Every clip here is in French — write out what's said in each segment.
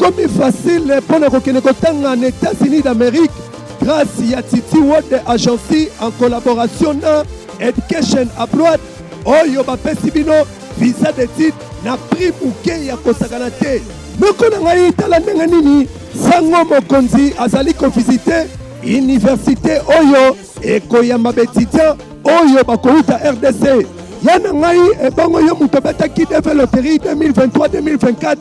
comme facile pour le reconnaître en États-Unis d'Amérique grâce à Titi World Agency en collaboration avec Education Abroad. Oyo bapesi bino visa d'études na prix bouquet ya kosakana te. Moko na ngai tala ndenge nini sango mokonzi azali ko visiter université oyo ekoyamba étudiant oyo bakouta RDC. Yana ngai ebongo yo muto betaki développerie 2023-2024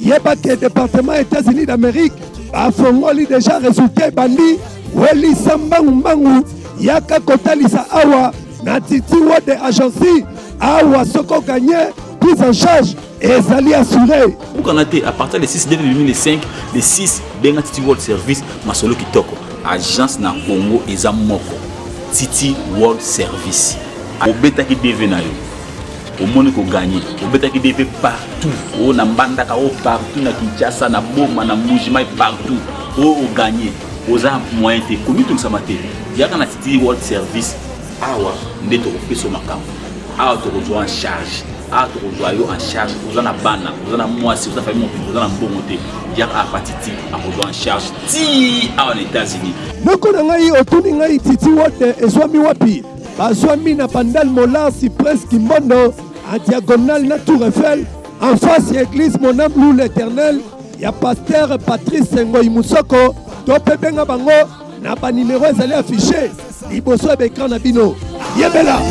yeba ke département États-Unis d'Amérique afongoli déjà résultat bandi weli sambangu mbangu yaka kotalisa awa na Titi World Agency awa soko gagné prise en charge et zali assuré. Pour à partir des 6 2005, les 6 benga Titi World Service masolo kitoko agence na Congo eza moko Titi World Service. Obeta ki deve na yo. Au monde ko gagner. Obeta ki deve partout. O na mbandaka o partout na Kinshasa na Boma na Mujima partout. O gagner. Oza moyen te komi tout ça maté. Yaka na Titi World Service. Awa ndeto ko peso makam. Awa to ko en charge. Awa to ko yo en charge. Oza na bana, oza na mwasi, oza famille mon oza na mbongote. Yaka apatiti a ko en charge. Ti awa na États-Unis. Noko na ngai otuni ngai Titi World ezwami wapi? Bazwami na Pandal Mola Cyprès Kimbondo en diagonale na Tour Eiffel en face de l'église Mon Âme Loue l'Éternel. Il y a pasteur Patrice Ngoyi Moussoko. Tope benga bango na ba numéro ezali affiché. Liboso ya écran na bino. Yebela.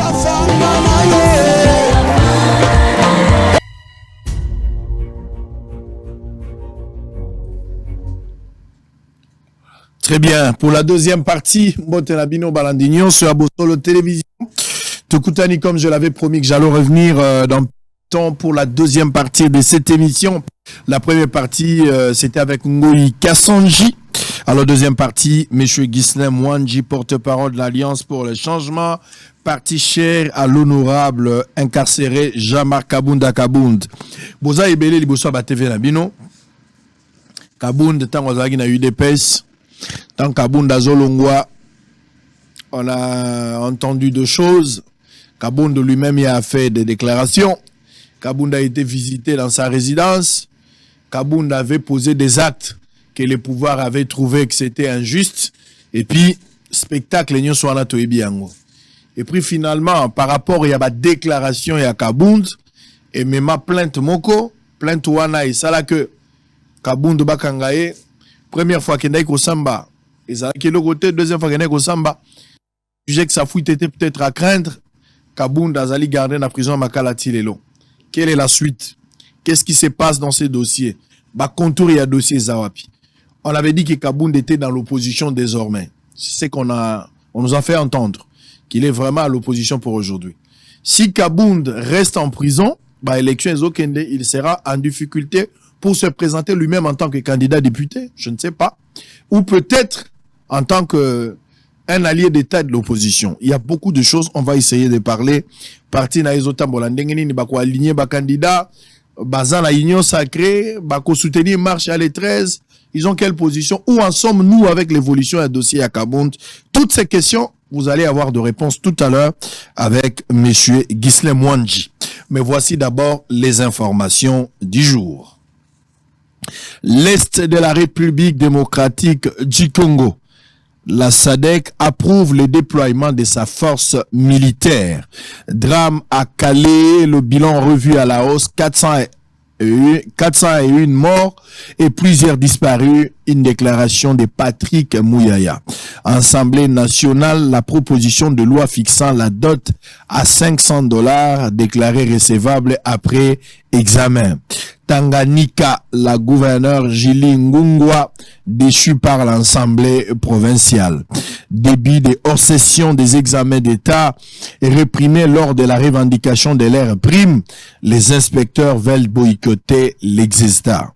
Très bien. Pour la deuxième partie, Montenabino Balandignon sur Abosolo Télévision. Tokoutani, comme je l'avais promis que j'allais revenir dans le temps pour la deuxième partie de cette émission. La première partie, c'était avec Ngoyi Kassanji. Alors, deuxième partie, M. Ghislain Mwanji, porte-parole de l'Alliance pour le changement, parti cher à l'honorable incarcéré Jean-Marc Kabunda Kabound. Boza Ebele Liboso Bateve Nabino. Kabound, tant qu'on a eu des UDPS. Tant Kabounda Zolongwa, on a entendu deux choses. Kabounda lui-même y a fait des déclarations. Kabounda a été visité dans sa résidence. Kabounda avait posé des actes que les pouvoirs avaient trouvé que c'était injuste. Et puis, spectacle, nous sommes à Toebiango. Et puis finalement, par rapport à la déclaration à Kabounda, et même ma plainte Moko, plainte Wana et ça là que Kabounda Bakangaye, première fois qu'il est au Samba, et ça qui est le côté, deuxième fois qu'il est au Samba, sujet que sa fuite était peut-être à craindre, Kabounda Azali gardé dans la prison Makalati Lelo. Quelle est la suite? Qu'est-ce qui se passe dans ces dossiers? Bah, contour et dossier Zawapi. On avait dit que Kabounda était dans l'opposition désormais. C'est ce qu'on nous a fait entendre, qu'il est vraiment à l'opposition pour aujourd'hui. Si Kabounda reste en prison, bah, élection Ezokende, il sera en difficulté pour se présenter lui-même en tant que candidat député, je ne sais pas, ou peut-être en tant qu'un allié d'État de l'opposition. Il y a beaucoup de choses, on va essayer de parler. Parti na Ezotambola ndengeni ni bako aligner ba candidat, bazan la union sacrée, bako soutenir marche à les 13. Ils ont quelle position? Où en sommes-nous avec l'évolution du dossier à Kabounda? Toutes ces questions, vous allez avoir de réponses tout à l'heure avec monsieur Ghislain Mwanji. Mais voici d'abord les informations du jour. L'Est de la République démocratique du Congo. La SADC approuve le déploiement de sa force militaire. Drame à Calais, le bilan revu à la hausse, 401 morts et plusieurs disparus. Une déclaration de Patrick Mouyaya. Assemblée nationale, la proposition de loi fixant la dot à $500 déclarée recevable après examen. Tanganyika, la gouverneure Gili Ngungwa, déchue par l'Assemblée provinciale. Début de hors-session des examens d'État et réprimé lors de la revendication de leur prime. Les inspecteurs veulent boycotter l'Exeta.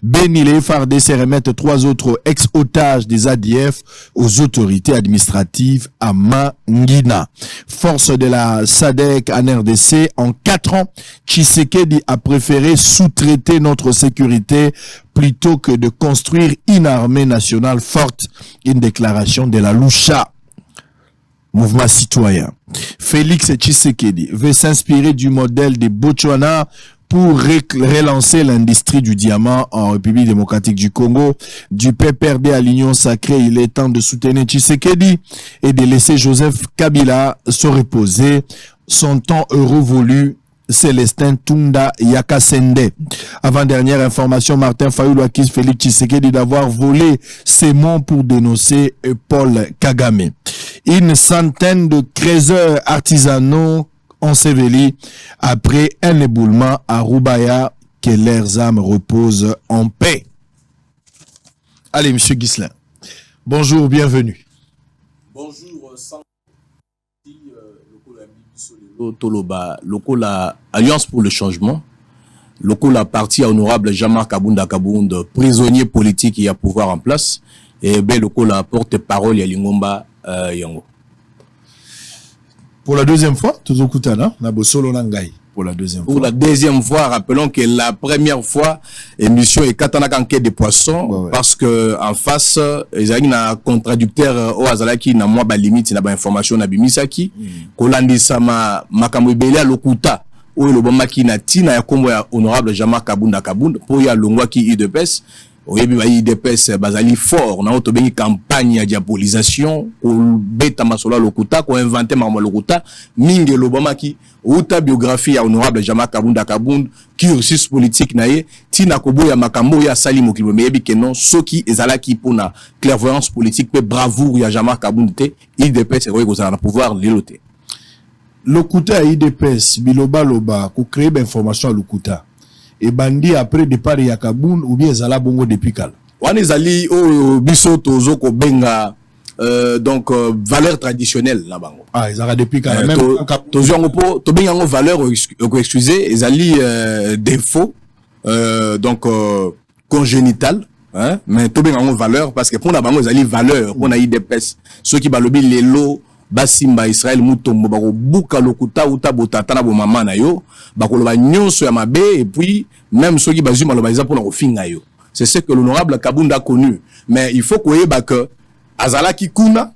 Béni, les FARDC remettent 3 autres ex-otages des ADF aux autorités administratives à Mangina. Force de la SADC en RDC, en 4 ans, Tshisekedi a préféré sous-traiter notre sécurité plutôt que de construire une armée nationale forte. Une déclaration de la Loucha. Mouvement citoyen. Félix Tshisekedi veut s'inspirer du modèle de Botswana pour relancer l'industrie du diamant en République démocratique du Congo. Du PPRD à l'Union sacrée, il est temps de soutenir Tshisekedi et de laisser Joseph Kabila se reposer. Son temps voulu. Célestin Tunda Yakasende. Avant-dernière information, Martin Fayulu accuse Félix Tshisekedi d'avoir volé ses mots pour dénoncer Paul Kagame. Une centaine de créateurs artisanaux ensevelis après un éboulement à Roubaya. Que leurs âmes reposent en paix. Allez, monsieur Ghislain. Bonjour, bienvenue. Bonjour, Toloba, Lokola Alliance pour le changement, Lokola parti honorable Jean-Marc Kabunda Kabound, prisonnier politique et à pouvoir en place, et ben Lokola porte-parole ya Lingomba Yango. Pour la deuxième fois, toujours Koutana, Nabosolo Nangai. Pour la deuxième fois. Pour la deuxième fois, rappelons que la première fois, émission est Katana Kanke des poissons, parce que en face, il y a un contradicteur au Azalaki, na moi, limite, na information na bimisaki, Kolandi Sama, Makamwebele à Lokuta, où le Bomaki na Tina ya Kombo ya honorable Jean-Marc Kabunda Kabound, pour y a Longwaki IDPS, oyebi ba IDPS bazali fort, na oto bengi campagne ya diabolisation, ko beta masola Lokuta, ko inventer mama Lokuta, minge Lobamaki, outa biographie ya honorable Jean-Marc Kabunda Kabound, cursus politique naye, tina kobo ya makambo ya sali mokilo meyebi kenon, soki ezalaki pona clairvoyance politique pe bravoure ya Jean-Marc Kabound te, IDPS ekoki kozala na pouvoir lilote. Lokuta ya IDPS, biloba loba, ko créer information à Lokuta. Et bandi après départ ya Kabound ou bien ezala bongo depuis kala. Wana ezali o biso tozo ko benga donc valeur traditionnelle là bango. Ah, ezala depuis kala même tozo ngo po to benga ngo valeur ko excusez ezali défaut donc congénital hein, mais to benga ngo valeur parce que pour na bango ezali valeur pour na IDPS ceux qui balobi lelo basimba Israël mutombo bako buka Lokuta uta botata na bo mama na yo bakoloba nyonso ya mabe et puis même ceux qui bazuma lo baza pour na kofinga yo. C'est ce que l'honorable Kabunda a connu, mais il faut qu'on ait que Azalaki Kuna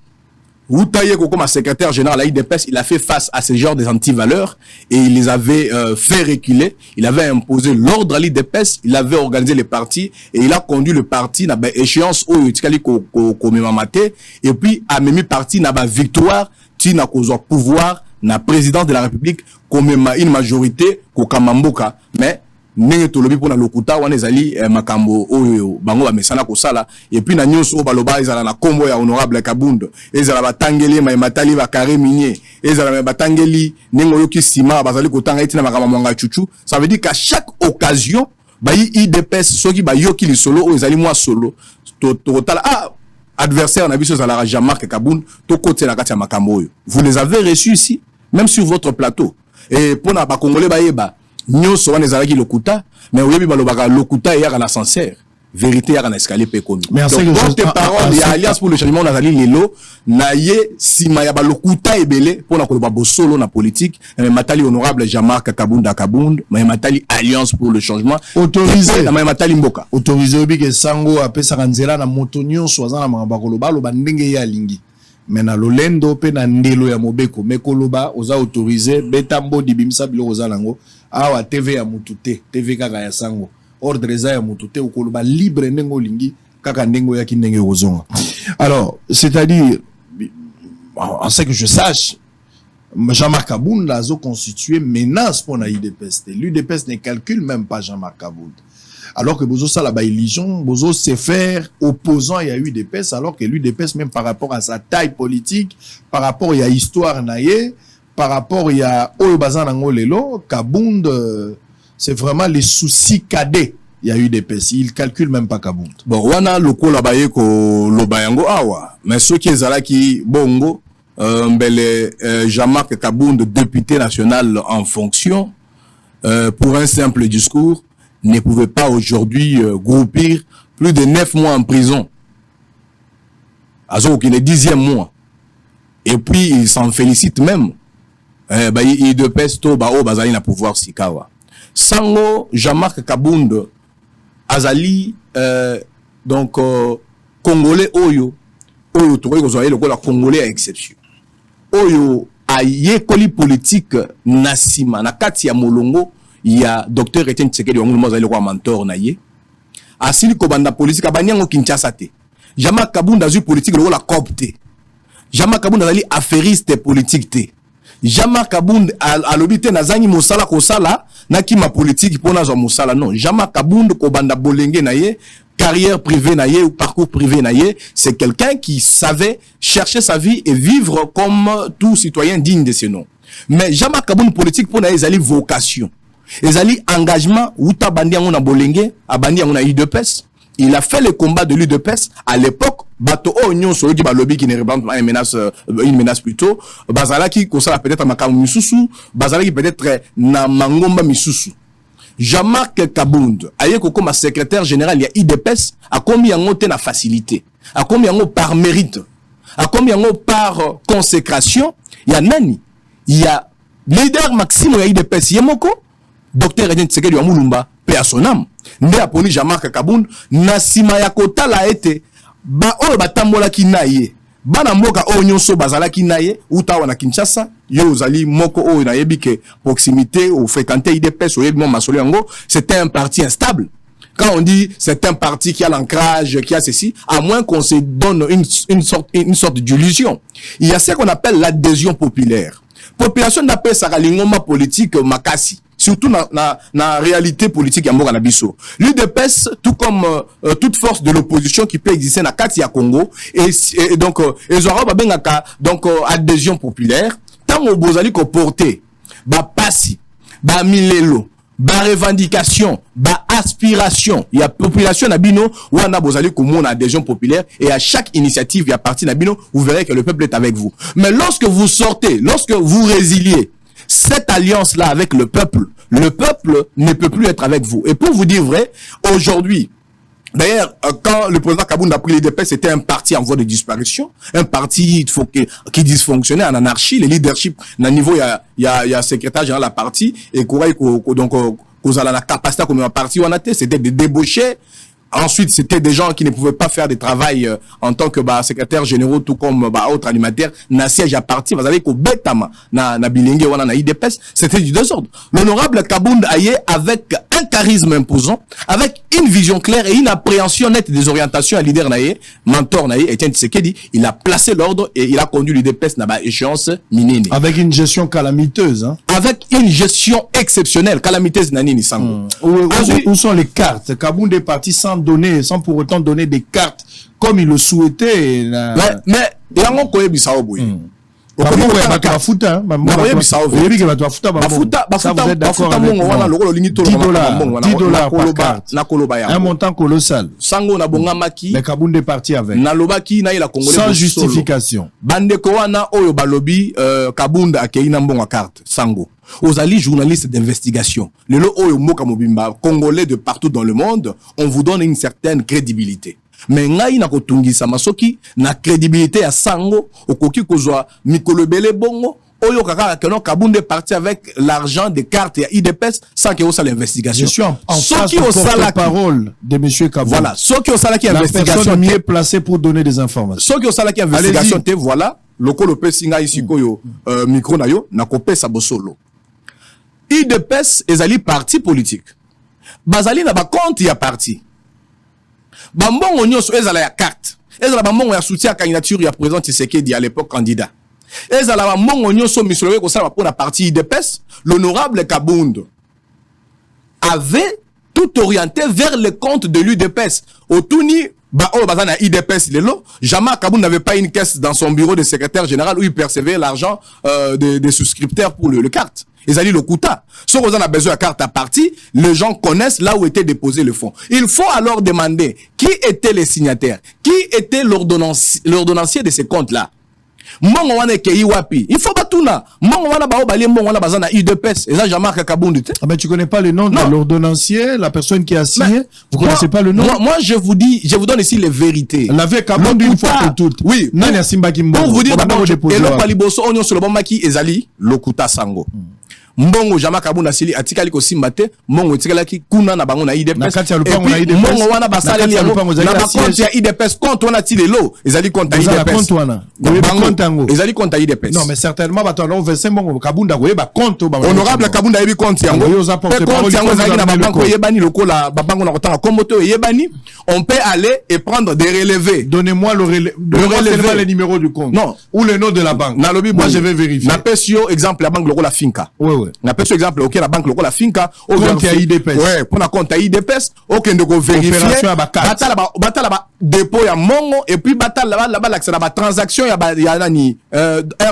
Outaye comme secrétaire général à l'IDPS, il a fait face à ce genre des anti-valeurs et il les avait fait reculer. Il avait imposé l'ordre à l'IDPS, il avait organisé les partis et il a conduit le parti na échéance au Yotikali Komemamate et puis a même parti na victoire, tina kozwa pouvoir na président de la République comme une majorité ko Kamamboka, mais ndenge tolobi pona Lokuta wana ezali makambo oyo bango ba mesana ko sala et puis na nyonso baloba ezala na kombo ya honorable Kabunda ezala batangeli matali ba carré minier ezala batangeli ndenge yoki sima bazali kotanga itina makambo mwanga chuchu. Ça veut dire qu'à chaque occasion ba IDPS soki ba yoki li solo o ezali moi solo total adversaire na biso ezala Jean-Marc Kabunda to côté la kati ya makambo oyo. Vous les avez reçus ici même sur votre plateau et pona ba congolais ba yeba nyonso wana ezalaki Lokuta mais oyebi balobaka Lokuta yaka na sincère vérité yaka na escalier pe komi. Merci que parole ya Alliance pour le changement na zali lelo na ye sima ya ba Lokuta ebele pona koloba bosolo na politique mais matali honorable Jean-Marc Kabunda Kabound mais matali Alliance pour le changement autorisé na matali mboka autorisé obi ke sango apesa kanzela na moto nyonso azana makamba koloba loba ndenge ya lingi mais na lolendo pe na ndelo ya mobeko mekoloba oza autorisé betambo dibimisa bilo oza nango awa TV ya mutute TV kaka ya sango ordre eza ya mutute ukoloba libre ndengo lingi kaka ndengo ya kindenge ozonga. Alors c'est-à-dire en ce que je sache Jean-Marc Kabunda a constitué menace pour la IDPS. L'UDPS ne calcule même pas Jean-Marc Kabunda. Alors que Bozo Salaba élision, Bozo s'est faire opposant à l'UDPS, alors que l'UDPS, même par rapport à sa taille politique, par rapport à l'histoire naïe, par rapport à Oyobazan Angolelo, Kabunda, c'est vraiment les soucis cadets. Il y a eu des PES, il calcule même pas Kabunda. Bon, wana loko labaye ko lobayango awa, mais ceux qui ezalaki bongo, Jean-Marc Kabunda, député national en fonction, pour un simple discours, ne pouvait pas aujourd'hui groupir plus de 9 mois en prison. Alors qu'il est 10e mois. Et puis, il s'en félicite même. Il de pesto, bazali na pouvoir sikawa. Sango, Jean-Marc Kabunda, azali, donc, Congolais oyo, trouvez que vous avez le Congolais à exception. Oyo, a yekoli politique nasima, na kati ya molongo, il y a docteur Etienne Tshisekedi Omulumba zali ko mentor na ye asili ko banda politique abanyango Kinshasa te Jama Kabunda zu politique lo la copte Jama Kabunda zali affairiste politique te Jama Kabunda alobite nazangi mosala ko sala na ki ma politique pona zo mosala non Jama Kabunda ko banda bolenge na ye carrière privée naïe ou parcours privé naïe, c'est quelqu'un qui savait chercher sa vie et vivre comme tout citoyen digne de ce nom. Mais jamais Kaboun politique pour naïe, ils vocation. Ils allaient engagement, ou ta bandi on a bolenge, a bandi on a UDPS. Il a fait le combat de l'UDPS à l'époque. Bato Oignon sur le lobby qui ne représente pas une menace plutôt. Bazala qui console peut-être à Makamu Misusu, Bazala qui peut-être na Mangomba Misusu. Jean-Marc Kabound, aye comme secrétaire général, il y a IDPS, a combien on a facilité, a combien on par mérite, a combien on par consécration, il y a Nani, il y a leader Maxime, il y a IDPS, Yemoko, docteur Etienne Tshisekedi Omulumba, paix à son âme, mais a poni Jean-Marc Kabound, Nasima Yakota l'a été, ba o batambola ki naye, bana mboka o nyonso bazala ki naye, uta wana Kinshasa, yo zali moko o na yebi ke proximité ou fréquenter IDPS ou yebi mon masolo yango, c'était un parti instable. Quand on dit c'est un parti qui a l'ancrage, qui a ceci, à moins qu'on se donne une sorte d'illusion. Il y a ce qu'on appelle l'adhésion populaire. Population n'appelle ça l'ingoma politique makasi. Surtout na réalité politique ya mboka na biso. L'UDPS, tout comme toute force de l'opposition qui peut exister na kati ya Congo, et donc ezora babengaka donc adhésion populaire. Tant au bozali ko porter ba pasi, ba milelo, ba revendication, ba aspiration, il y a population na bino wana bozali ko mona adhésion populaire et à chaque initiative il y a parti na bino, vous verrez que le peuple est avec vous. Mais lorsque vous sortez, lorsque vous résiliez cette alliance-là avec le peuple ne peut plus être avec vous. Et pour vous dire vrai, aujourd'hui, d'ailleurs, quand le président Kabound a pris l'IDPS, c'était un parti en voie de disparition, un parti qui dysfonctionnait en anarchie, le leadership, à niveau, il y a secrétaire général de la partie, et donc, vous avez la capacité comme un parti, c'était des débauchés. Ensuite, c'était des gens qui ne pouvaient pas faire de travail en tant que secrétaire généraux, tout comme autre animateur, na siège à parti. Vous savez qu'au Betama, na Bilingue, na IDPS, c'était du désordre. L'honorable Kabound Aye, avec un charisme imposant, avec une vision claire et une appréhension nette des orientations à leader Naye, mentor Naye, Etienne Tshisekedi, il a placé l'ordre et il a conduit l'IDPS na échéance minine. Avec une gestion calamiteuse, hein? Avec une gestion exceptionnelle, calamiteuse nanini sango. Où sont les cartes? Kabound est parti sans pour autant donner des cartes comme il le souhaitait. Mais il y a un peu de ça. Un montant colossal. Mais Kabound est parti avec. Sans justification. Kabound a créé une carte. Sango. Aux alliés journalistes d'investigation, les Congolais de partout dans le monde, on vous donne une certaine crédibilité. Mais ngai na kotungisa masoki na crédibilité à Sango okoki kozwa mikolobele bongo oyo kaka kenon Kabound est parti avec l'argent des cartes et IDPS sans qu'il y ait l'investigation. Je suis en face de porte-parole de monsieur Kabound. Voilà, ceux qui ont ça là qui investigation, la personne mieux placée pour donner des informations. Ceux qui ont ça là qui investigation te voilà, loko lope singa ici koyo micro na yo na kopé sa bosolo. IDPS ezali parti politique. Bazali na ba compte ya parti. Bambongo nyonso ezala ya carte. Ezala bambongo ya soutien à candidature ya président Tshisekedi à l'époque candidat. Ezala bambongo nyonso misolowe ko sala pour la partie IDPS, l'honorable Kabound avait tout orienté vers le compte de l'UDPS. Otuni bazana IDPS lelo, jamais Kabound n'avait pas une caisse dans son bureau de secrétaire général où il percevait l'argent des souscripteurs pour le carte. Ils allaient le coûta. Si on a besoin de carte à partie, les gens connaissent là où était déposé le fonds. Il faut alors demander qui étaient les signataires, qui était l'ordonnancier de ces comptes-là. Mongo wana ke iwapi. Il faut batuna. Mongo wana ba obali mongo wana bazana IDPS. Et ça Jean-Marc Kabound. Ah ben tu connais pas le nom de l'ordonnancier, la personne qui a signé. Vous connaissez pas le nom? Moi je vous dis, je vous donne ici les vérités. L'avait Kabound une fois pour toutes. Oui. Nani Simba Kimbo. Pour vous dire d'abord, et le paliboso onyo sur le bon maki ezali lokuta sango. mbongo Jean-Marc Kabunda sili atikali ko simbate mbongo etikali kuna na bango na IDPS na kati ya lupango na IDPS mbongo wana basali ya lupango na compte ya IDPS compte wana tilelo ezali compte ya IDPS compte wana ezali compte ya IDPS non mais certainement bato alors verser mbongo Kabunda ko yeba compte honorable Kabunda yebi compte yango compte yango ezali na babanko yebani lokola babango na kotanga komboto yebani on peut aller et prendre des relevés. Donnez-moi le relevé, le numéro du compte. Non. Ou le nom de la banque. Moi, je vais vérifier. Na pesio exemple la banque la Finca. Oui. Na pesio exemple OK la banque la Finca. Compte à IDPS. Ouais, pour la compte à IDPS. OK, de vérifier. Opération à batala dépôt ya mongo et puis batala là-bas l'accès la transaction ya nani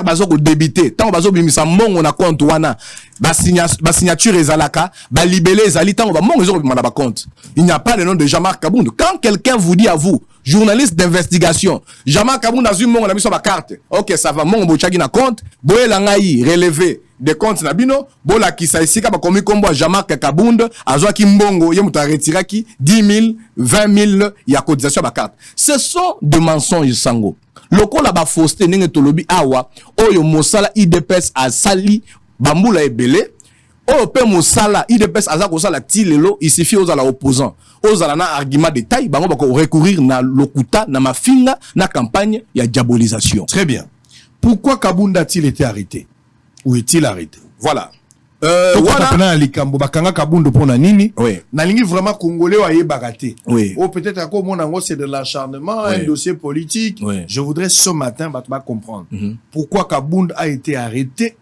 bazo ko débiter. Tant bazo bimisa mongo na compte wana. Ba signature ezalaka, ba libellé ezali tant ba mongo ezo bimana ba compte. Il n'y a pas le nom de Jean-Marc Kabunda. Quand quelqu'un vous dit à vous, journaliste d'investigation, Jean-Marc Kabunda a mon ami sur ma carte. OK, ça va, mon bochagi na compte, boye la ngai relevé des comptes na bino, bola ki sa isika ba komi kombo Jean-Marc Kabunda, azwa ki mbongo ye muta retiraki 10 000, 20 000 ya cotisation ba carte. Ce sont des mensonges sango. Loko la ba fausseté nenge tolobi awa, oyo mosala IDPS a sali bambula ebele. Oh, pe mosala IDPS aza ko sala tilelo, il suffit aux ala opposants. Aux ala na argument de taille, bango bako recourir na lokuta, na mafinga, na campagne, ya diabolisation. Très bien. Pourquoi Kabunda a-t-il été arrêté? Où est-il arrêté? Voilà. Voilà. Likambo bakanga Kabunda pona nini? Oui. Nalingi vraiment congolais wa yebagate. Oui. Ou peut-être à quoi mon c'est de l'acharnement, un dossier politique. Oui. Je voudrais ce matin bah comprendre pourquoi Kabunda a été arrêté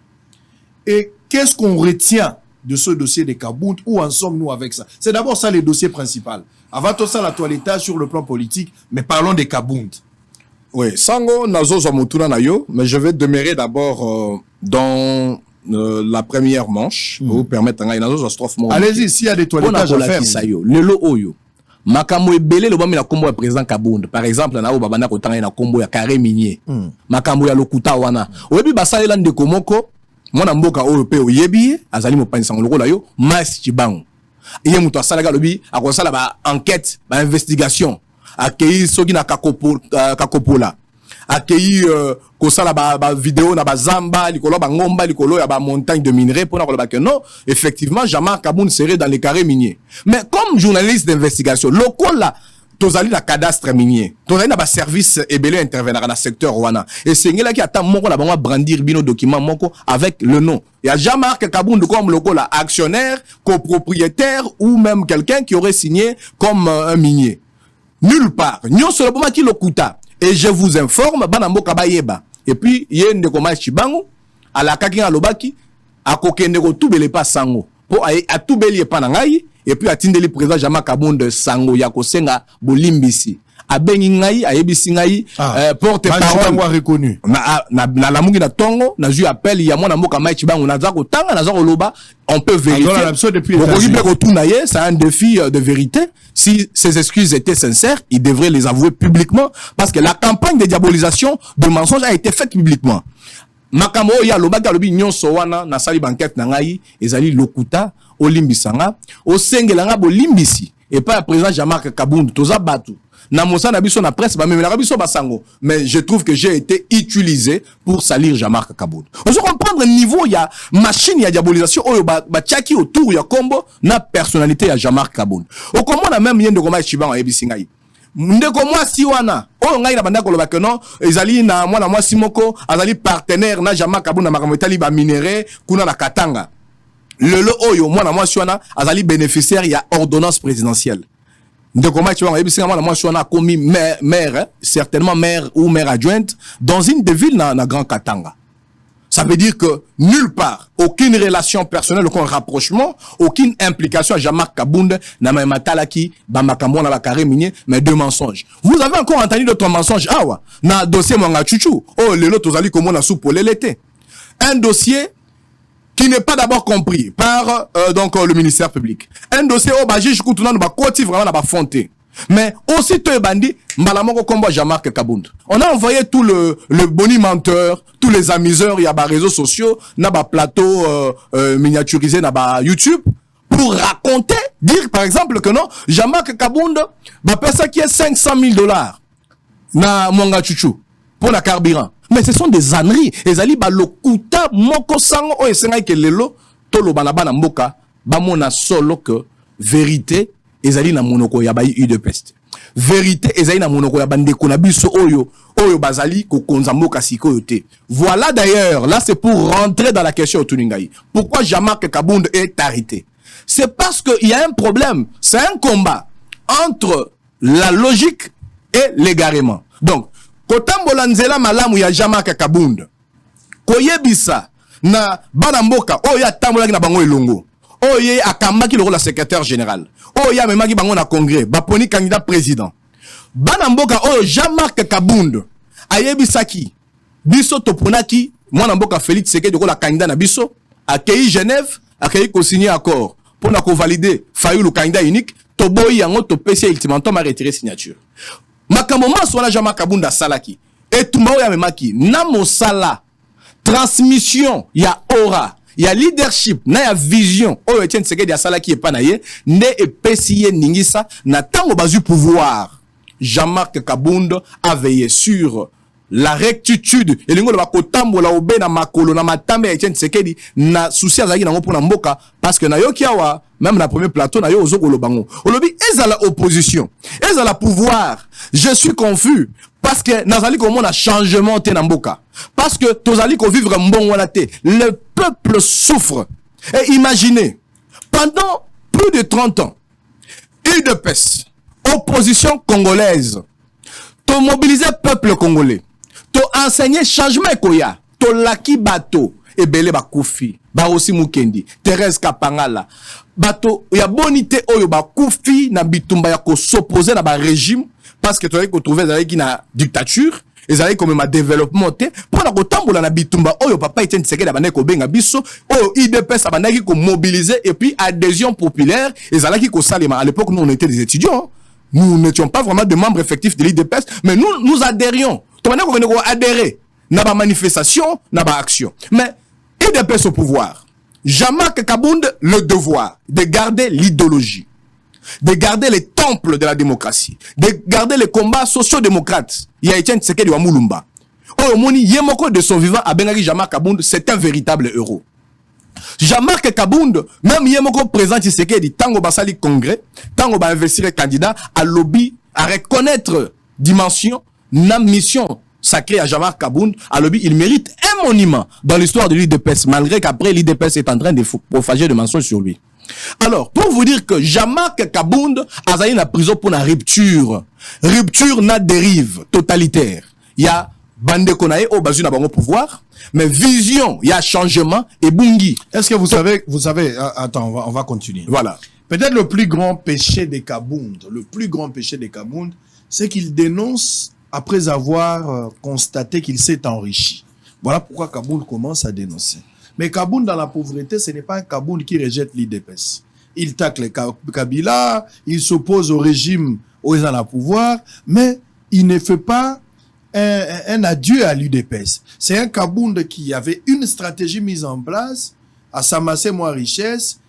et qu'est-ce qu'on retient de ce dossier de Kabunda? Où en sommes-nous avec ça? C'est d'abord ça le dossier principal. Avant tout ça, la toilette sur le plan politique, mais parlons de Kabunda. Oui, Sango nazo zamutuna na yo, mais je vais demeurer d'abord dans la première manche pour vous permettre nga nazo strophe mo. Allez-y, s'il y a des toilettages à faire. Lelo oyo. Makambo ebele lo bami na kombo ya président Kabunda. Par exemple, na o babana ko tanga na kombo ya Carré Minier. Makambo ya lokuta wana. Oyebi basalela ndeko moko mwana mboka oyo pe oyebi azali mopanisa ngolo yo Mas Chibango iye muto asala lobi akosala ba enquête ba investigation akei soki na kakopola akei kosala ba vidéo na ba zamba likolo ba ngomba likolo ya ba montagne de minerais pour na koloba que non effectivement Jean-Marc Kabunda serait dans les carrés miniers. Mais comme journaliste d'investigation lokola tozali na cadastre minier, tozali na ba service ebele intervenir dans le secteur wana. Et c'est ngela ki ata moko na bango brandir bino document moko avec le nom. Il y a Jean-Marc Kabunda comme lokola actionnaire, copropriétaire ou même quelqu'un qui aurait signé comme un minier. Nulle part. Nyon solo boma ki lokuta. Et je vous informe bana mboka bayeba. Et puis yende koma Chibango ala kaki alobaki akokende ko tubele pa sango. Po a tubeli pa na ngai. Et puis atindeli président Jean-Marc Kabunda sango ya kosenga bolimbisi abengi ngai ayebisi ngai porte-parole reconnu na lamungi na tongo na ju appel ya mwana mboka mai Chibango na zako tanga na zako loba on peut vérifier c'est un défi de vérité. Si ces excuses étaient sincères, il devrait les avouer publiquement parce que la campagne de diabolisation de mensonges a été faite publiquement. Makambo ya lobaki alobi nyonso wana na sali banquette na ngai ezali lokuta olimbisanga osengelanga bolimbisi et pas le président Jean-Marc Kabunda toza batu na mosana biso na presse ba memela biso basango. Mais je trouve que j'ai été utilisé pour salir Jean-Marc Kabunda. On se comprendre le niveau ya machine ya diabolisation oyo ba tchaki autour ya kombo na personnalité ya Jean-Marc Kabunda. O comment na même yende koma Chibango ayebisi ngai ndeko mwasi wana oyo ngai na banda koloba que non ezali na mwana mwasi moko azali partenaire na Jean-Marc Kabunda makambo etali ba minerais kuna na Katanga. Lelo oyo mwana mwasi wana azali bénéficiaire ya ordonnance présidentielle. Ndeko mwasi wana yebisi mwana mwasi wana komi maire certainement maire ou maire adjointe dans une des villes na Grand Katanga. Ça veut dire que nulle part, aucune relation personnelle, aucun rapprochement, aucune implication à Jean-Marc Kabunda, na matalaki, bamakambo na bakare minier, mais deux mensonges. Vous avez encore entendu d'autres mensonges, awa, na dossier mwanga chuchu, oh, lelo tozali komo na soupe l'été. Un dossier qui n'est pas d'abord compris par, donc, le ministère public. Un dossier, oh, baji, je koutounan, ba koti vraiment na ba fonté. Mais aussitôt bandi malamoko kombo Jean-Marc Kabunda. On a envoyé tout le bonimenteur, tous les amuseurs, il y a des réseaux sociaux, na ba plateau miniaturisé na ba YouTube pour raconter, dire par exemple que non, Jean-Marc Kabunda ba pesa qui est $500,000 na mwanga chuchu pour la carburant. Mais ce sont des âneries. Ezali ba lokuta moko sango o esenga ke lelo toloba na bana mboka bamona solo que vérité ezali na monoko ya ba UDPS. Vérité ezali na monoko ya bandeko na biso oyo bazali ko konza mboka sikoyo te. Voilà d'ailleurs, là c'est pour rentrer dans la question au Tuningaï. Pourquoi Jean-Marc Kabound est arrêté? C'est parce qu'il y a un problème, c'est un combat entre la logique et l'égarement. Donc, kotambola nzela malamu ya Jean-Marc Kabound, koyebisa na bana mboka oyo atambolaki na bango elongo, oyo akambaki le rôle de secrétaire général, oyo amemaki bango na congrès, baponi candidat président. Bana mboka oyo Jean-Marc Kabound ayebisaki biso toponaki mwana mboka Félix Tshisekedi ko la candidat na biso, akei Genève, akei ko signer accord pour na ko valider Fayulu candidat unique, toboyi yango to pesi ultimatum a retirer signature. Makambo maso wana Jean-Marc Kabound salaki et tumba oyo amemaki na mosala transmission ya aura ya leadership na ya vision oyo Etienne Tshisekedi ya salaki epa na ye nde epesi ye ningisa na tango bazu pouvoir. Jean-Marc Kabound a veillé sur la rectitude et lingo ba kotambola obe na makolo na matambe ya Etienne Tshisekedi na souci azaki nango pona mboka parce que na yo kiawa même na premier plateau na yo ozokolo bango olobi ezala opposition ezala pouvoir. Je suis confus parce que nazali komona changement te na mboka parce que tozali ko vivre mbongo wana te. Le peuple souffre et imaginez pendant plus de 30 ans UDPS opposition congolaise to mobiliser peuple congolais to enseigner changement koya to laki bato ebele bakufi ba aussi Mukendi Thérèse Kapangala bato ya bonité oyo bakufi na bitumba ya ko s'opposer na ba régime parce que tu as retrouvé ezalaki na dictature ezalaki comme ma développement te pour na kotambola na bitumba oyo papa Etienne Tshisekedi abandaki ko benga biso oyo IDPS abandaki ko mobiliser et puis adhésion populaire ezalaki ko salema. À l'époque nous on était des étudiants, nous n'étions pas vraiment des membres effectifs de l'IDPS, mais nous adhérions. Tu m'as dit qu'on venait adhérer na ba manifestation, na ba action. Mais IDPS au pouvoir. Jean-Marc Kabound le devoir de garder l'idéologie, de garder les temples de la démocratie, de garder les combats sociaux-démocrates. Il y a Etienne Tshisekedi wa Mulumba. Oh moni yemoko de son vivant a bengaki Jean-Marc Kabound, c'est un véritable héros. Jean-Marc Kabound, même yemoko présent Tshisekedi tango basali congrès, tango ba investir candidat à lobby à reconnaître dimension na mission sacrée à Jean-Marc Kabound à lobby, il mérite un monument dans l'histoire de l'IDPS malgré qu'après l'IDPS est en train de propager de mensonges sur lui. Alors, pour vous dire que Jean-Marc Kabound a zaï na prison pour la rupture na dérive totalitaire. Il y a bande konae au bazu na bango pouvoir, mais vision, il y a changement et bungi. Est-ce que vous savez, attends, on va continuer. Voilà. Peut-être le plus grand péché des Kabound, c'est qu'il dénonce après avoir constaté qu'il s'est enrichi. Voilà pourquoi Kabound commence à dénoncer. Mais Kabound dans la pauvreté, ce n'est pas un Kabound qui rejette l'IDPS. Il tacle Kabila, il s'oppose au régime où ils ont le pouvoir, mais il ne fait pas un adieu à l'UDPS. C'est un Kabound qui avait une stratégie mise en place à s'amasser moins richesse,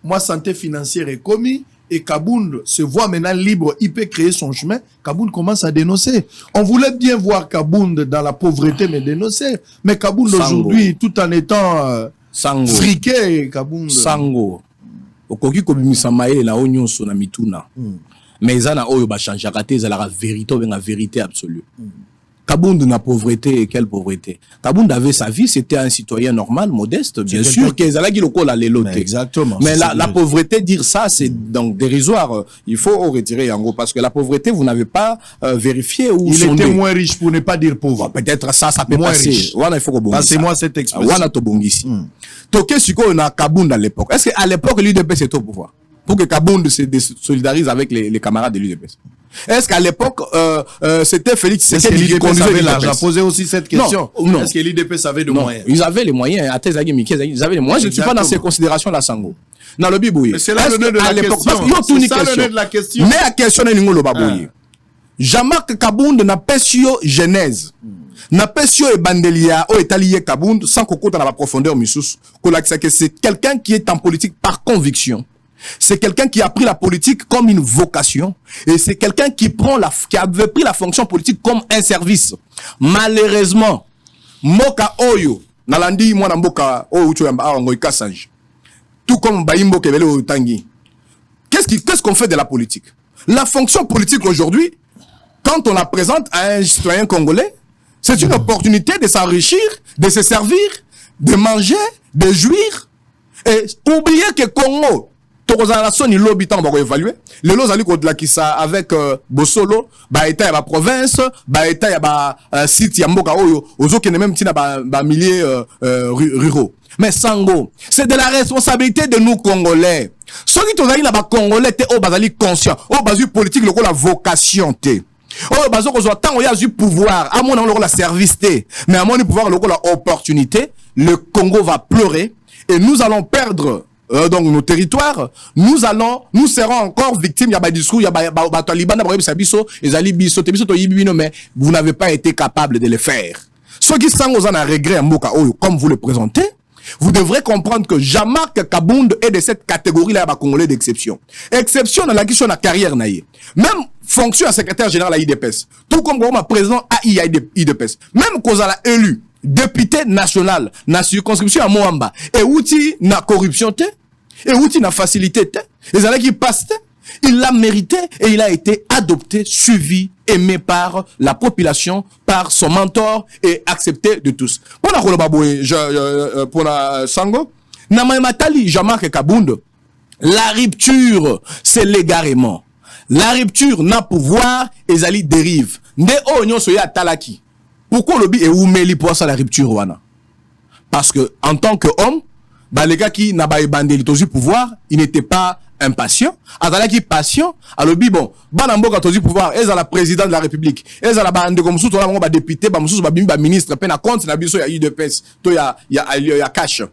moins santé financière et commis, et Kabound se voit maintenant libre, il peut créer son chemin. Kabound commence à dénoncer. On voulait bien voir Kabound dans la pauvreté, mais dénoncer. Mais Kabound aujourd'hui, tout en étant friqué, Kabound. Sango. Okoki kobimisa maele na onyonso na mituna. Mais ezana oyo ba changer raté ezala vérité ou la vérité absolue. Kabound na pauvreté, quelle pauvreté? Kabound avait sa vie, c'était un citoyen normal, modeste, bien sûr, qu'ils allaient dire le l'élote. Exactement. Mais la pauvreté, dire ça, c'est donc dérisoire. Il faut retirer en gros, parce que la pauvreté, vous n'avez pas vérifié où il était moins riche pour ne pas dire pauvre. Peut-être ça peut moins passer. Riche. Voilà, il faut que passez-moi cette expression. Voilà, Tobongisi. Toké Suko, on a Kabound à l'époque. Est-ce qu'à l'époque, l'UDPS était au pouvoir? Pour que Kabound se solidarise avec les camarades de l'UDPS. Est-ce qu'à l'époque, c'était Félix Tshisekedi qui conduisait l'argent? Posez aussi cette question. Non. Est-ce que l'IDPS avait des moyens? Ils avaient les moyens. Ils avaient les moyens. Je ne suis pas dans ces considérations-là, Sango. Dans le Bibouye. C'est là l'honneur de la question. C'est ça l'honneur de la question. Mais la question est le Babouye. Jean-Marc Kabound n'a pas su Genèse. N'a pas su Bandelia ou Etalié Kabound sans qu'on compte dans la profondeur, Missous. Que c'est quelqu'un qui est en politique par conviction. C'est quelqu'un qui a pris la politique comme une vocation et c'est quelqu'un qui avait pris la fonction politique comme un service. Malheureusement, Moka Oyo, Nalandi Mwana Mboka Oyo Ngoika Sanj. tout comme Baïmbo Kebele au Tanguy. Qu'est-ce qu'on fait de la politique? La fonction politique aujourd'hui, quand on la présente à un citoyen congolais, c'est une opportunité de s'enrichir, de se servir, de manger, de jouir. Et oubliez que Congo, il lobby tant va évaluer. Les lois allaient contre la kissa avec Bosolo, ba état ya ba province, ba état ya ba site ya mboka oyo, ozo qui même tina ba milliers ruraux. Mais Sango, c'est de la responsabilité de nous Congolais. Ceux qui sont là, Congolais, t'es au basali conscient, au basali politique, le la vocation t'es. Oh, basali qu'on soit tant où il y a du pouvoir, à mon avis, la service t'es, mais à mon pouvoir, le la opportunité, le Congo va pleurer et nous allons perdre. Donc nos territoires, nous serons encore victimes. Il y a des discours, il y a Taliban, mais vous n'avez pas été capable de le faire. Ceux qui sont aux regrets en Moka, comme vous le présentez, vous devrez comprendre que Jean-Marc Kabound est de cette catégorie-là, Congolais d'exception. Exception dans la question de la carrière, naïe. Même fonction à secrétaire général à IDPS. Tout comme on président à IDPS. Même qu'on a élu député national, na circonscription à Moamba. Et outil na corruption, et outil na facilité, les années qui passent, il l'a mérité et il a été adopté, suivi, aimé par la population, par son mentor et accepté de tous. Pour la Sango, Namamatali, Jean-Marc Kabound, la rupture, c'est l'égarement. La rupture n'a pouvoir et Zali dérive. Nde onyon soya talaki. Pourquoi le bi et oumeli pour ça la rupture wana? Parce que en tant qu'homme, bah les gars qui n'a pas bandé le pouvoir, il n'était pas impatient. Azala qui patient, alors bi bon, banambo quand on dit pouvoir, est à la présidente de la République, est à la bande comme sous on va député, ba moussou ba bimba ministre, peine à compte na biso ya UDPS, to ya cash.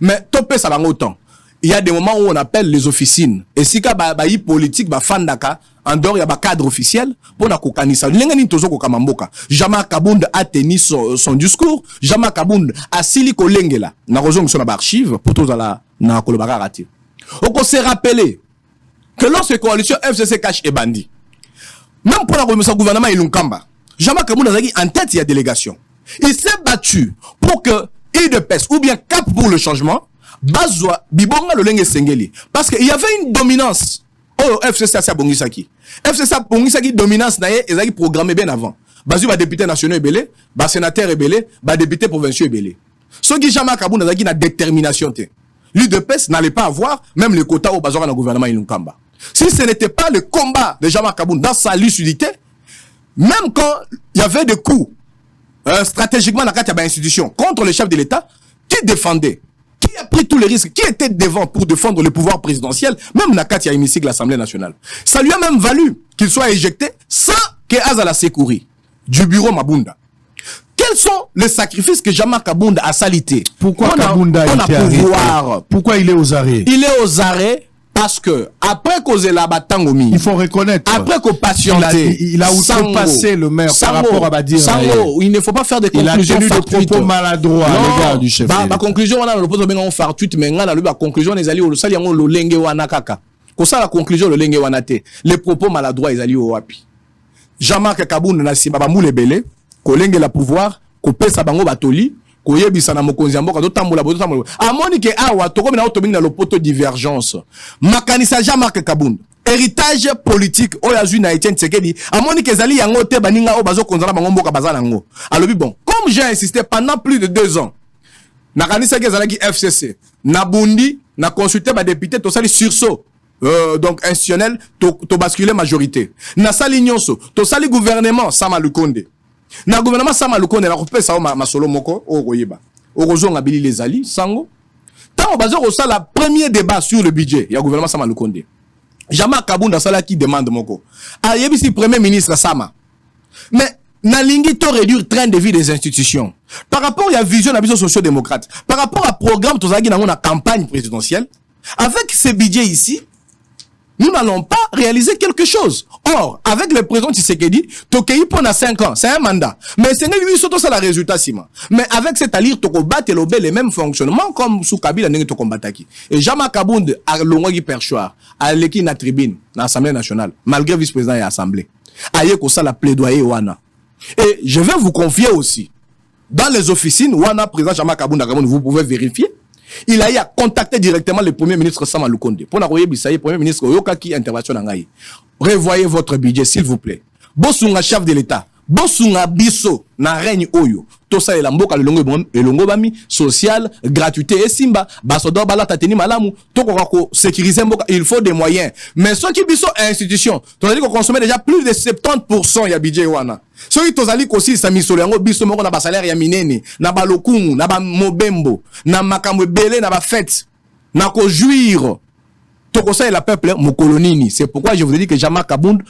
Mais topé ça va autant. Il y a des moments où on appelle les officines. Et si ka ba politique ba fandaka, en dehors il y a ba cadre officiel pour na kokanisa. Lengani tozo ko kamamboka. Jean-Marc Kabound a tenu son discours. Jean-Marc Kabound a sili ko lengela. Na raison sur la archive pour tous la na kolobaka raté. On s'est rappelé que lorsque la coalition FCC cache et bandit, même pour la remise au gouvernement Ilunkamba, Jean-Marc Kabound a dit en tête il y a délégation. Il s'est battu pour que IDPS ou bien Cap pour le changement Bazwa, Bibonga le Lenge Sengeli. Parce qu'il y avait une dominance. Oh, FCC a Bongisaki. FCC a Bongisaki dominance naie, ils ont programmé bien avant. Bazu va député national ébélé, ba sénateur ébélé, ba député provincial ébélé. Ce qui Jean-Marc Kabound a dit la détermination. L'UDPS n'allait pas avoir même le quota au bazar dans le gouvernement Ilunkamba. Si ce n'était pas le combat de Jean-Marc Kabound dans sa lucidité, même quand il y avait des coups stratégiquement dans la institution contre le chef de l'État, qui défendait? Qui a pris tous les risques? Qui était devant pour défendre le pouvoir présidentiel? Même Nakati a hémicycle l'Assemblée nationale. Ça lui a même valu qu'il soit éjecté sans que Azala Sekouri du bureau Mabunda. Quels sont les sacrifices que Jean-Marc Kabound a salité? Pourquoi Kabound a été arrêté? Pourquoi il est aux arrêts? Il est aux arrêts parce que après cause la batangomi, il faut reconnaître. Après qu'on patienté, il a outrepassé le maire par rapport à Badir. Sango, il ne faut pas faire des conclusions fortuites. Il a tenu des propos maladroits à l'égard du chef. Ma conclusion, on a le propos bien fortuite, mais on a la conclusion les alliés au sali on le lenge wana kaka. Comme ça la conclusion le lenge wana te. Les propos maladroits les alliés au wapi. Jean-Marc Kabound na simba ba moule belé, ko lenge la pouvoir, ko pesa bango batoli. Koyebisa na mokonzi mboka totambola botambola amoni ke awa toko na otomini na lopoto divergence makanisa Jean-Marc Kabound héritage politique oyazui na Etienne Tshisekedi amoni ke zali yango te baninga o bazo konzana bango mboka bazana ngo alobi bon comme j'ai insisté pendant plus de 2 ans na kanisa ke zalaki FCC na bundi na consulter ba député to sali sursaut donc institutionnel to basculer majorité na sali nyonso to sali gouvernement Sama Lukonde. Na gouvernement Sama Lukonde la repère ça ma solo moko o koyeba. Orozonga bili les ali sango. Tant bazo ko ça la premier débat sur le budget, il y a gouvernement Sama Lukonde. Jean-Marc Kabound a sala qui demande moko. Ah yebisi premier ministre Sama. Mais na lingi to réduire train de vie des institutions. Par rapport à la vision de la vision socio-démocrate, par rapport à programme tozaki na na campagne présidentielle, avec ce budget ici, nous n'allons pas réaliser quelque chose. Or, avec le président Tshisekedi, Tokei pendant 5 ans, c'est un mandat. Mais c'est lui surtout ça le résultat sima. Mais avec cette allure, Toko bat et l'obé les mêmes fonctionnements comme sous Kabila n'est Toko Bataki. Et Jean-Marc Kabound a l'ongoi perchoir, a l'équipe na tribune, dans l'Assemblée nationale, malgré vice-président et assemblée. Aïe ko ça la plaidoyer wana. Et je vais vous confier aussi, dans les officines, wana président Jean-Marc Kabound, vous pouvez vérifier. Il a eu à contacter directement le Premier ministre Sama Lukonde. Pour n'avoir le Premier ministre Oyoka qui intervention en Gaï. Revoyez votre budget, s'il vous plaît. Bosunga chef de l'État. Bosunga biso na règne oyo. Tout ça est la mboka le longo bami social, gratuité et simba. Basodo bala tateni malamu. Tout qu'on sécuriser mboka, il faut des moyens. Mais ceux qui biso institution, on a dit qu'on consommait déjà plus de 70% ya budget wana. Ceux qui tozali aussi sa misolo yango biso moko na ba salaire ya minene, na ba lokumu, na ba mobembo, na makambo belé, na ba fête, na ko jouir. Tout ça est la peuple mokolonini. C'est pourquoi je vous ai dit que Jean-Marc Kabound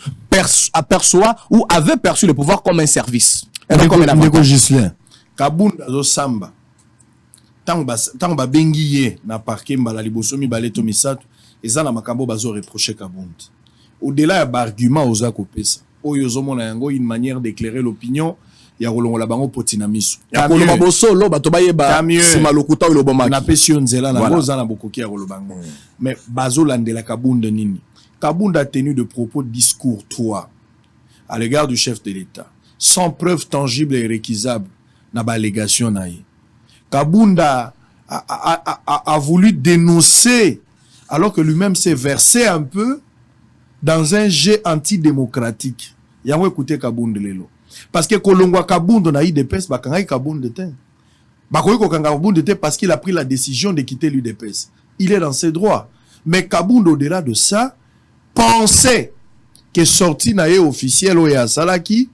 aperçoit ou avait perçu le pouvoir comme un service. Ndeko Gislain. Kabound azo samba. Tant ba bengiye na parquet mbala liboso mi baleto misatu ezana makambo bazo reprocher Kabound. Au-delà ya argument oza kopesa. Oyo zomona yango une manière d'éclairer l'opinion ya rolongola bango potina miso. Ya koloma bosolo bato bayeba sima lokuta o lobomaki. Na pesi nzela na boza na bokoki ya rolobango. Mais bazo landela Kabound nini? Kabound a tenu de propos discourtois à l'égard du chef de l'État, sans preuve tangible et réquisable na ba allégation na ye. Kabound a voulu dénoncer alors que lui-même s'est versé un peu dans un jet antidémocratique. Yango écoutez Kabound lelo. Parce que Kolongwa Kabound na UDPS bakanga Kabound de terre. Bakoyi ko kanga Kabound de terre parce qu'il a pris la décision de quitter l'UDPS. Il est dans ses droits. Mais Kabound au-delà de ça pensait que sorti na ye officiel o ya salaki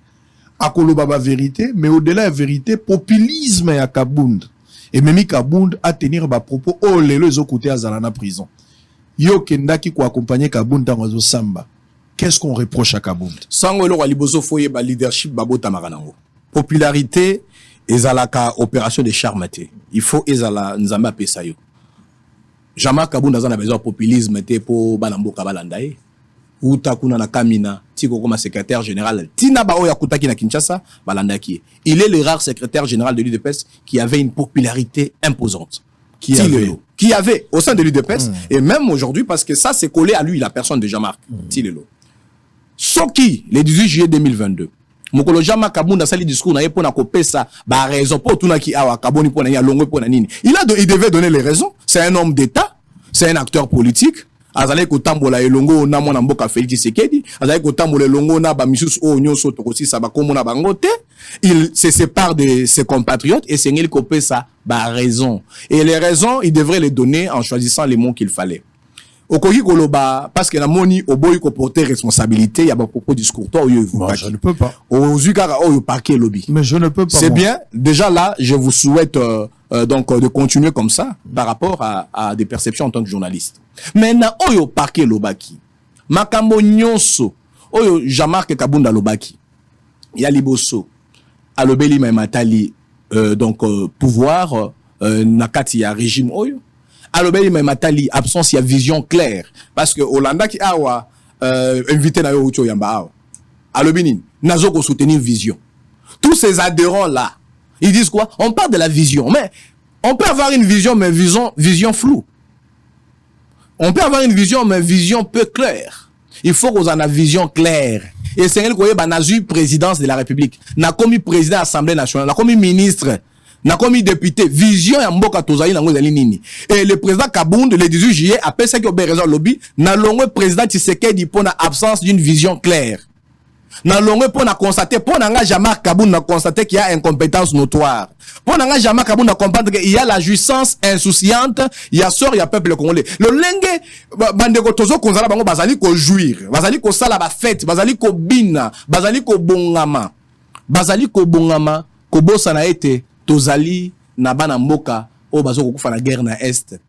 akoloba ba vérité, mais au-delà de la vérité populisme ya Kabound. Et même Kabound a tenir ba propos oh lelo ezokoute azala na prison. Yo kendaki ko accompagner Kabound dans ozo samba. Qu'est-ce qu'on reproche à Kabound? Sango lo liboso foye ba leadership babota makanango. Popularité ezalaka opération de charmate. Il faut ezala nzamba pesa yo. Jean-Marc Kabound azana besoin populisme te po balamboka balandaye. Uta kuna na kamina tiko comme secrétaire général Tina Bao Yakutaki na Kinshasa balandaki. Il est le rare secrétaire général de l'UDPS qui avait une popularité imposante. Qui avait au sein de l'UDPS et même aujourd'hui parce que ça s'est collé à lui la personne de Jean-Marc Tilelo. Soki le 18 juillet 2022 Mokolo Jean-Marc Kabound a sali discours na yepona kopesa ba raison pour tout na ki awa kaboni pona ya longo pona nini. Il devait donner les raisons. C'est un homme d'État, c'est un acteur politique. Azale ko tambola elongo na mwana mboka Félix Tshisekedi, azale ko tambola elongo na ba misusu o nyonso tokosi sa ba komona bango te. Il se sépare de ses compatriotes et c'est ngeli ko pesa ba raison. Et les raisons, il devrait les donner en choisissant les mots qu'il fallait. Okoki koloba parce que la moni oboyi ko porter responsabilité, il y a ba propos discours toi moi je ne peux pas. Ozukara o parquet lobby. Mais je ne peux pas. C'est bien. Déjà là, je vous souhaite donc de continuer comme ça par rapport à des perceptions en tant que journaliste. Maintenant oyo parquet lobaki. Makambo nyonso oyo Jean-Marc Kabound lobaki. Ya liboso alobeli matali donc pouvoir nakati ya régime oyo. Alobeli matali absence ya vision claire parce que Hollanda ki awa invité na yo ucho yamba awa. Alobini nazo ko soutenir vision. Tous ces adhérents là, ils disent quoi? On parle de la vision, mais on peut avoir une vision mais vision floue. On peut avoir une vision mais vision peu claire. Il faut qu'on ait une vision claire. Et c'est elle qui a eu présidence de la République, n'a commis président de l'Assemblée nationale, n'a commis ministre, n'a commis député, vision ya mboka tozali nango ezali nini. Et le président Kabound le 18 juillet après ça qui a raison lobby, n'a longue président Tshisekedi pour l'absence d'une vision claire. N'a longue pour constater pour n'anga Jean-Marc Kabound n'a constaté qu'il y a incompétence notoire. Pour n'anga Jean-Marc Kabound n'a comprendre qu'il y a la jouissance insouciante, il y a sort, il y a peuple congolais. Le lenge bandeko tozo konzala bango bazali ko jouir, bazali ko sala ba fête, bazali ko bina, bazali ko bongama. Bazali ko bongama, ko bosa na ete tozali na bana mboka o bazo ko kufa na guerre na est.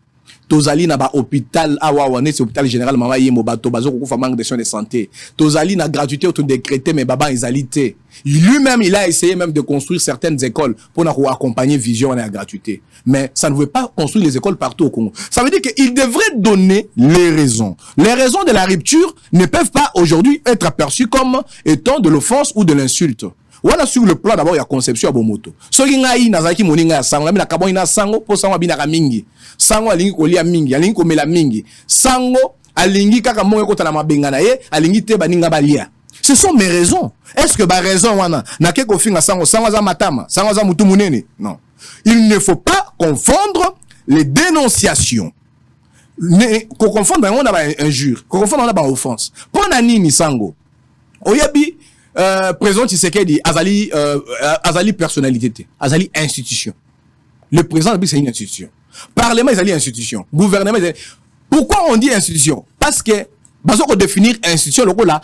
Tozali na ba hôpital awa wane c'est hôpital général mama yemo bato bazo ko kufa manque de soins de santé. Tozali na gratuité auto décrété mais baba ezalité. Lui-même il a essayé même de construire certaines écoles pour accompagner vision et la gratuité. Mais ça ne veut pas construire les écoles partout au Congo. Ça veut dire qu'il devrait donner les raisons. Les raisons de la rupture ne peuvent pas aujourd'hui être aperçues comme étant de l'offense ou de l'insulte. Voilà sur le plan d'abord il y a conception à Bomoto. Soki ngai nazaki moninga ya sango, na kaboni na sango po sango binaka mingi. Sango alingi kolia mingi, alingi komela mingi. Sango alingi kaka mongo kota na mabenga na ye, alingi te baninga balia. Ce sont mes raisons. Est-ce que ba raison wana na keko finga sango za matama, sango za mutu munene? Non. Il ne faut pas confondre les dénonciations qu'on confond dans injure, qu'on confond dans offense. Pour nani sango. Oyabi président Tshisekedi azali personnalité, azali institution. Le président c'est une institution. Parlement est une institution. Gouvernement est... Pourquoi on dit institution? Parce que parce qu'on définir institution là,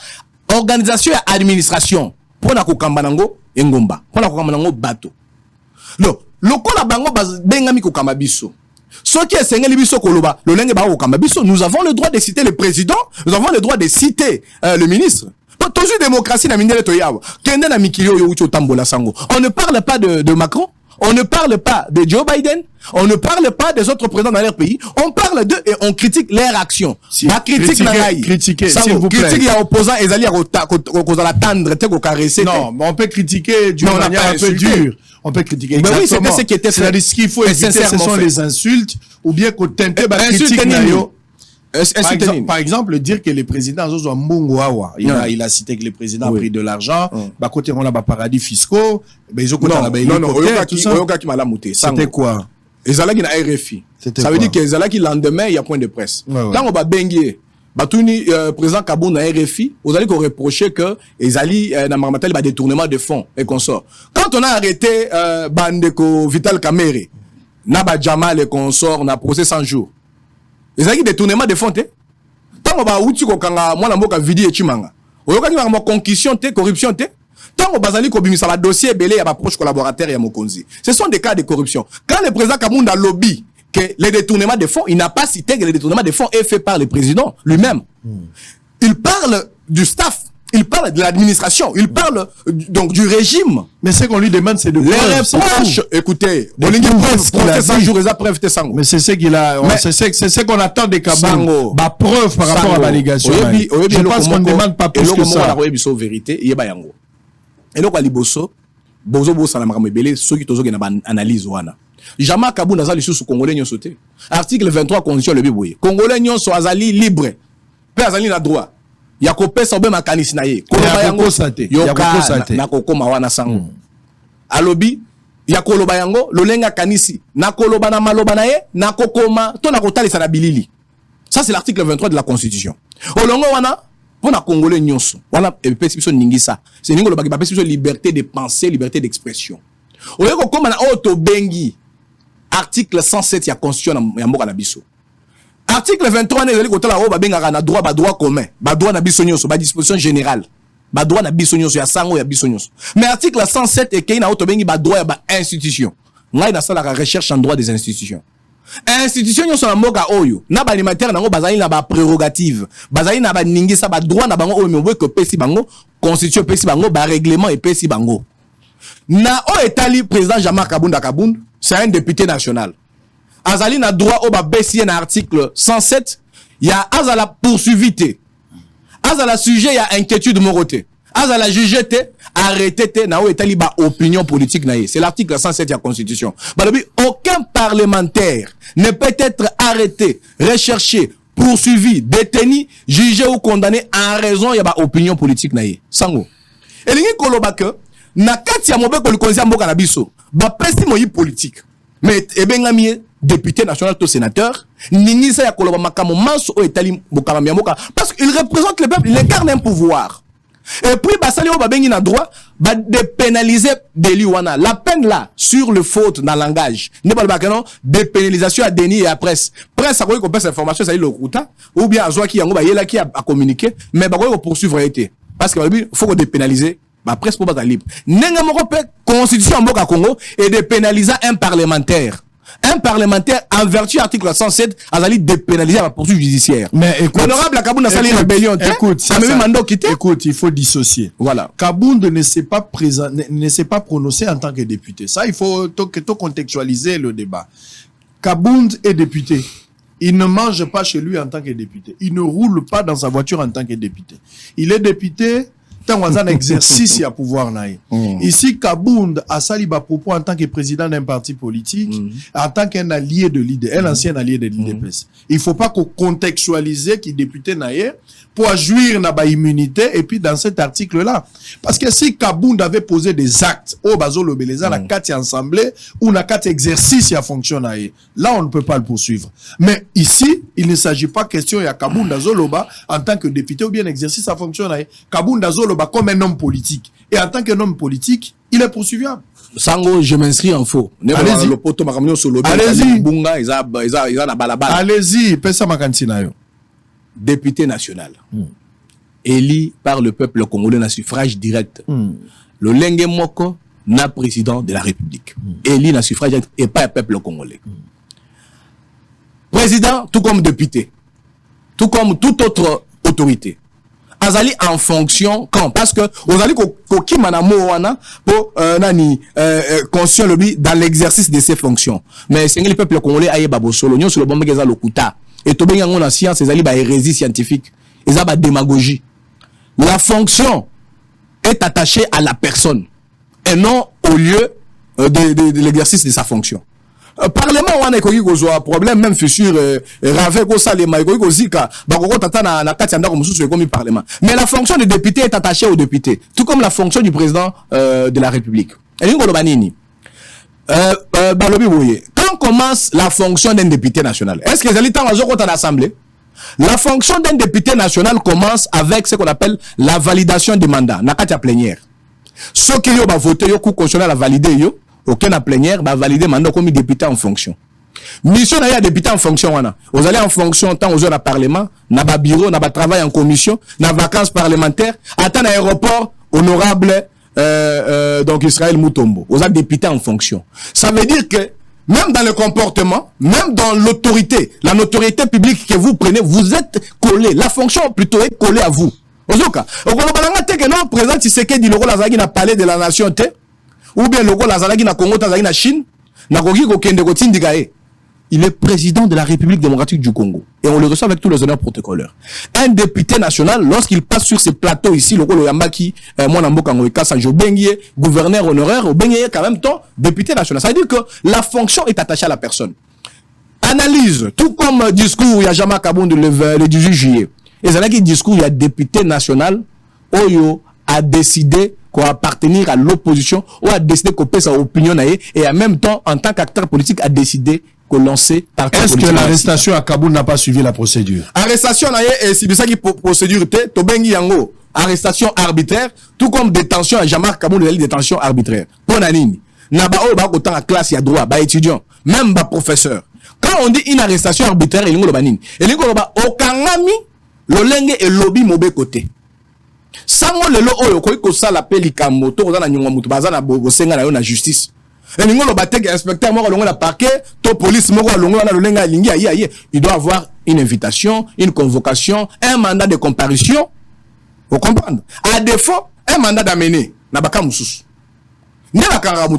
organisation et administration pour na kokambanango engomba, pour na kokambanango bateau. Non, lokola bango bengami kokamba biso. Ce qui est sengeli biso koloba, le lenge ba kokamba biso, nous avons le droit de citer le président, nous avons le droit de citer le ministre. Toujours démocratie na mindele to yawa. Kende na mikilio yo ucho tambola sango. On ne parle pas de Macron, on ne parle pas de Joe Biden, on ne parle pas des autres présidents dans leur pays, on parle d'eux et on critique leurs actions. Si, la critique critiquer, s'il vous plaît. Critique ya opposant ezali à la tendre te ko caresser. Non, mais on peut critiquer d'une manière un peu dure. On peut critiquer. Mais oui, c'était ce qui était c'est ce qu'il faut éviter, ce sont les insultes ou bien qu'on tente ba critique na yo. Par exemple, dire que le président Zozo Mbungu Awa, il a cité que le président a pris de l'argent, bah côté on a des paradis fiscaux, ben ils ont côté tout ça. C'était quoi? Ezalaki na RFI. Ça veut dire que ezalaki lendemain il y a point de presse. Là on va bengier. Batuni président Kabou na RFI, vous allez qu'on reprocher que ezali na marmatel ba détournement de fonds et consorts. Quand on a arrêté Bandeko Vital Kamerhe, na ba Jamal et consorts na procès 100 jours. Les gens qui détournement de fonds, tant on va outil qu'on a moi la moka vidi et chimanga. On a une concussion corruption tant on bazali ko bimisa ba dossier belé ya ba proche collaborateur ya Mokonzi. Ce sont des cas de corruption. Quand le président Kamunda lobby que les détournements de fonds, il n'a pas cité que les détournements de fonds est fait par le président lui-même. Il parle du staff. Il parle de l'administration, il parle donc du régime. Mais ce qu'on lui demande, c'est de les reproches. Écoutez, mais c'est ce qu'il a, c'est ce qu'on attend des Kabou. Bah preuve par rapport à la négation. Je pense qu'on ne demande pas plus que ça. Vérité, il y a yango. Et donc à Liboso, bozo bosa na makambo ebele, ceux qui tozo na analyse wana. Jamais Kabou nazali sous congolais nyon sauté. Article 23 constitution le biboye. Congolais nyon so azali libre. Pe azali na droit. Ya kopesa obe makanisi na ye koloba yango yoka na kokoma wana sango alobi ya koloba yango lolenga kanisi na koloba na maloba na ye na kokoma to na kotalisa na bilili. Ça c'est l'article 23 de la constitution. Olongo wana pona congolais nyonso wana epesi biso ningisa c'est ningo lobaki bapesi biso liberté de penser, liberté d'expression. Oyo kokoma na auto bengi article 107 ya constitution ya mboka na biso. Article 23 n'est pas le droit commun, droit na bisonyoso, disposition générale, droit na bisonyoso ya sango ya bisonyoso. Mais article 107 est qu'il y a droit à institution. Nga ina sala la recherche en droit des institutions. Institution yo na moka oyo, na ba alimentaire nango bazali na ba prérogative, bazali na ba ningisa ba droit na bango oyo mwe ko pesi bango, constitution pesi bango, ba règlement et pesi bango. Na o etali président Jean-Marc Kabunda Kabund, c'est un député national. Azali na droit au babessier na article 107, il y a azala poursuivité. Azala sujet, il y a inquiétude moroté. Azala jugé te, arrêté te, na o etali ba opinion politique na ye. C'est l'article 107 de la Constitution. Balobi, aucun parlementaire ne peut être arrêté, recherché, poursuivi, détenu, jugé ou condamné en raison ya ba opinion politique na ye. Sango. Et lingi koloba ke, na kati ya mobe ko likonzi mboka na biso, ba pesi moyi politique. Mais ebengami député national to sénateur ningisa ya koloba makamo manso o etali bokama miamoka parce qu'il représente le peuple, il incarne un pouvoir. Et puis basali o babengi na droit ba dépénaliser délit wana la peine là sur le faute dans langage ne pas le non dépénalisation à déni et à presse a quoi qu'on passe information ça il le kuta ou bien azwa ki yango ba yela ki a communiquer mais ba ko poursuivre été parce que faut qu'on dépénaliser ba presse pour pas libre nenga moko pe constitution mboka Congo et dépénaliser un parlementaire. Un parlementaire, en vertu de l'article 107, a allé dépénaliser la poursuite judiciaire. Mais écoute, l'honorable Kabound a sali rébellion. Écoute, écoute, il faut dissocier. Voilà. Kabound ne s'est pas prononcé en tant que député. Ça, il faut contextualiser le débat. Kabound est député. Il ne mange pas chez lui en tant que député. Il ne roule pas dans sa voiture en tant que député. Il est député tant qu'on a un exercice à pouvoir naïe. Ici, Kabound a sali ba propos en tant que président d'un parti politique, en tant qu'un allié de l'IDE, un ancien allié de l'IDPS. Il faut pas qu'on contextualise qui député naïe pour jouir na ba immunité et puis dans cet article-là. Parce que si Kabound avait posé des actes au bazo lobeleza la 4 assemblée ou na 4 exercices à fonction naïe, là on ne peut pas le poursuivre. Mais ici, il ne s'agit pas question ya Kabound Azoloba en tant que député ou bien exercice à fonction naïe. Kabound Azoloba comme un homme politique. Et en tant qu'un homme politique, il est poursuivable. Sango, je m'inscris en faux. Allez-y. Allez-y, pesa makantina yo. Député national, élu par le peuple congolais dans suffrage direct. Le Lengue Moko n'a président de la République. Élu dans suffrage direct et pas le peuple congolais. Président, tout comme député, tout comme toute autre autorité. Azali en fonction quand parce que Azali koki manamo wana pour nani conscient lobby dans l'exercice de ses fonctions. Mais c'est le peuple congolais aye babosolo nyo sur le bombe geza lokuta. Et tout bien en science, c'est la hérésie scientifique, c'est la démagogie. La fonction est attachée à la personne et non au lieu de l'exercice de sa fonction. Parlement, on a un problème, même sur Ravé, mais la fonction du député est attachée au député, tout comme la fonction du président de la République. Quand commence la fonction d'un député national, est-ce que vous allez à l'Assemblée? La fonction d'un député national commence avec ce qu'on appelle la validation des mandats. Nakatia plénière. Ceux qui ont voté, le coup constitutionnel a validé, aucun à plénière, va valider mandat comme député en fonction. Mission n'a député en fonction. Vous allez en fonction tant aux heures à parlement, n'a pas bureau, n'a pas travail en commission, n'a vacances parlementaires, attend aéroport honorable. Donc Israël Moutombo, vous êtes député en fonction. Ça veut dire que même dans le comportement, même dans l'autorité, la notoriété publique que vous prenez, vous êtes collé. La fonction plutôt est collée à vous. Ozoka, non président Tshisekedi logo lazaki na palais de la nation te ou bien logo lazaki na Congo tazaki na Chine na koki ko kende ko tindikae. Il est président de la République démocratique du Congo. Et on le reçoit avec tous les honneurs protocolaires. Un député national, lorsqu'il passe sur ce plateau ici, le Yambaki, gouverneur honoraire, au Bengué, quand même temps, député national. Ça veut dire que la fonction est attachée à la personne. Analyse, tout comme discours, il y a Jama Kabound le 18 juillet. Et c'est là qu'il discours, il y a député national, Oyo a décidé qu'on va appartenir à l'opposition, ou a décidé qu'on peut sa opinion, et en même temps, en tant qu'acteur politique, a décidé lancé par est-ce que l'arrestation à Kaboul n'a pas suivi la procédure? Arrestation et c'est ça qui procédure to bengi yango arrestation arbitraire tout comme détention à Jean-Marc Kaboul détention arbitraire pour nanini na ba o ba autant à classe ya droit ba étudiant même ba professeur quand on dit une arrestation arbitraire il ngolo banini et ngolo ba okangami lolenge et lobby mobé côté sango lelo oyo ko sala pelikambo to za na nyonga mutu bazana bo senga na yo na justice. Et nous avons inspecteur la parquet, to police il doit avoir une invitation, une convocation, un mandat de comparution. Vous comprenez? À défaut, un mandat d'amener.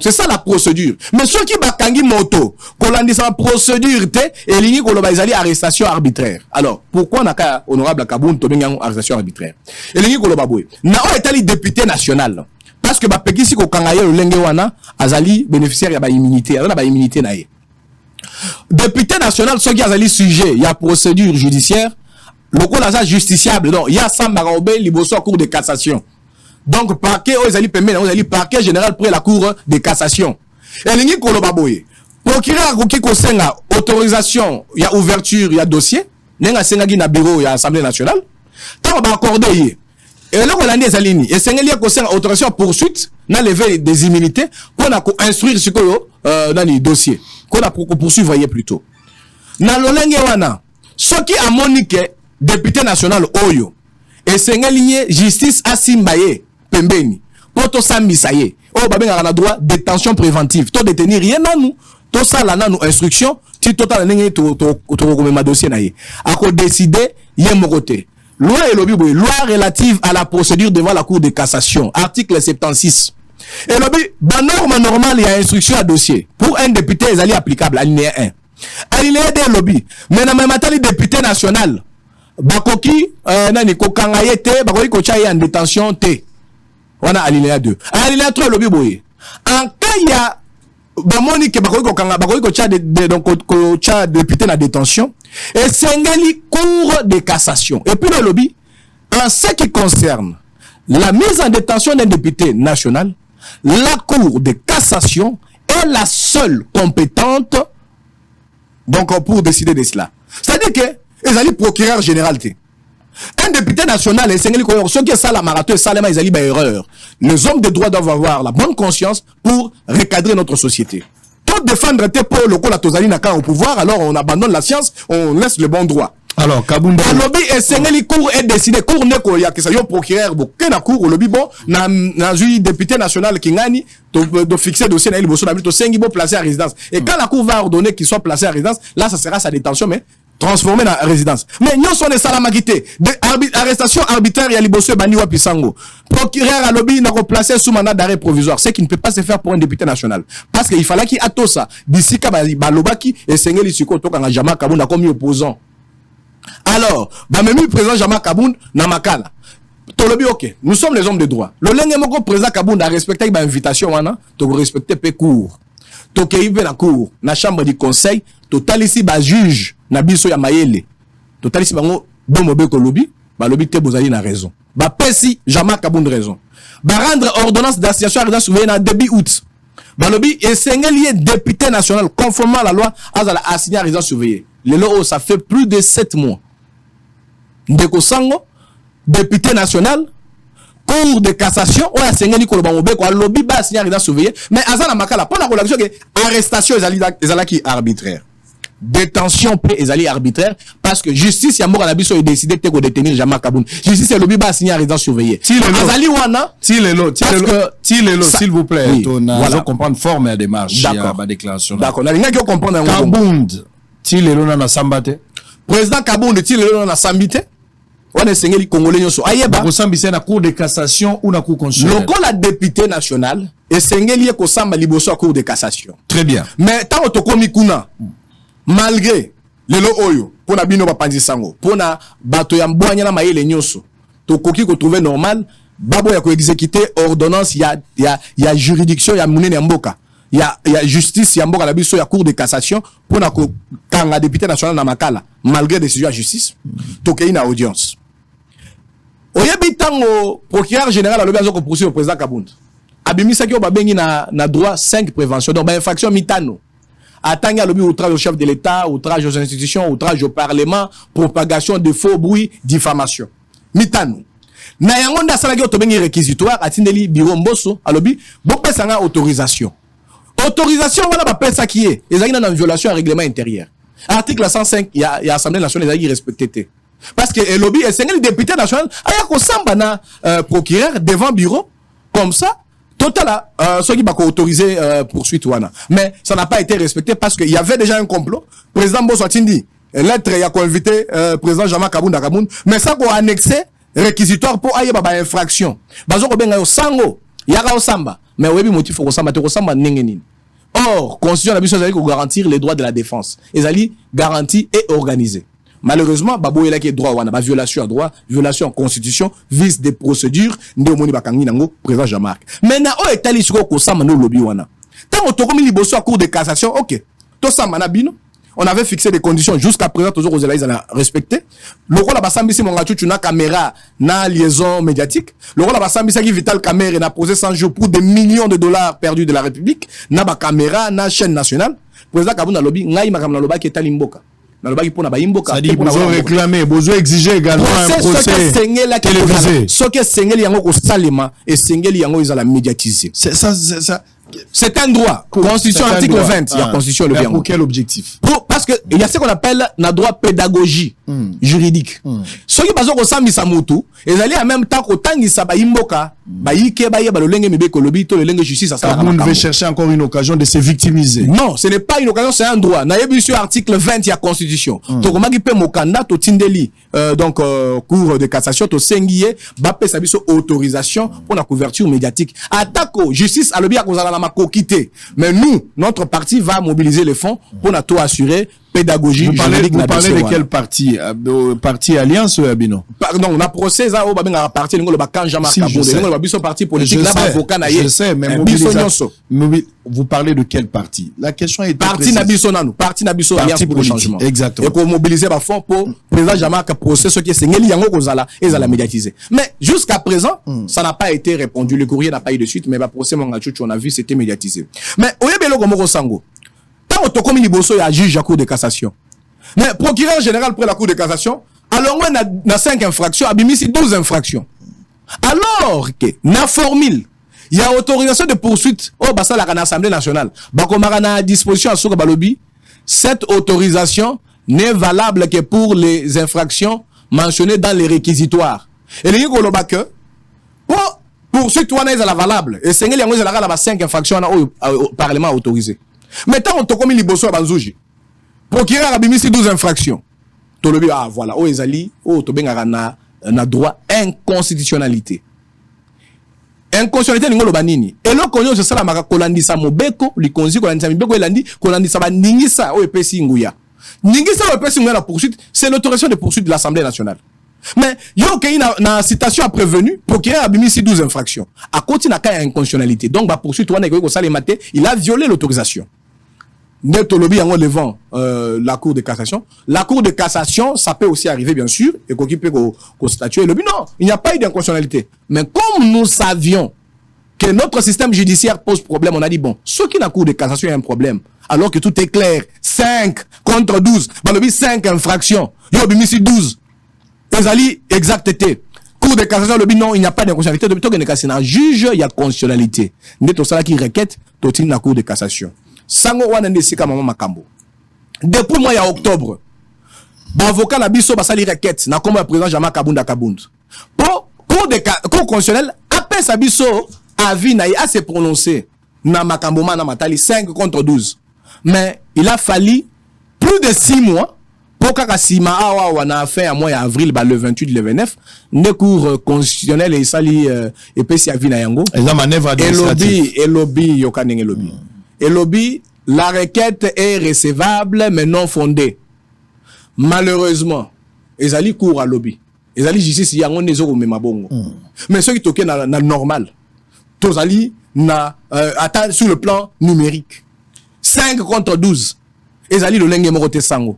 C'est ça la procédure. Mais ceux qui bakangi moto, qu'on a dit ça procédure, et l'ini qu'on a arrestation arbitraire. Alors, pourquoi on a honorable Kaboun to bengang arrestation arbitraire? Et l'ini qu'on a boué. Na o est député national. Parce que bapeki si ko kangaye le lenge wana azali bénéficiaire ya ba immunité, azana ba immunité naé. Député national ceux qui azali sujet, il y a procédure judiciaire, loko la justiciable. Non, il y a Sambarobe liboso cour de cassation. Donc parquet azali permet, azali parquet général près la cour de cassation. Et lingi ko lo baboye. Procureur ko ki ko senga autorisation, il y a ouverture, il y a dossier, nenga senga gi na bureau ya Assemblée nationale. Tant ba accorder et là, on a des lignes. Et c'est une autorisation poursuite, on a levé des immunités, pour instruire ce que dans les dossiers, qu'on a poursuivre plutôt. Dans le Lengewana, ce qui a moniqué député national Oyo, et c'est une ligne justice à Simbaye, Pembeni, pour tout ça, Misaye. Oh, babé, on a droit de détention préventive. Tout détenir rien à nous. Tout ça, là, nous instruction, si tout à l'année, tout ma dossier, naïe. À quoi décider, il y a mon côté. Loi et lobby, loi relative à la procédure devant la Cour de cassation, article 76. Et lobby, dans norme normale, il y a instruction à dossier. Pour un député, ils allaient applicable, alinéa 1. Alinéa 2, lobby. Mais dans même temps, les députés national, Bakoki, nani, ko kangaye te, bakoki ko chaye en détention te. On a alinéa 2. Alinéa 3 lobby boy. En cas il y a bamoni ke bakoki ko tcha député na détention et sengeli cour de cassation. Et puis le lobby en ce qui concerne la mise en détention d'un député national, la cour de cassation est la seule compétente donc pour décider de cela. C'est-à-dire que ils allaient procureur général. Un député national et ceux qui sont la marathon salema ils allaient erreur. Les hommes de droit doivent avoir la bonne conscience pour recadrer notre société. Pour défendre tes pour le coup la tozali naka au pouvoir, alors on abandonne la science, on laisse le bon droit. Alors Kabunda le lobby et sengeli cour est décidé cour ne ko ya que ça yo procureur beaucoup na cour lobby bon na député national qui ngani de fixer dossier na il bosso na to sengi bo placé à résidence. Et quand la cour va ordonner qu'il soit placé à résidence, là ça sera sa détention mais transformé en résidence. Mais nous sommes des salamagité. Arrestation arbitraire et libosso bani wa pisango. Procureur à lobby n'a replacé sous mandat d'arrêt provisoire. Ce qui ne peut pas se faire pour un député national. Parce qu'il fallait qu'il ato ça. D'ici balobaki et sengeli siko to kanga Jama Kabound comme opposant. Alors, même le président Jama Kabound na makala. To lobby ok. Nous sommes les hommes de droit. Le lenge moko président Kabound a respecté ba invitation wana, to respecter pe cour. To keibe na cour, na chambre du conseil, total ici ba juge na biso ya mayele. Total ici bango bomobe ko lobby, ba lobby te bozali na raison. Ba pesi Jama Kabound raison. Ba rendre ordonnance d'assignation à résidence surveillée na début août. Ba lobby esengeli député national conformément à la loi azala assigné à résidence surveillée. Le lo ça fait plus de 7 mois. Ndeko sango député national cour de cassation on a sengeli ko lobamobe ko lobby ba assigné à résidence surveillée mais azana makala pour la relation que arrestation ezali qui arbitraire. Détention pe ezali arbitraire parce que justice ya moko na biso est décidé te ko détenir Jama Kabound. Justice et lobby ba assigné à résidence surveillée. Azali wana s'il vous plaît oui, on a voilà. comprendre forme et démarche d'accord ba déclaration. D'accord, na linga ki comprendre un Kabound s'il est là na sambate président Kabound s'il est là na sambite on est sengeli congolais nyoso ayeba ko sambisa na cour de cassation ou na cour constitutionnelle. Loko la député national et sengeli ko samba liboso à cour de cassation. Très bien. Mais tant otokomi kuna malgré lelo oyo pour na bino bapanzi sango pour na bato ya mbwanya na mayele nyoso tokoki ko trouver normal babo ya ko exécuter ordonnance ya juridiction ya munene ya mboka ya justice ya mboka la biso ya cour de cassation pour na ko kanga député national na makala malgré décision ya justice tokei na audience. Oyebi tango procureur général a l'obligation de poursuivre le président Kabound. Abimisa ki obabengi na droit 5 prévention donc ba infraction mitano. Atangi a lobby outrage au chef de l'État, outrage aux institutions, outrage au Parlement, propagation de faux bruits, diffamation. Mitano. Na yango nda sala ki otobengi réquisitoire atindeli bureau mboso a lobby bo pesa nga autorisation. Autorisation wana ba pesa ki est ezali na violation à règlement intérieur. Article 105 il y a Assemblée nationale ezali respecté. Parce que le lobby est le député national aya ko samba na procureur devant bureau comme ça total ceux qui va autoriser poursuite wana mais ça n'a pas été respecté parce qu'il y avait déjà un complot président Bosso Atindi lettre il a invité président Jama Kabound mais ça ko annexé réquisitoire pour ayeba ba infraction bazo ko benga yo sango yaka osamba mais webi motif ko samba te ko samba ningeni. Or constitution la biso ezali ko garantir les droits de la défense ezali garanti et organisé. Malheureusement, babo elaki droit wana ba violation à droit, violation en constitution, vice des procédures, nde moni bakangi nango président Jean-Marc. Maintenant, o etali siko ko sama no lobby wana. Tant otokomi liboso à cour de cassation, OK. To sama na bino, on avait fixé des conditions jusqu'à présent toujours aux élèves à respecter. Le rôle la basambisi mon gachuchu na caméra na liaison médiatique. Le rôle la basambisi qui vital caméra na posé 100 jours pour des millions de dollars perdus de la République, na ba caméra na chaîne nationale. Président Kabound na lobby ngai makam na loba ki etali mboka. C'est-à-dire besoin réclamer, besoin exiger également un procès télévisé. Ce que Sengeli yango ko salema et Sengeli yango ils la médiatiser. C'est un droit. Constitution article 20, il y a constitution le bien. Pour quel objectif? Parce que il y a ce qu'on appelle la droit pédagogie juridique. Ce qui bazo ko sambisa mutu, ils allaient en même temps ko tangisa ba imboka, ba yike ba yeba le lenge mebe ko lobi to le lenge justice ça sera. On veut chercher encore une occasion de se victimiser. Non, ce n'est pas une occasion, c'est un droit. Na yebi sur article 20 il y a constitution. To komaki pe mokanda to tindeli donc cour de cassation to sengiye ba pe sabiso autorisation pour la couverture médiatique. Attaque justice a lobi a kozala na makokité. Mais nous, notre parti va mobiliser les fonds pour na to assurer pédagogie vous parlez juridique. de quel parti? Parti Alliance ou Abino? Pardon, on a procès ça au babin parti ngolo ba kanja makabonde ngolo ba biso parti politique là ba avocat na ye. Je sais, mais vous parlez de quel parti? La question est parti na biso nanu, parti na biso Alliance pour le changement. Exactement. Et pour mobiliser ba fonds pour président Jamaka procès ce qui est sengeli yango kozala ezala médiatiser. Mais jusqu'à présent, ça n'a pas été répondu, le courrier n'a pas eu de suite, mais ba procès mon ngachuchu on a vu c'était médiatisé. Mais oyebelo komoko sango. Tant to komi liboso ya juge à cour de cassation. Mais procureur général pour la cour de cassation, alors on a 5 infractions, abimisi 12 infractions. Alors que na formule, il y a autorisation de poursuite au basa la Assemblée nationale. Bakomara na disposition à Souka Balobi, cette autorisation n'est valable que pour les infractions mentionnées dans les réquisitoires. Et les Goloba que pour poursuite on est la valable et c'est ngeli yango la 5 infractions au parlement autorisé. Mais tant on to komi liboso banzuji. Procureur a bimisi 12 infractions. Tolobi ah voilà, o ezali, o to bengaka na droit inconstitutionnalité. Inconstitutionnalité ngolo banini. Et le konyo se sala maka kolandisa mobeko, likonzi kolandisa mibeko elandi, kolandisa ba ningisa o epesi nguya. Ningisa o epesi nguya la poursuite, c'est l'autorisation de poursuite de l'Assemblée nationale. Mais yo kei na citation a prévenu, procureur a bimisi 12 infractions. A côté na ka inconstitutionnalité. Donc ba poursuite wana ko sala maté, il a violé l'autorisation. Netolobi en devant la Cour de cassation. La Cour de cassation, ça peut aussi arriver, bien sûr, et qu'on peut statuer. Non, il n'y a pas eu d'inconstitutionnalité. Mais comme nous savions que notre système judiciaire pose problème, on a dit, bon, ceux qui n'ont la Cour de cassation, il y a un problème. Alors que tout est clair. 5 contre 12. Balobi 5 infractions. Yo, bimisi 12. Ezali, exacteté. Cour de cassation, le non, il n'y a pas d'inconstitutionnalité. Depuis que nous avons un juge, il y a constitutionnalité. N'est-ce pas qui requête, tout la Cour de cassation. Sango wana ndesika mama makambo. Depuis mois ya octobre, avocat na biso basali requête na kombo ya président Jean-Marc Kabunda Kabund. Pour cour constitutionnel appelle sa biso avis na a se prononcer na makambo na matali 5 contre 12. Mais il a fallu plus de 6 mois pour kaka sima awa wana fait à mois ya avril le 28 le 29 ne cour constitutionnel et sali epesi avis na yango. Et la manœuvre administrative. Et lobby yokanenge lobby. Et lobby, la requête est recevable mais non fondée. Malheureusement, ils allaient cours à lobby. Ils allaient justice il y a un des autres bongo. Mais ceux qui toquent na normal, tous allaient na sur le plan numérique. 5 contre 12. Ils allaient le lengue morote sango.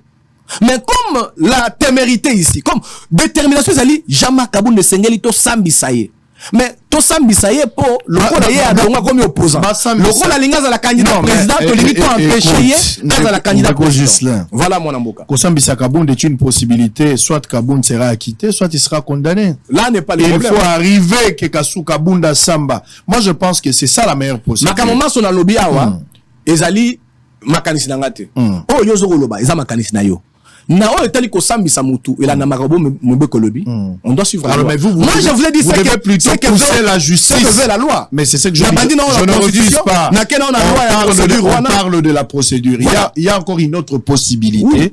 Mais comme la témérité ici, comme détermination, ils allaient jamais Kaboun de Sengeli to sambi saye. Mais tout ça bisaye pour le rôle à donga comme opposant. Le rôle à l'inga à la candidat président to limite pas empêcher dans la candidat président. Voilà mon amboka. Kosambisa Kabound est une possibilité, soit Kabound sera acquitté, soit il sera condamné. Là n'est pas le problème. Il faut arriver que Kasu Kabunda Samba. Moi je pense que c'est ça la meilleure possibilité. Makamama son lobby awa ezali makanisi nangate. Oh yozo loba eza makanisi na yo. Na o etali ko sambisa mutu et la namarabo mobeko lobby. On doit suivre la loi. Mais moi je vous ai dit c'est que plutôt pousser la justice. La loi. Mais c'est ce que je ne refuse pas. On parle de la procédure. Il y a encore une autre possibilité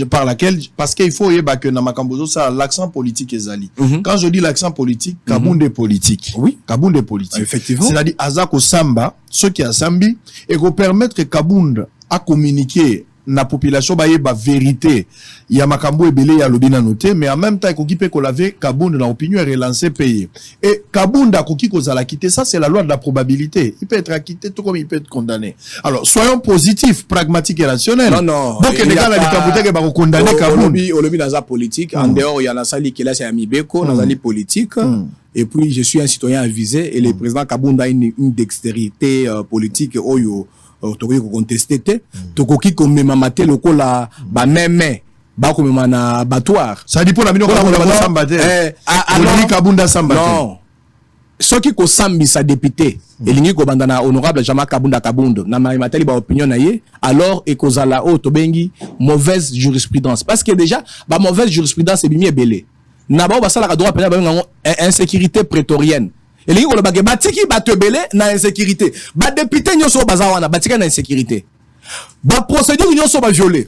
par laquelle parce qu'il faut que na makambozo ça l'accent politique ezali. Quand je dis l'accent politique, Kabound est politique. Oui, Kabound est politique. Effectivement. C'est-à-dire Azako Samba, ceux qui a Sambi et qu'on permettre que Kabound a communiqué na population ba yeba vérité ya makambo ebele ya lobina noté mais en même temps koki pe ko laver Kabound na opinion et relancer pays et Kabound a koki ko zala quitter ça c'est la loi de la probabilité il peut être acquitté tout comme il peut être condamné alors soyons positifs pragmatiques et rationnels non donc les gars la likabute ke ba ko condamner Kabound au lobby dans la politique en dehors il y a la sali qui là c'est amibeko dans la politique et puis je suis un citoyen avisé et le président Kabound a une dextérité politique oyo tokoki ko contester te tokoki ko memamate lokola ba meme ba ko memana abattoir ça dit pour la mino Kabunda Samba te alors Kabunda Samba non ceux qui ko sambisa député elingi ko bandana honorable Jean-Marc Kabunda Kabunda na matali ba opinion na ye alors ekozala o tobengi mauvaise jurisprudence parce que déjà ba mauvaise jurisprudence e bimi ebele na ba basala ka droit pénal ba insécurité prétorienne. Et les gens qui batiki batebele na insécurité. Ba député nyoso bazawana batika na insécurité. Ba procédure nyoso ba violé.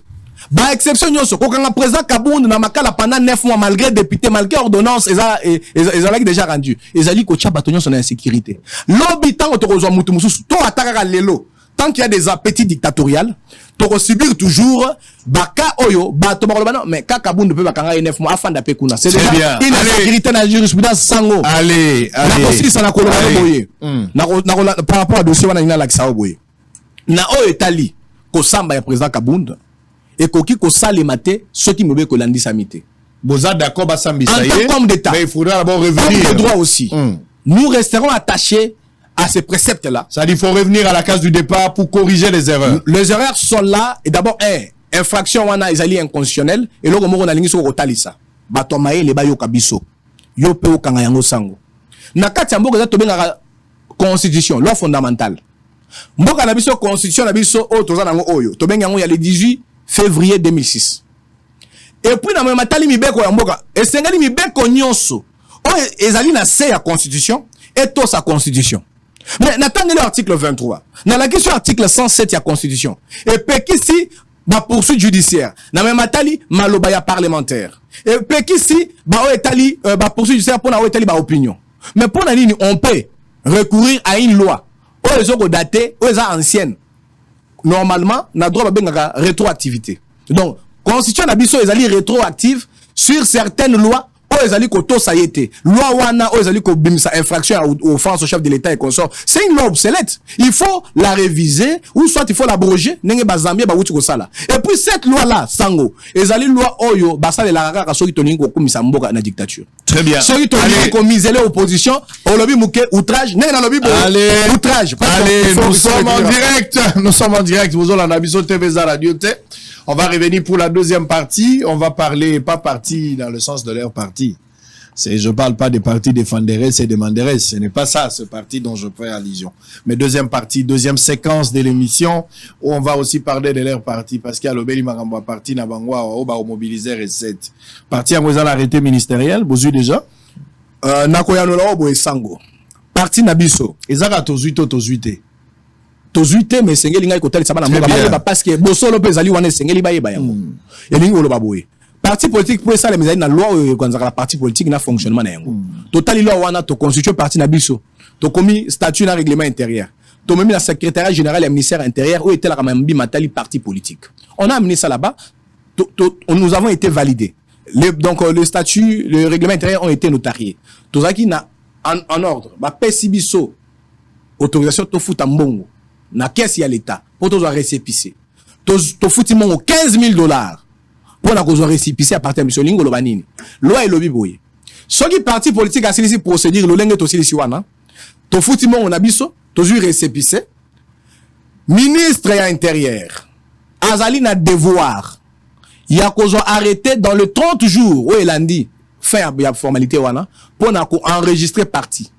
Ba exception nyoso ko kanga président Kabound na makala pendant 9 mois malgré député malgré ordonnance ezalaki déjà rendu. Ezali ko tcha batonyo na insécurité. Lobby tant to kozwa mutu mususu to ataka lelo. Tant qu'il y a des appétits dictatoriaux, to subir toujours baka oyo bato bakolobana mais kaka bundu pe bakanga 9 mois afanda pe kuna c'est déjà une sécurité na jurisprudence sango allez na aussi ça na kolobana boye na par rapport à dossier wana ina lakisa boye na oyo etali ko samba ya président Kabunda et koki ko salema te ceux qui mebe ko landisa mité boza d'accord ba sambisa en tant qu'homme d'état mais il faudra d'abord revenir le droit aussi nous resterons attachés à ces préceptes-là. Ça dit, il faut revenir à la case du départ pour corriger les erreurs. Les erreurs sont là. Et d'abord, infraction, on a les inconditionnels. Et là, on a les sur Rotalisa. Batomae, les bayo kabiso. Yo peo kangayango sango. Nakati ambo, to benga constitution, loi fondamentale. Mboka na biso constitution na biso o tozana ngo oyo. To benga ngo ya le 18 février 2006. Et puis na matali mibeko ya mboka. Et sengali mibeko nyonso. O ezali na se ya constitution et to sa constitution. Mais n'attendez l'article 23. Dans la question article 107 de la Constitution. Et Pekisi, ma poursuite judiciaire. Dans même atali, malobaya parlementaire. Et Pekisi, ma poursuite judiciaire pour la opinion. Mais pour la ligne, on peut recourir à une loi. Ou les autres datées, ou les anciennes. Normalement, on a droit à rétroactivité. Donc, Constitution d'abisso est allée rétroactive sur certaines lois. Ezali koto ça y était loi wana ezali ko bimisa infraction aux offense au chef de l'état et consort, c'est une loi obsolète, il faut la réviser ou soit il faut l'abroger nenge bazambia ba wuti ko sala. Et puis cette loi là sango ezali loi oyo basale la kaka soki toningi ko kumisa mboka na dictature. Très bien, soki toningi ko miser opposition au lobby muke outrage nenge na lobby outrage. Allez, nous sommes en direct vous on a biso TV za radio te. On va revenir pour la deuxième partie. On va parler, pas parti dans le sens de leur parti. Je parle pas des partis des Fanderes et des Manderes. Ce n'est pas ça, ce parti dont je fais allusion. Mais deuxième partie, deuxième séquence de l'émission, où on va aussi parler de leur parti. Parce qu'il y a le Beli Maramba parti, Nabangwa, on va mobiliser recette. Parti à Mouza l'arrêté ministériel, vous avez déjà? Nakoyanola Obo et Sango. Parti Nabiso. Ezara tozuito tozuite. Tozuite mais sengeli ngai kotali sabana mboka parce que bosolo pezali wana sengeli baye bayango elingi oloba boye parti politique pour ça les mezali na loi kwanza la parti politique na fonctionnement na yango totali loi wana to constitution parti na biso to komi statut na règlement intérieur to memi la secrétariat général et ministère intérieur où était la kamambi matali parti politique on a amené ça là-bas nous avons été validés donc le statut le règlement intérieur ont été notariés tozaki na en ordre ba pesi biso autorisation to futa mbongo na caisse ya l'état pour tous récépissé to fouti mon $15 000 pour na kozo récépissé à partir de mission lingo lobanini loi et lobby boye so qui parti politique a silisi procédure lo lenge to silisi wana to fouti mon na biso to ju récépissé ministre ya intérieur azali na devoir ya kozo arrêter dans le 30 jours où elandi fin ya formalité wana pour na ko enregistrer parti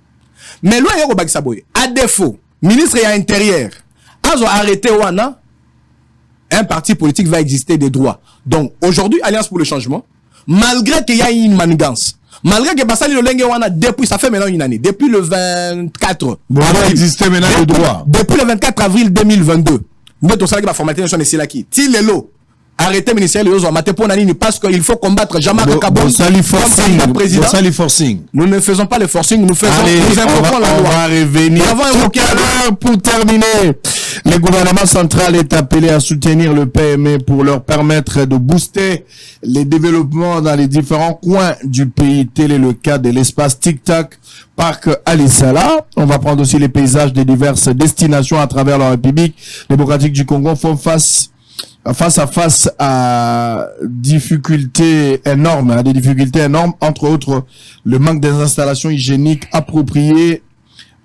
mais loi ya ko bakisa boye à défaut ministre ya intérieur a arrêté wana un parti politique va exister des droits. Donc aujourd'hui Alliance pour le changement malgré qu'il y a une manigance malgré que Bassali Lolenge wana depuis ça fait maintenant une année depuis le 24 bon va exister maintenant le droit depuis le 24 avril 2022 nous to sala que la formalité nation c'est là qui tilelo arrêté ministériel aux maté pour nani parce qu'il faut combattre Jean-Marc Kabon forcing. Nous ne faisons pas le forcing, nous faisons nous invoquons la loi. On va revenir tout à l'heure pour terminer. Le gouvernement central est appelé à soutenir le PME pour leur permettre de booster les développements dans les différents coins du pays. Tel est le cas de l'espace Tic-Tac, parc Alisala. On va prendre aussi les paysages des diverses destinations à travers la République démocratique du Congo font face à des difficultés énormes, entre autres le manque des installations hygiéniques appropriées,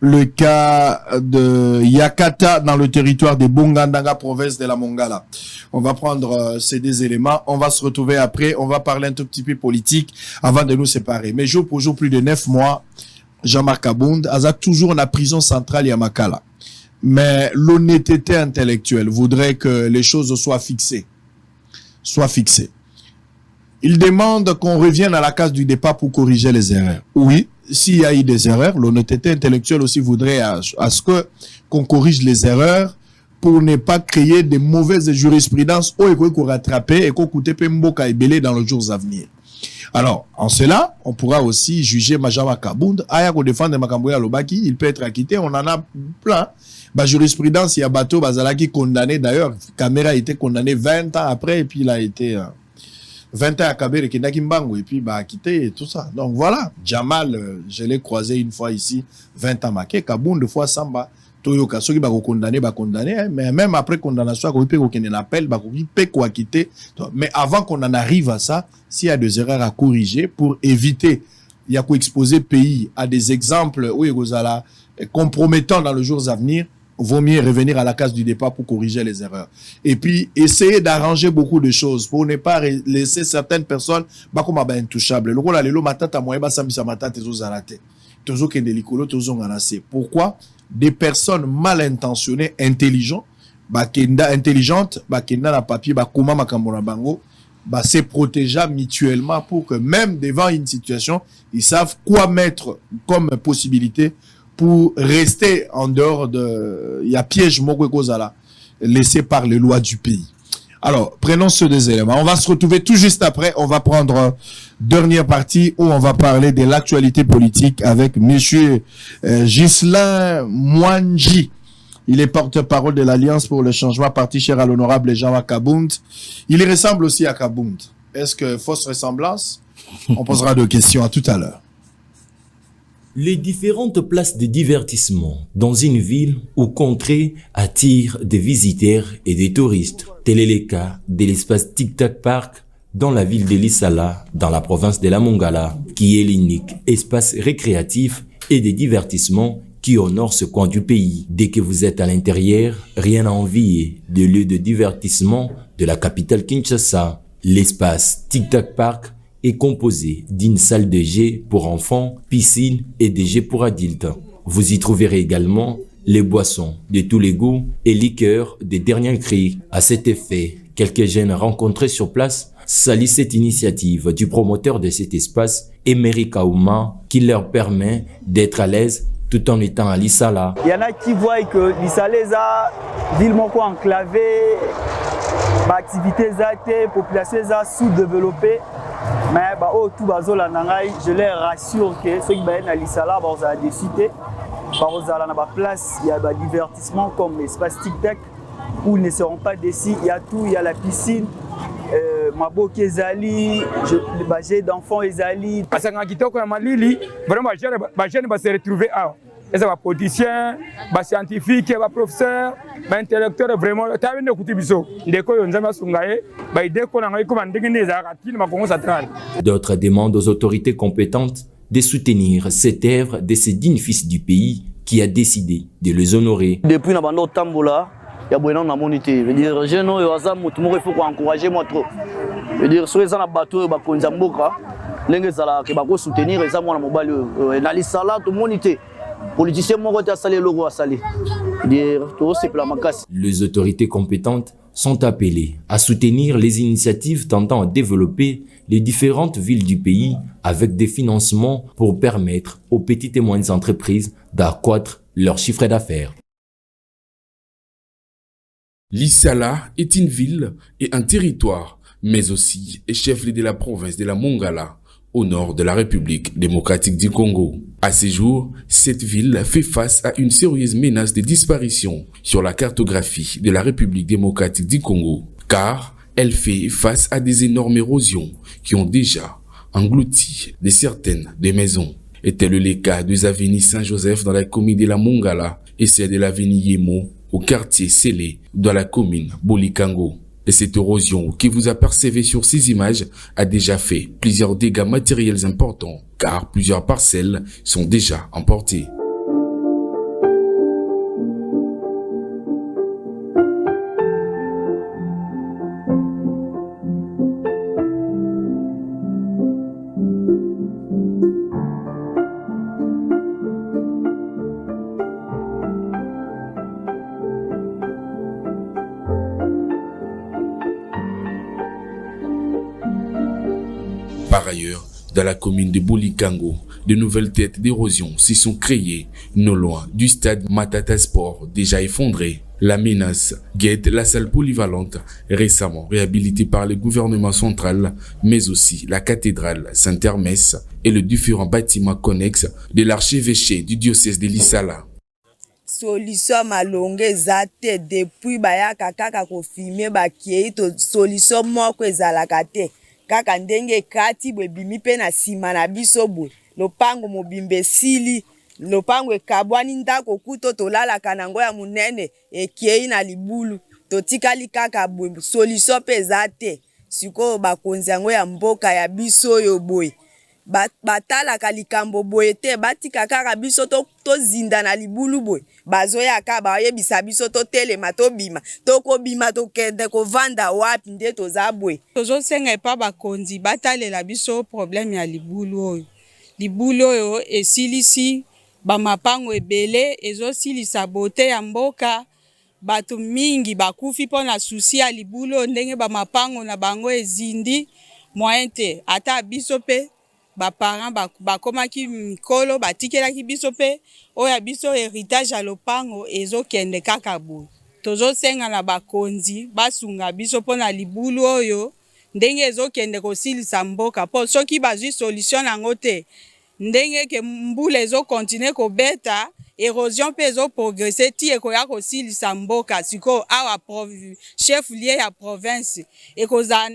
le cas de Yakata dans le territoire de Bongandanga, province de la Mongala. On va prendre ces deux éléments, on va se retrouver après, on va parler un tout petit peu politique avant de nous séparer. Mais jour pour jour, plus de 9 mois, Jean-Marc Abound a toujours la prison centrale Yamakala. Mais l'honnêteté intellectuelle voudrait que les choses soient fixées. Il demande qu'on revienne à la case du départ pour corriger les erreurs. Oui, s'il y a eu des erreurs, l'honnêteté intellectuelle aussi voudrait à ce que qu'on corrige les erreurs pour ne pas créer de mauvaises jurisprudences ou qu'on rattraper et qu'on coûte mboka ebele dans les jours à venir. Alors, en cela, on pourra aussi juger Majama Kabound. Aya ko défendre Makamboya Lobaki, il peut être acquitté. On en a plein. Bah, jurisprudence, il y a Bato Bazalaki condamné. D'ailleurs, Kamera a été condamné 20 ans après, et puis il a été 20 ans à Kabere Kindakimbango, et puis bah, acquitté et tout ça. Donc voilà, Jamal, je l'ai croisé une fois ici, 20 ans maqué, Kabound, deux fois Samba. Toyoka, ceux qui va condamner, mais même après condamnation, il peut qu'on ait appel, il peut qu'on acquitter. Mais avant qu'on en arrive à ça, s'il y a des erreurs à corriger pour éviter, il y a qu'à exposer le pays à des exemples où il y a compromettants dans les jours à venir, vaut mieux revenir à la case du départ pour corriger les erreurs. Et puis, essayer d'arranger beaucoup de choses pour ne pas laisser certaines personnes, comme intouchables. Le rôle, le matata, moi, ça matata, toujours qu'il y a des licolos, toujours pourquoi? Des personnes mal intentionnées, intelligentes, qui na papier, comment makamona bango, se protéger mutuellement pour que même devant une situation, ils savent quoi mettre comme possibilité pour rester en dehors de, il y a piège là, laissé par les lois du pays. Alors, prenons ceux des éléments. On va se retrouver tout juste après. On va prendre dernière partie où on va parler de l'actualité politique avec monsieur Ghislain Mwanji. Il est porte-parole de l'Alliance pour le changement, parti cher à l'honorable Jean Kabound. Il ressemble aussi à Kabound. Est-ce que fausse ressemblance? On posera deux questions. À tout à l'heure. Les différentes places de divertissement dans une ville ou contrée attirent des visiteurs et des touristes. Tel est le cas de l'espace Tic Tac Park dans la ville de Lissala, dans la province de la Mongala, qui est l'unique espace récréatif et de divertissement qui honore ce coin du pays. Dès que vous êtes à l'intérieur, rien à envier des lieux de divertissement de la capitale Kinshasa. L'espace Tic Tac Park est composé d'une salle de jeux pour enfants, piscine et des jeux pour adultes. Vous y trouverez également les boissons de tous les goûts et liqueurs des derniers cris. À cet effet, quelques jeunes rencontrés sur place saluent cette initiative du promoteur de cet espace, Emery Kaouma, qui leur permet d'être à l'aise tout en étant à Lissala. Il y en a qui voient que Lissala est une ville enclavée, l'activité est population est sous-développée. Mais je les rassure que ceux qui sont à Lissala vont décider. Par place, il y a des divertissements comme l'espace Tic Tac où ils ne seront pas décis. Il y a tout, il y a la piscine, Mabok Ezali, les jeux d'enfants Ezali. Vraiment, les jeunes vont se retrouver à les politiciens, les scientifiques, les professeurs, les intellectuels, vraiment. D'autres demandent aux autorités compétentes de soutenir cette œuvre de ce digne fils du pays qui a décidé de les honorer. Depuis Nabando Tambola, il y a beaucoup de monité. Je veux dire, les jeunes, il faut encourager moi trop. Je veux dire, si les gens ont battu, ils vont soutenir les gens qui ont monité. Les autorités compétentes sont appelées à soutenir les initiatives tentant à développer les différentes villes du pays avec des financements pour permettre aux petites et moyennes entreprises d'accroître leur chiffre d'affaires. Lissala est une ville et un territoire, mais aussi est chef-lieu de la province de la Mongala, au nord de la République démocratique du Congo. À ces jours, cette ville fait face à une sérieuse menace de disparition sur la cartographie de la République démocratique du Congo, car elle fait face à des énormes érosions qui ont déjà englouti certaines des maisons. Et tel est le cas des avenues Saint-Joseph dans la commune de la Mongala et celle de l'avenue Yemo au quartier Sélé dans la commune Bolikango. Et cette érosion qui vous a percevé sur ces images a déjà fait plusieurs dégâts matériels importants, car plusieurs parcelles sont déjà emportées. Par ailleurs, dans la commune de Bolikango, de nouvelles têtes d'érosion s'y sont créées, non loin du stade Matata Sport déjà effondré. La menace guette la salle polyvalente, récemment réhabilitée par le gouvernement central, mais aussi la cathédrale Saint-Hermès et les différents bâtiments connexes de l'archevêché du diocèse de Lissala. Solution malongue zate depuis bayaka kaka kofime bakiei to solution moko ezalaka te kaka ndenge kati bwe bimi pe na sima na biso bwe lopango mobimbe sili lopango ekabwani ndako kuto tolalaka nango ya munene ekiei na libulu totikali kaka bwe solution pe zate siko bakonzi yango ya mboka ya biso yo boy batalaka likambo boye te batika kaka biso tozinda na libulu boye bazoyaka bayebisa biso totelema tobima tokobima tokende kovanda wapi nde toza boye tozosenga epa bakonzi batalela biso problème ya libulu oyo esilisi bamapango ebele ezosilisa bote ya mboka bato mingi bakufi mpona susi ya libulu ndenge bamapango na bango ezindi moyen te ata biso pe baparents bakomaki mikolo batikelaki biso pe oya biso héritage ya lopango ezokende kaka boye tozosenga na bakonzi basunga biso mpona libulu oyo ndenge ezokende kosilisa mboka mpo soki bazwi solution nango te ndenge ke mbula ezokontinue kobeta érosion mpe ezoprogresse ti ekoya kosilisa mboka sikoyo awa chef lieu ya province ekoza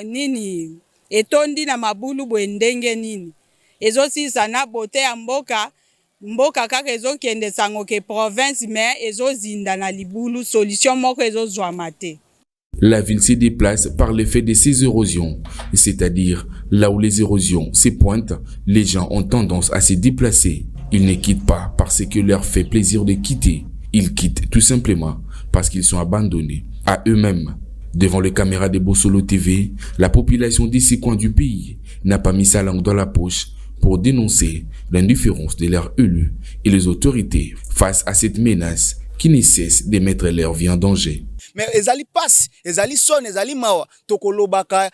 nini etondi na mabulu boye ndenge nini ezosilisa na bote ya mboka kaka ezokende sango ke province mais ezozinda na libulu solution moko ezozwama te. La ville se déplace par l'effet de ces érosions, c'est-à-dire là où les érosions se pointent, les gens ont tendance à se déplacer. Ils ne quittent pas parce que leur fait plaisir de quitter. Ils quittent tout simplement parce qu'ils sont abandonnés à eux-mêmes. Devant les caméras de Bosolo TV, la population de ces coins du pays n'a pas mis sa langue dans la poche pour dénoncer l'indifférence de leurs élus et les autorités face à cette menace qui ne cesse de mettre leur vie en danger. Mais ezali passe, ezali son, ezali mawa, tokolobaka,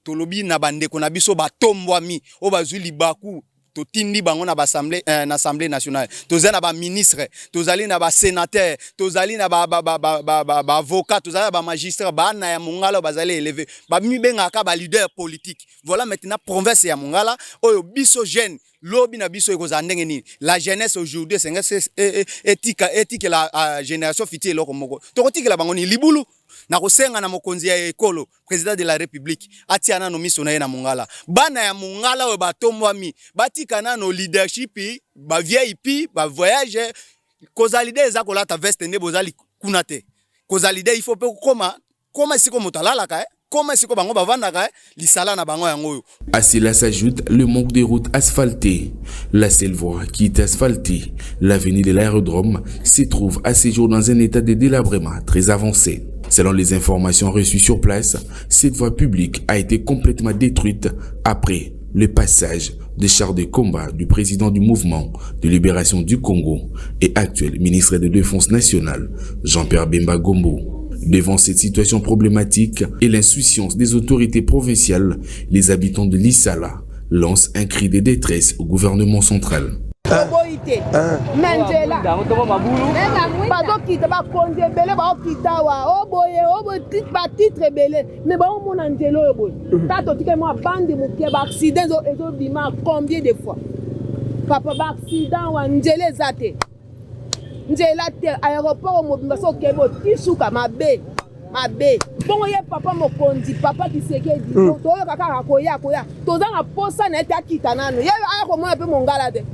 tolobi na bandeko na biso batombwami, o bazwi libaku, totindi bango na assemblée nationale, tozali na ba ministre, tozali na ba sénateur, tozali na ba avocat, tozali na ba magistrat, ba na ya mongala bazali élevé, ba mibengaka ba leader politique. Voilà maintenant province ya mongala, oyo biso jeune lobi na biso ekozala ndenge nini la jeunesse aujourd'hui éthique la génération future eloko moko tokotikela bango ni libulu na kosenga na mokonzi ya ekolo président de la république atia nano miso na ye na mongala bana ya mongala oyo batombwami batika nano leadership ba VIP ba voyage kozalide eza kolata veste nde bozali kuna te kozalide il faut pe koma siko motalalaka À cela s'ajoute le manque de routes asphaltées. La seule voie qui est asphaltée, l'avenue de l'aérodrome, se trouve à ce jour dans un état de délabrement très avancé. Selon les informations reçues sur place, cette voie publique a été complètement détruite après le passage des chars de combat du président du mouvement de libération du Congo et actuel ministre de Défense nationale, Jean-Pierre Bemba Gombo. Devant cette situation problématique et l'insouciance des autorités provinciales, les habitants de Lissala lancent un cri de détresse au gouvernement central. Njela te aéroport mobimba so kebo tisuka mabe bongo ye papa mokonzi papa Kisekedi to kaka koya toza na posa na ete akita nano ye aya ko mona pe mongala te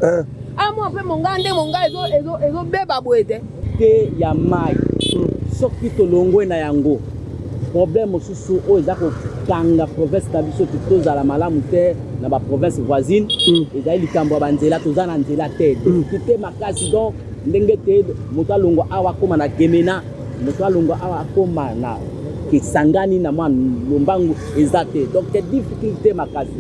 amo pe mongande monga ezo beba boete te ya mai soki tolongwe na yango problème mosusu oyo eza kokanga province na biso tozala malamu te na ba province voisine ezali likambo ya banzela toza na nzela te te makasi donc ndenge te moto alongo awa koma na Gemena moto alongo awa koma na Kisangani na mwa lombangu ezate donc c'est difficulté makasi.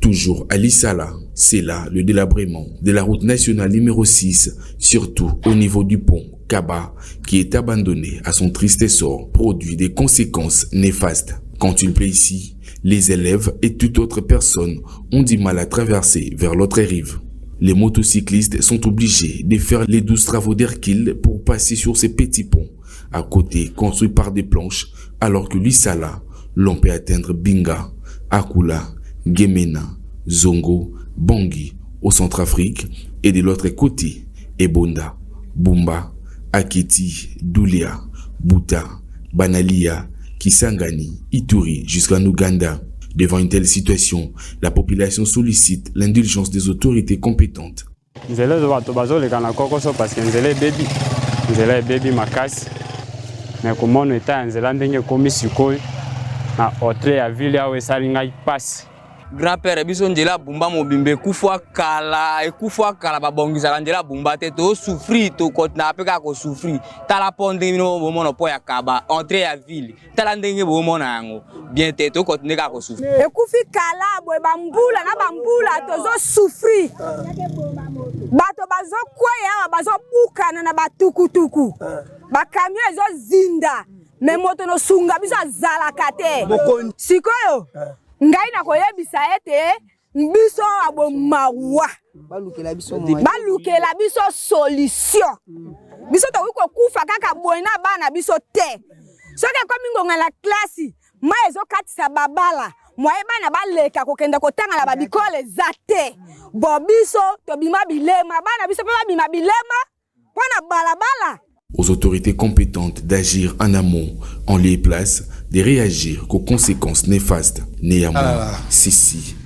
Toujours à Lissala, c'est là le délabrement de la route nationale numéro 6, surtout au niveau du pont Kaba, qui est abandonné à son triste sort, produit des conséquences néfastes. Quand il plaît ici, les élèves et toute autre personne ont du mal à traverser vers l'autre rive. Les motocyclistes sont obligés de faire les 12 travaux d'Hercule pour passer sur ces petits ponts à côté construit par des planches, alors que l'Isala, l'on peut atteindre Binga, Akula, Gemena, Zongo, Bangui au Centrafrique et de l'autre côté, Ebonda, Bumba, Akiti, Doulia, Buta, Banalia, Kisangani, Ituri jusqu'en Ouganda. Devant une telle situation, la population sollicite l'indulgence des autorités compétentes. Nzela zo bato bazoleka na kokoso parce que nzela ebebi makasi mais komona eta nzela ndenge komi sikoyo na otre ya ville awo esali ngai pasi. Grand-père biso nzela bumba mobimbe ekufwa kala babongisaka nzela bumba te to souffrir to kotina apeka ko souffrir tala po ndenge no bomona po ya kaba entrée ya ville tala ndenge bomona yango bien te to kotina ka ko souffrir ekufi kala boye bambula na bambula tozo souffrir bato bazo kwea bazo bukana na batukutuku bakamio ezo zinda me moto no sunga biso azalaka te sikoyo ngai na koyebisa ete biso abomawa balukela biso solution biso to wiko kufa kaka boina bana biso te soke komi ngonga la klasi ma ezo katisa babala moye bana baleka kokenda kotanga la babikole zate bo biso to bima bilema bana biso pe bima bilema pona balabala. Aux autorités compétentes d'agir en amont, en lieu et place, de réagir qu'aux conséquences néfastes. Néanmoins, si.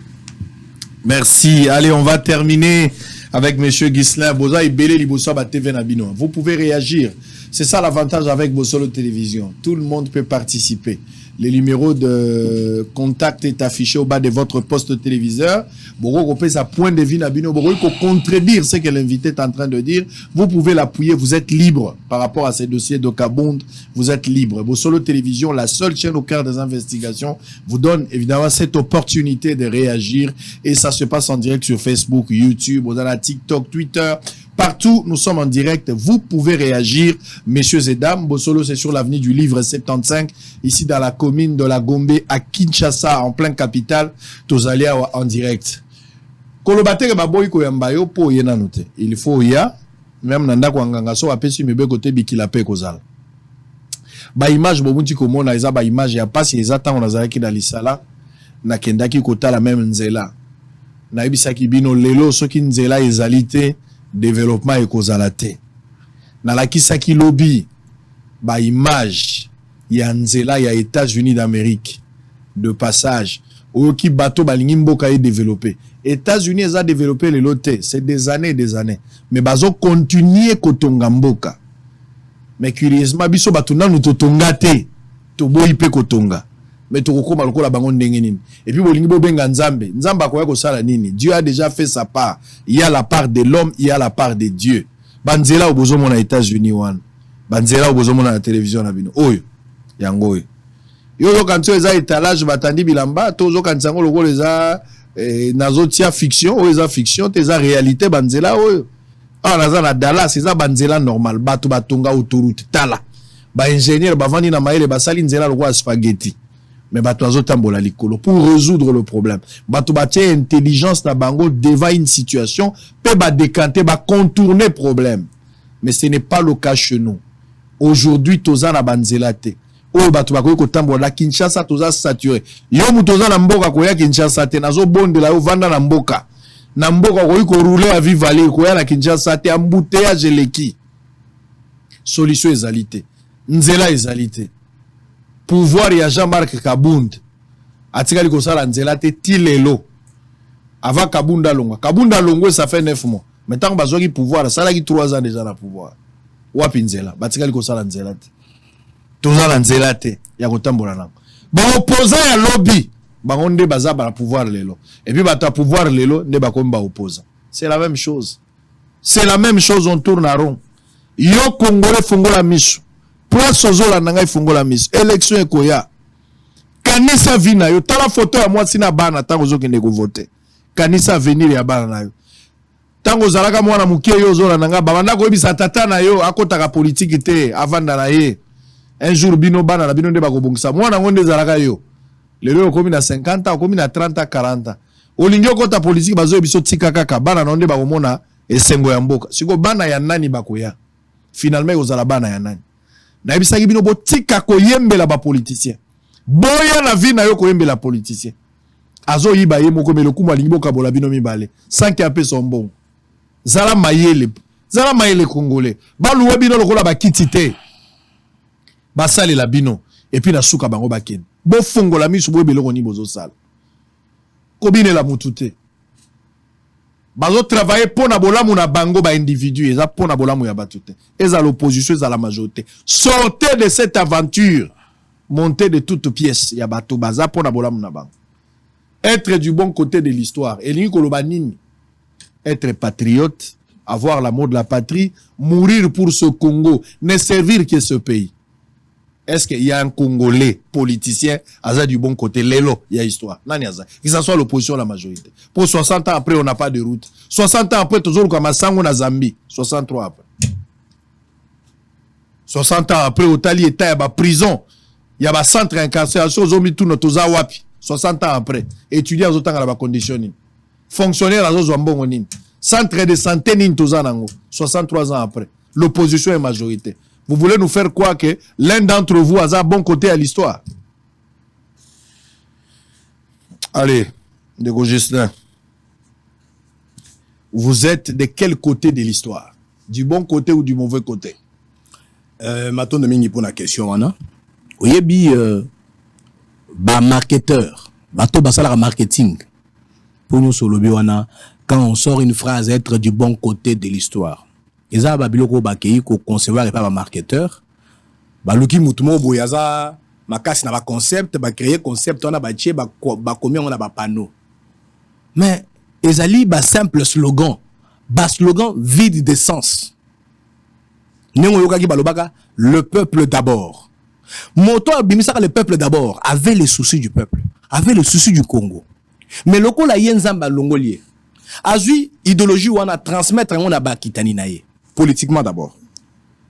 Merci. Allez, on va terminer avec M. Ghislain Boza et Belé Liboso TV Nabino. Vous pouvez réagir. C'est ça l'avantage avec Bosolo Télévision. Tout le monde peut participer. Le numéro de contact est affiché au bas de votre poste téléviseur. Boro peut sa point de vue Nabino. Boro peut contredire ce que l'invité est en train de dire. Vous pouvez l'appuyer. Vous êtes libre par rapport à ces dossiers d'Okabond. Vous êtes libre. Bosolo Télévision, la seule chaîne au cœur des investigations, vous donne évidemment cette opportunité de réagir. Et ça se passe en direct sur Facebook, YouTube, dans la TikTok, Twitter. Partout, nous sommes en direct. Vous pouvez réagir, messieurs et dames. Bosolo, c'est sur l'avenue du Livre 75, ici dans la commune de la Gombe, à Kinshasa, en plein capitale. Tozalia en direct. Kolobatere baboy koyambayo po yena note. Il faut ya, même nanda kwanganga so apesi mebe kote bikila pe kozala. Ba image bobunti komona eza ba image ya pasi eza tango nazalaki na lisala na kendaki kotala même nzela. Na ibisaki bino lelo soki nzela ezalité développement ekozala te. Na lakisaki lobby ba image ya nzela ya États-Unis d'Amérique de passage oki bateau balingi mboka e développé. États-Unis a développé les lotés, c'est des années et des années. Mais bazo continuer kotonga mboka. Mais curieusement biso batuna nous totonga te. To boyi pe kotonga. Mais to kokoma lokola bango ndenge nini. Et puis bolingi bo benga nzambe. Nzamba akoya kosala nini? Dieu a déjà fait sa part. Il y a la part de l'homme, il y a la part de Dieu. Banzela obozo mona États-Unis wan. Banzela obozo mona la télévision na bino. Oyo. Yango oyo. Yo kanzo eza étalage batandi bilamba, tozo kanzango lokolo eza nazotia fiction, ou eza fiction, teza réalité banzela oyo. Ah naza na Dallas, eza banzela normal, batu batonga autoroute tala. Ba ingénieur bavandi na maele basali nzela lokwa spaghetti. Mais batu azotambola likolo pour résoudre le problème. Batu batie intelligence na bango devant une situation, pe ba décanter, ba contourner problème. Mais ce n'est pas le cas chez nous. Aujourd'hui toza na banzela te. Oh batu bakoyi kotambola Kinshasa toza saturé. Yo mutoza na mboka koya Kinshasa te nazo bondela yo vanda na mboka. Na mboka koyi ko rouler à vive allée koya na Kinshasa te embouteillage eleki. Solution ezalité. Nzela ezalité. Pouvoir ya Jean-Marc Kabund. Atikali kosala nzela te tilelo. Avant Kabunda longa. Kabunda longo ça fait 9 mois. Maintenant bazoki pouvoir ça là qui 3 ans déjà na pouvoir. Wapi nzela. Batikali kosala nzela te. Tozala nzela te ya kotambola nango. Ba opposant ya lobby bango nde baza ba pouvoir lelo. Et puis bata pouvoir lelo nde bakomba opposant. C'est la même chose. C'est la même chose, on tourne à rond. Yo Congolais fongola miso. Place ozola nanga fongola miso. Élection ekoya. Kanisa vina yo tala photo ya mwasi na bana tango zokende ko voter. Kanisa venir ya bana na yo. Tango zalaka mwana mukie yo ozola nanga babanda ko ebisa tata na yo akotaka politique te avanda na ye. Un jour bino bana na bino nde bakobongisa mwana ngonde zalaka yo lelo komi na 50 komi na 30 40 olingi okota politique bazo biso tika kaka bana na nde bakomona esengo ya mboka siko bana ya nani bakoya finalement ozala bana ya nani na ebisaki bino botika koyembela ba politicien boya na vie na yo koyembela politicien azo yiba ye moko me lokumu alingi bokabola bino mibale sans que ape son bon zala mayele congolais baluwa bino lokola bakiti te basalela bino et puis na suka bango bakene bofongola misu boyebeloko ni bozosala kobinela mutu te bazo travailler pour na bolamu na bango ba individu eza pour na bolamu ya bato te eza l'opposition eza la majorité sortez de cette aventure montez de toutes pièces ya bato baza pour na bolamu na bango être du bon côté de l'histoire elingi koloba nini être patriote avoir l'amour de la patrie mourir pour ce Congo ne servir que ce pays. Est-ce qu'il y a un Congolais politicien aza du bon côté lelo il y a histoire nani aza que ça soit l'opposition la majorité pour 60 ans après on n'a pas de route 60 ans après toujours comme Masango na Zambie 63 après 60 ans après otali état ya ba prison ya ba centre d'incarcération zomi tout notre wapi 60 ans après étudiants autant à la conditioning fonctionnaire azo mbongo nini centre de santé nini tozanango 63 ans après l'opposition est majorité. Vous voulez nous faire croire que l'un d'entre vous a un bon côté à l'histoire? Allez, Nego Justin. Vous êtes de quel côté de l'histoire? Du bon côté ou du mauvais côté? Maintenant, de mingi pour la question, Anna. Oyebi, marketeur, basala marketing. Pour nous, sur le Wana, quand on sort une phrase, être du bon côté de l'histoire. Eza babiloko bakei ko concevoir et pas ba marketeur baluki mutumo boyaza makasi na ba concept ba créer concept on a ba tie ba combien on a ba panneau mais ezali ba simple slogan vide de sens nengo yokaki balobaka le peuple d'abord moto bimisaka le peuple d'abord avait les soucis du peuple avait le souci du Congo mais loko la yenzamba longolier azui idéologie wana transmettre on a ba kitani naye politiquement d'abord.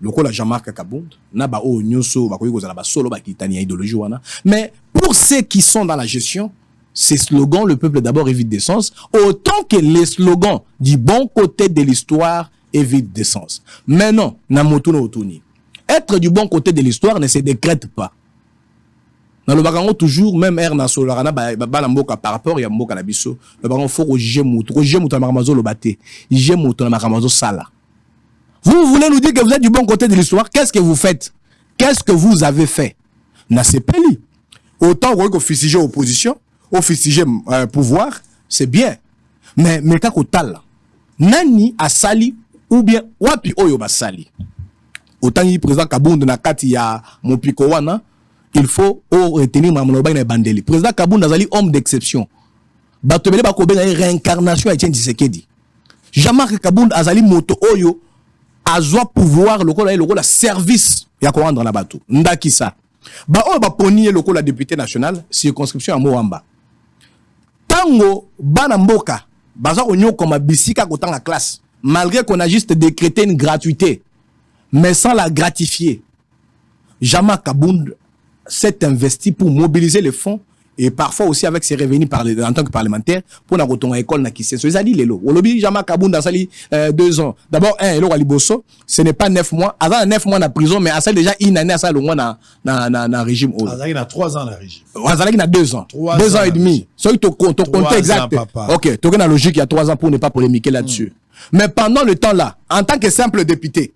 Le coup la Jean-Marc Kabound, naba o nyonso ba koyi kozala ba solo ba kitani idéologie wana. Mais pour ceux qui sont dans la gestion, ces slogans le peuple d'abord évite des sens autant que les slogans du bon côté de l'histoire évitent des sens. Mais non, na moto no otuni. Être du bon côté de l'histoire ne se décrète pas. Dans le bagango toujours même air na solarana ba mboka par rapport ya mboka na biso. Le bagango faut roger moto na makamazo lo baté. Roger moto na makamazo sala. Vous voulez nous dire que vous êtes du bon côté de l'histoire? Qu'est-ce que vous faites? Qu'est-ce que vous avez fait? Na sepeli. Autant que fustigé opposition, au fustigé pouvoir, c'est bien. Mais kako tal. Nani a sali ou bien wapi oyo ba sali. Autant y président Kabound na kati ya Mopiko wana, il faut retenir Mamonoba na bandeli. Président Kabound azali homme d'exception. Batobele ba kobe na réincarnation à Etienne Tshisekedi. Jean-Marc Kabound azali moto oyo azwa pouvoir lokola service ya ko rendre na bato ndaki sa ba o ba poni lokola député national circonscription à Moamba tango bana mboka baza ko nyoko mabisika ko tanga classe malgré qu'on a juste décrété une gratuité mais sans la gratifier. Jean-Marc Kabound s'est investi pour mobiliser les fonds et parfois aussi avec ses revenus en tant que parlementaire pour na retourner à l'école na kisse so ezali lelo olobi Jean-Marc Kabound asali 2 ans d'abord elo aliboso ce n'est pas 9 mois avant 9 mois na prison mais asali déjà une année asali longwa na régime old azali na 3 ans na régime azali na 2 ans 2 ans et demi so to compte exact OK to na logique il y a 3 ans pour ne pas polémiquer là-dessus mais pendant le temps là en tant que simple député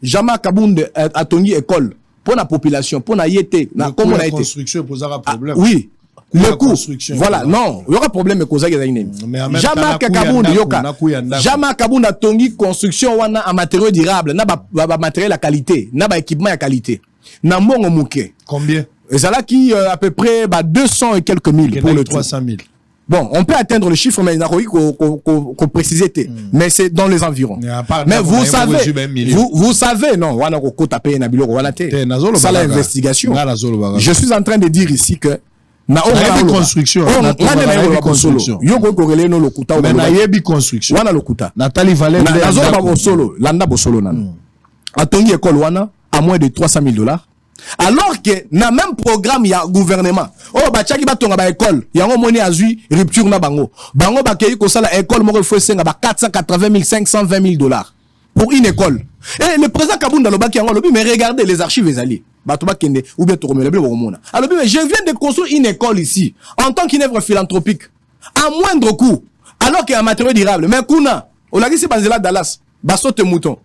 Jean-Marc Kabound a tenu école pour la population pour na yete na comme on a été construction posera problème oui. Le coup, voilà, non, il y aura problème avec Kozagi Zaine. Jean-Marc Kabound yoka. Jean-Marc Kabound a tongi construction wana en matériaux durables, na ba matériel à qualité, na ba équipement à qualité. Na mongo mouké. Combien? Et ça là qui à peu près 200 et quelques mille pour le 300 000. Bon, on peut atteindre le chiffre mais il n'a qu'on préciser mais c'est dans les environs. Mais vous savez non, wana ko taper na biloko wana te. Ça l'investigation. Je suis en train de dire ici que na construction yoko korele no lokuta na yebi construction wana lokuta Nathalie Valère na zo ba bosolo landa bosolo nan atongi école wana à moins de 300 000 $. Alors que na même programme ya gouvernement oh ba tchaki ba tonga ba école yango moni azui rupture na bango ba kei ko sala école moko faut senga ba 480 000 520 000 $. pour une école. Et le président Kabunda Lobaki Yango lobi, mais regardez les archives ezali. Batoba Kende ou bien Toromela bien Boromona. Alors mais je viens de construire une école ici en tant qu'œuvre philanthropique à moindre coût alors qu'il y a un matériau durable. Mais kuna on a dit c'est Banzela Dallas, basote mouton.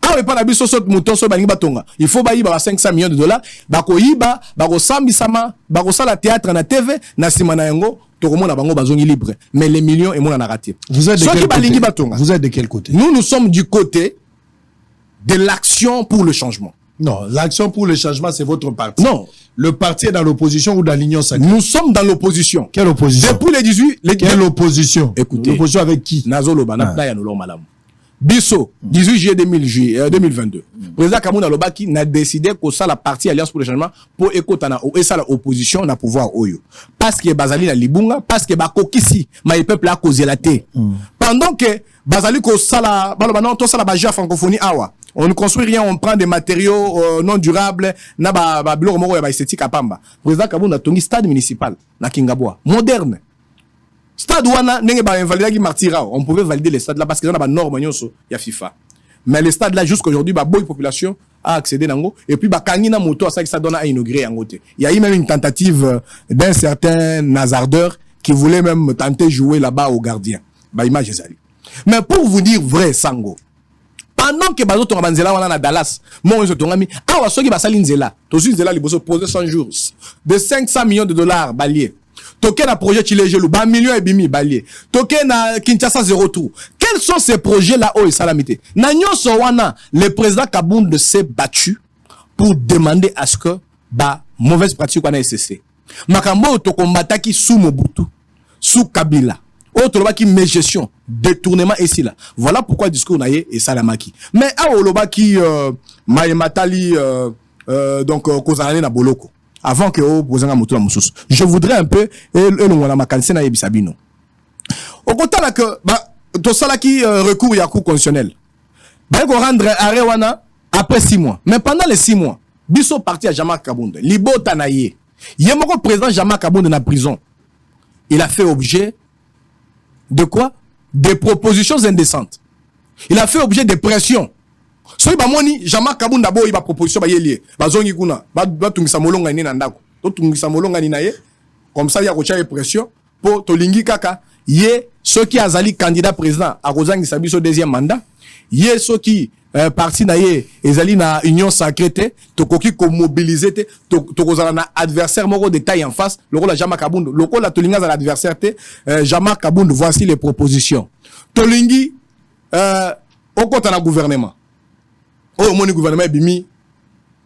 Ah oui, pas la biso saute mouton so balingi batonga. Il faut bayi ba 500 millions de dollars, bako yiba, bako sambisama, bako sala théâtre na TV, na simana yango, tokomona bango bazongi libre. Mais les millions et mon a raté. Vous êtes de quel côté? Vous êtes de quel côté? Nous sommes du côté de l'action pour le changement. Non, l'action pour le changement, c'est votre parti. Non. Le parti est dans l'opposition ou dans l'union sacrée? Nous sommes dans l'opposition. Quelle opposition? Depuis les 18... Quelle opposition? Écoutez. L'opposition avec qui? Nazolo Banapna Yanolo Malam. Bisso, 18 juillet 2022. Président Kamouna Lobaki n'a décidé que ça la partie Alliance pour le changement pour écouter et ça l'opposition n'a pouvoir oyo. Parce que Bazali na Libunga, parce que Bakokisi, mais peuple a causé la thé. Pendant que Bazali ko sala, balobano to sala baja francophonie awa. On ne construit rien, on prend des matériaux non durables, na ba bilo moko ya ba esthétique à Pamba. Président Kamouna tongi stade municipal na Kingabwa, moderne. Stade wana nenge ba invalidé martira, on pouvait valider les stades là parce que on a ba norme nyonso ya FIFA. Mais les stades là jusqu'à aujourd'hui ba boy population a accédé nango et puis ba kangina moto ça qui ça donne à inaugurer yango te. Il y a eu même une tentative d'un certain hasardeur qui voulait même tenter jouer là-bas au gardien. Ba image ezali. Mais pour vous dire vrai sango. Pendant que bazo tonga banzela wana na Dallas, mon zo tonga mi awa soki basali nzela. Tozu nzela liboso poser 100 jours de 500 millions de dollars balier. Toké na projet Chilejelu, ba millions et bimi balier. Toké na Kinshasa 0 tour. Quels sont ces projets-là au Salamité? Na nyonso wana, le président Kabound s'est battu pour demander à ce que ba mauvaise pratique wana cessé. Makambo to combataki sous Mobutu, sous Kabila. Autre qui met gestion, détournement ici là. Voilà pourquoi le discours naïe et Salamaki. Mais à Olobaki Maïmatali donc Kozarane na Boloko. Avant que je voudrais un peu au côté là que tout ça là qui recourt à coup constitutionnel rendre Arewana après 6 mois mais pendant les 6 mois biso parti à Jama Kabound libo tanaye yemoko président Jama Kabound na prison il a fait objet de quoi? Des propositions indécentes. Il a fait objet de pression. So ba moni Jama Kabound d'abord il va proposition ba yelié ba zongi kuna ba tungisa molonga ni na ndako to tungisa molonga ni na ye comme ça il y a recherche pression pour tolingi kaka ye ceux qui azali candidat président à kozangi sabiso deuxième mandat ye ceux qui parti na ye ezali na union sacrée to koki ko mobiliser to kozala na adversaire moko de taille en face lokola Jama Kabound lokola tolinga za adversaire Jama Kabound voici les propositions tolingi au côté na gouvernement. Oh, mon gouvernement bimi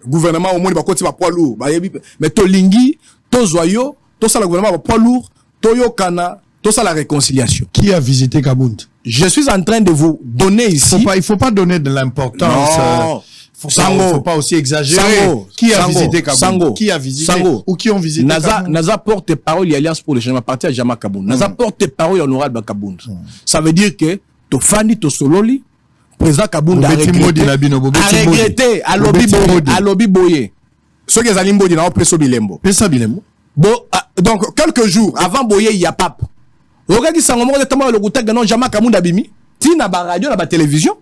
gouvernement au monde ba koti ba poids lourd ba yebi mais to lingi to zoyo to ça le gouvernement ba poids lourd to yokana to ça la réconciliation. Qui a visité Kabound? Je suis en train de vous donner ici. Il faut pas donner de l'importance. Faut pas aussi exagérer. Qui a visité Kabound? Qui a visité ou qui ont visité Kabound? Naza porte-parole Alliance pour le changement parti à Jama Kabound. Naza porte-parole honorable Kabound. Ça veut dire que to fani to sololi président Kabound a regretté à lobby boye. Ceux qui ont dit na presso bilembo. Pesa bilembo. Bon, donc quelques jours avant boye il y a pape. Regarde ça moment de tama le goutek non Jama Kabound abimi. Ti na ba radio na ba télévision.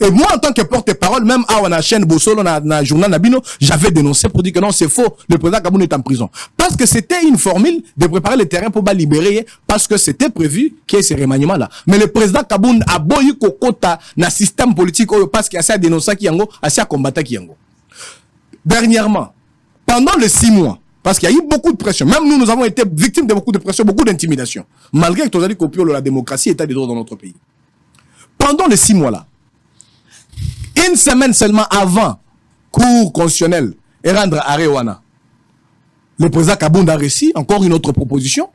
Et moi, en tant que porte-parole, même à la chaîne Bossolo, na journal Nabino, j'avais dénoncé pour dire que non, c'est faux. Le président Kabound est en prison. Parce que c'était une formule de préparer le terrain pour pas libérer, parce que c'était prévu qu'il y ait ces remaniements-là. Mais le président Kabound a boyu kokota na système politique, parce qu'il y a assez à dénoncer qui yango, assez à combattre qui yango. Dernièrement, pendant les 6 mois, parce qu'il y a eu beaucoup de pression, même nous avons été victimes de beaucoup de pression, beaucoup d'intimidation. Malgré que tu as dit qu'au la démocratie est état de droit dans notre pays. Pendant les 6 mois-là, une semaine seulement avant cour constitutionnel et rendre Arewana, le président Kabound a réussi encore une autre proposition.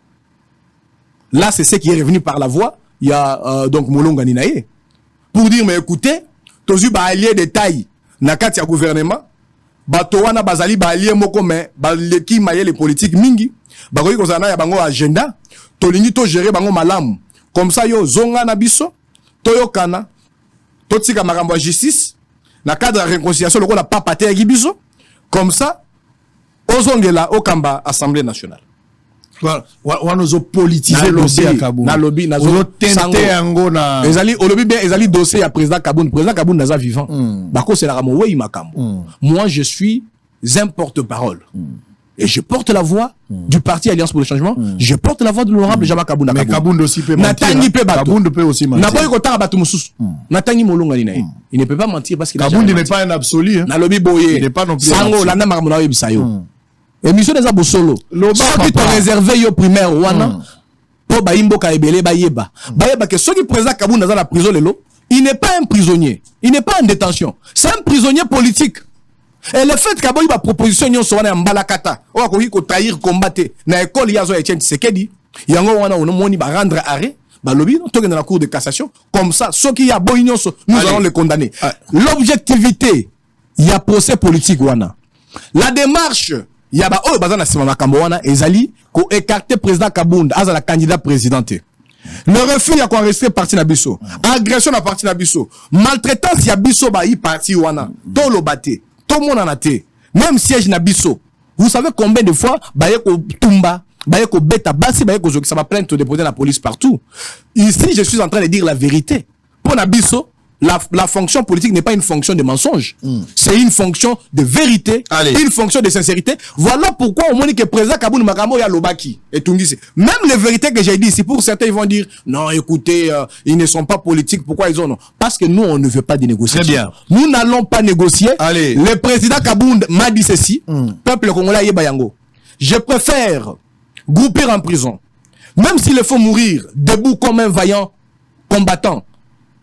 Là, c'est ce qui est revenu par la voie. Il y a donc Molonga Ninaye. Pour dire, mais écoutez, tozu ba allié de taille, nakati ya gouvernement, batowana bazali ba allié moko mais ba leki maye les politiques mingi, ba koyi kozana ya bango agenda, tolingi to gérer bango malamu. Comme ça yo zonga na biso, toyo kana, totika makambo ya justice, na cadre de réconciliation, le n'a pas pâté à Gibiso. Comme ça, ozongela okamba Assemblée nationale. on nous a politisé le dossier à Kabound. Na lobby, na zo tenté ango na. Ezali au lobby bien, ezali dossier à président Kabound. Président Kabound naza vivant. Bako c'est la ramo wey makambo. Moi je suis un porte-parole. Et je porte la voix du parti Alliance pour le changement. Je porte la voix de l'honorable Jama Kabound. Mais Kabound aussi peut mentir. Kabound peut aussi mentir. N'a pas eu kotara batu mususu. Natangi molonga lina. Il ne peut pas mentir parce qu'il Kabound n'est pas un absolu. Na lobby boye. Il n'est pas non plus. Sango landa makamona we bisayo. Émission des abosolo. Ceux qui t'ont réservé yo primaire wana. Po ba imbo ka ebele ba yeba. Ba yeba que ceux qui président Kabound dans la prison lelo, il n'est pas un prisonnier. Il n'est pas en détention. C'est un prisonnier politique. Et le fait qu'Aboy ba proposition nyon so wana mbalakata, o akoki ko trahir combattre na école yazo Etienne Tshisekedi, yango wana on moni ba rendre arrêt, ba lobby to dans la cour de cassation, comme ça ceux qui ya boy nyon so, nous allons les condamner. L'objectivité, il y a procès politique wana. La démarche, il y a ba o bazana sima makambo wana ezali ko écarter président Kabound as la candidat présidentiel. Le refus ya ko rester parti na biso, agression na parti na biso, maltraitance ya biso ba yi parti wana, to lo baté. Tout le monde en a été. Même siège Nabiso. Vous savez combien de fois, Bayeko Tumba, Bayeko Beta Bassi, Bayeko Zoki, ça va plaindre déposer la police partout. Ici, je suis en train de dire la vérité. Pour Nabiso, la fonction politique n'est pas une fonction de mensonge. C'est une fonction de vérité, une fonction de sincérité. Voilà pourquoi on dit que le président Kabound Makambo ya Lobaki. Et tout dit, même les vérités que j'ai dit ici, pour certains, ils vont dire, non, écoutez, ils ne sont pas politiques. Pourquoi ils ont non? Parce que nous, on ne veut pas de négociation. Très bien. Nous n'allons pas négocier. Allez. Le président Kabound m'a dit ceci. Peuple congolais Yebayango. Je préfère grouper en prison. Même s'il faut mourir debout comme un vaillant combattant,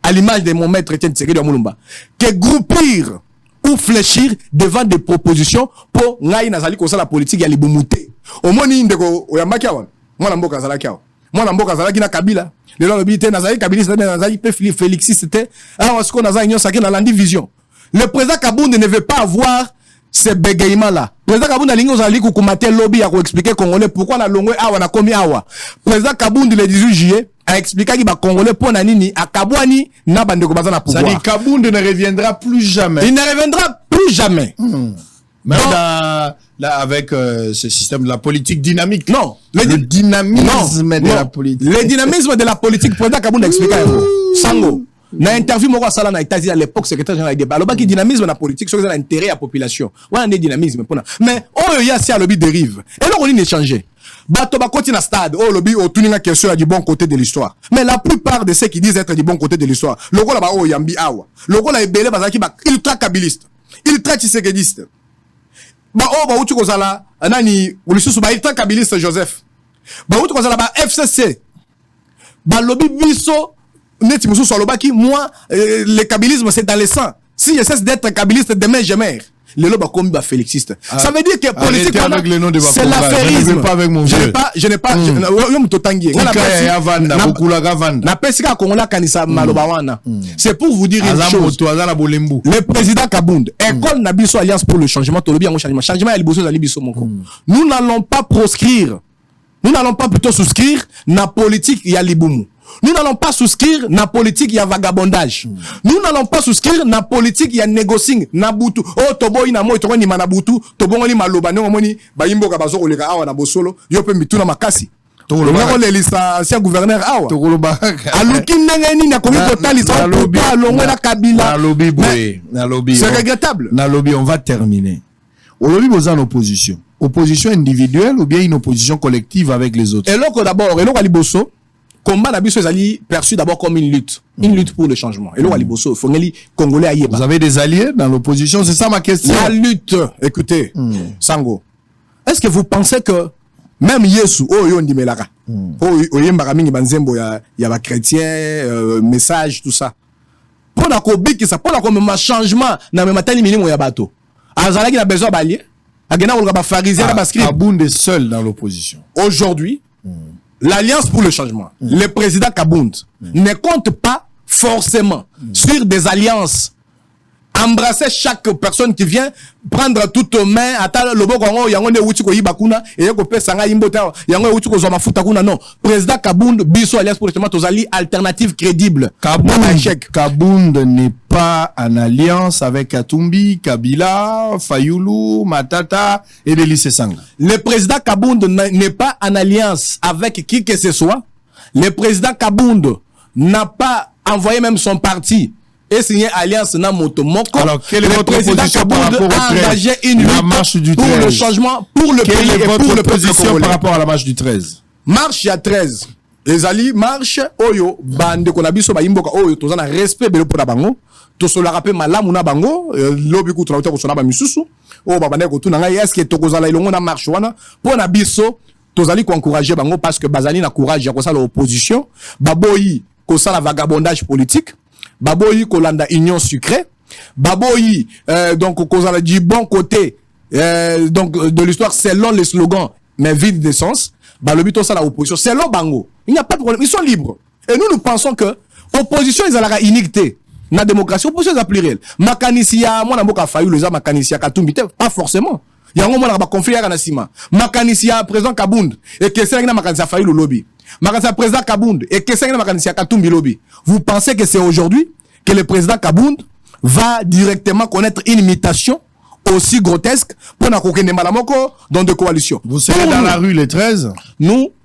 à l'image de mon maître Etienne Tshisekedi de Moulumba, que groupir ou fléchir devant des propositions pour ngai nazali kosa la politique ya libumuté. Au moins ndeko oyambaki awa. Mwana mboka zalaki awa. Mwana mboka zalaki na Kabila. Le lelo bité nazali Kabila nazali pe Félix c'était alors ce qu'on nazali nyo saké na landi vision. Le président Kabound ne veut pas avoir ces bégayements là. Président Kabound alingo zali ko kumater lobby ya ko expliquer congolais pourquoi na longwe awa na komi awa. Président Kabound le 18 juillet a expliqué qu'il va congolais pour nanini à Kabouani na bande ko bazana pouvoir. Ça dit Kabound ne reviendra plus jamais. Il ne reviendra plus jamais. Même là avec ce système de la politique dynamique. Non, le dynamisme de la politique. Le dynamisme de la politique, président Kabound a expliqué. Sango. Na interview moi sala na États-Unis à l'époque secrétaire général débat. Alors qui dynamisme la politique, c'est l'intérêt à la population. Ouais, on est dynamisme pour mais oh ya si à lobby dérive. Et là on est changé. Bato ba koti na stade, oh lobby au tuninga question du bon côté de l'histoire. Mais la plupart de ceux qui disent être du bon côté de l'histoire, logo là ba oh yambi awa. Logo là ebele bazaki ba ultra kabiliste, ultra tshisekidiste. Ba oh ba uti kozala nani ulisusu ba ultra kabiliste Joseph. Ba uti kozala ba FCC. Ba lobby biso Neti Moussou Solobaki, moi, le kabilisme, c'est dans le sang. Si je cesse d'être kabiliste, demain, je meurs. Le loba comme ba félixiste. Ça veut dire que politique, c'est l'affairisme. Je ne pas avec mon vieux. Je n'ai pas, c'est pour vous dire une chose. Le président Kabound, école Nabiso Alliance pour le changement, nous n'allons pas proscrire, nous n'allons pas plutôt souscrire na politique Yaliboumou. Nous n'allons pas souscrire na politique ya vagabondage. Nous n'allons pas souscrire na politique ya négociing na butu. Oh tobo ina mo to ni manabutu, tobo ni maloba no moni ba yimbo ka bazo koleka awa na bosolo, yo pe mituna makasi. To le lista ancien gouverneur awa. To koloba. Aluki nangeni na komi totalisa pas longwe na Kabila. Na lobby boy, na lobby. C'est regrettable. Na lobby on va terminer. Au lobby vous en opposition. Opposition individuelle ou bien une opposition collective avec les autres. Et là d'abord, et là Aliboso combat Nabiso est perçu d'abord comme une lutte pour le changement. Et là, Aliboso, Foneli, Congolais à Yeba. Vous avez des alliés dans l'opposition, c'est ça ma question. La lutte, écoutez, Sango, est-ce que vous pensez que même Yesu, oh yondi melaka, oh yemba mingi banzembo ya ba chrétien, message tout ça. Pour la kobiki ça, pour la comme un changement na me matani minimo ya bato. Azalaki na besoin d'alliés. Agena ou ba pharisien ba scribe. Kabound est seul dans l'opposition. Aujourd'hui, l'Alliance pour le changement, le président Kabound ne compte pas forcément sur des alliances embrasser chaque personne qui vient, prendre toute main, attendre le boko yango ne wuti ko yibakuna et ko pesa nga imbota yango wuti ko zoma futa kuna non. Président Kabound biso alliance pour justement tozali alternative crédible. Kabound n'est pas en alliance avec Katumbi, Kabila, Fayoulou, Matata et Delis Sanga. Le président Kabound n'est pas en alliance avec qui que ce soit. Le président Kabound n'a pas envoyé même son parti et signé alliance na moto moko. Alors, quelle est votre position par rapport au 13, engagé une la marche du 13 pour le changement, pour le quelle pays est et votre pour le position par rapport à la marche du 13? Marche ya 13. Les alliés marche oyo bande ko na biso ba imboka oyo tozana respect belo pour bango. To so la rappel malamu na bango lobi ku trawta ko sona ba misusu. O ba bande ko tuna ngai est-ce que tokozala ilongo na marche wana pour na biso tozali ko encourager bango parce que bazali na courage ya ko sala opposition baboyi ko sala vagabondage politique baboyi ko landa union sucrée baboyi donc ko sala du bon côté donc de l'histoire selon les slogans mais vide de sens balobi to sala opposition selon bango il n'y a pas de problème, ils sont libres et nous pensons que opposition ils la iniquité na démocratie opposition est pluriel makanisia moi na mboka fayu les makanisia katumbi pas forcément yango mona ba conflit ya na sima makanisia président Kabound et que c'est na makanisia fayu le lobby makanisia président Kabound et que c'est na makanisia katumbi lobby. Vous pensez que c'est aujourd'hui que le président Kabound va directement connaître une imitation aussi grotesque pour na kokende malamoko dans des coalitions? Vous serez dans la rue les 13?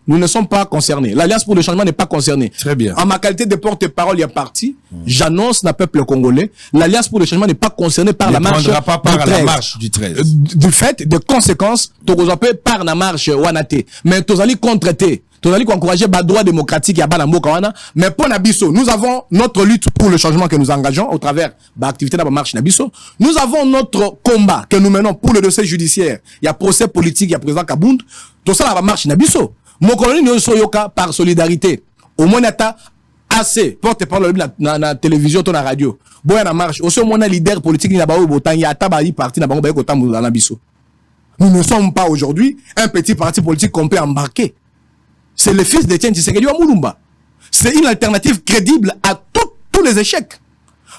Nous ne sommes pas concernés. L'Alliance pour le changement n'est pas concernée. Très bien. En ma qualité de porte-parole, il y a parti. J'annonce le peuple congolais. L'Alliance pour le changement n'est pas concernée par la marche. Ne prendra pas par la marche du 13. Du fait des conséquences, Togozape par la marche Wanate. Mais Tozali contre-té. Tozali encourager le droit démocratique à Banamboka Wana. Mais pour Nabiso, nous avons notre lutte pour le changement que nous engageons au travers de l'activité de la marche Nabiso. Nous avons notre combat que nous menons pour le dossier judiciaire. Il y a procès politique, il y a président Kabound. Tout ça, la marche Nabiso. Mon colonel nous soyoka par solidarité. Au moins, nata assez porte-parole na la télévision, na radio. Boya na marche. Aussi, au moins, leader politique na ba botan ya tabayi parti na bango ba ko tambu na biso. Nous ne sommes pas aujourd'hui un petit parti politique qu'on peut embarquer. C'est le fils d'Étienne Tshisekedi wa Mulumba. C'est une alternative crédible à tous les échecs.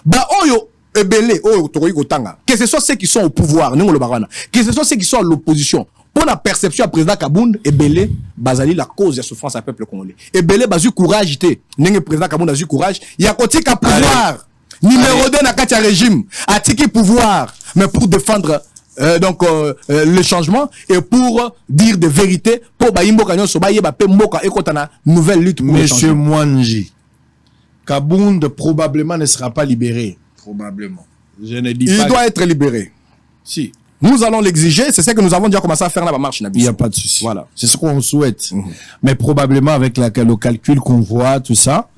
Ba oyo ebele oyo tokoyi kotanga. Que ce soit ceux qui sont au pouvoir, que ce soit ceux qui sont à l'opposition. Pour la perception à président Kabound, Ebele, Bazali, la cause de la souffrance à peuple congolais. Ebele, Bazu, courage, n'est président Kabound, Bazu, courage. Il y a côté qu'à pouvoir. Numéro 2, Nakatia régime. A tiki pouvoir. Mais pour défendre, le changement et pour dire des vérités, pour Baïmbo Kanyon, Sobaye, Bapé, Mboka, et Kotana, nouvelle lutte pour le changement. Monsieur Mwanji, Kabound probablement ne sera pas libéré. Probablement. Je ne dis pas. Il doit être libéré. Si. Nous allons l'exiger, c'est ce que nous avons déjà commencé à faire dans la marche. Il n'y a pas de souci. Voilà. C'est ce qu'on souhaite. Mais probablement avec le calcul qu'on voit, tout ça,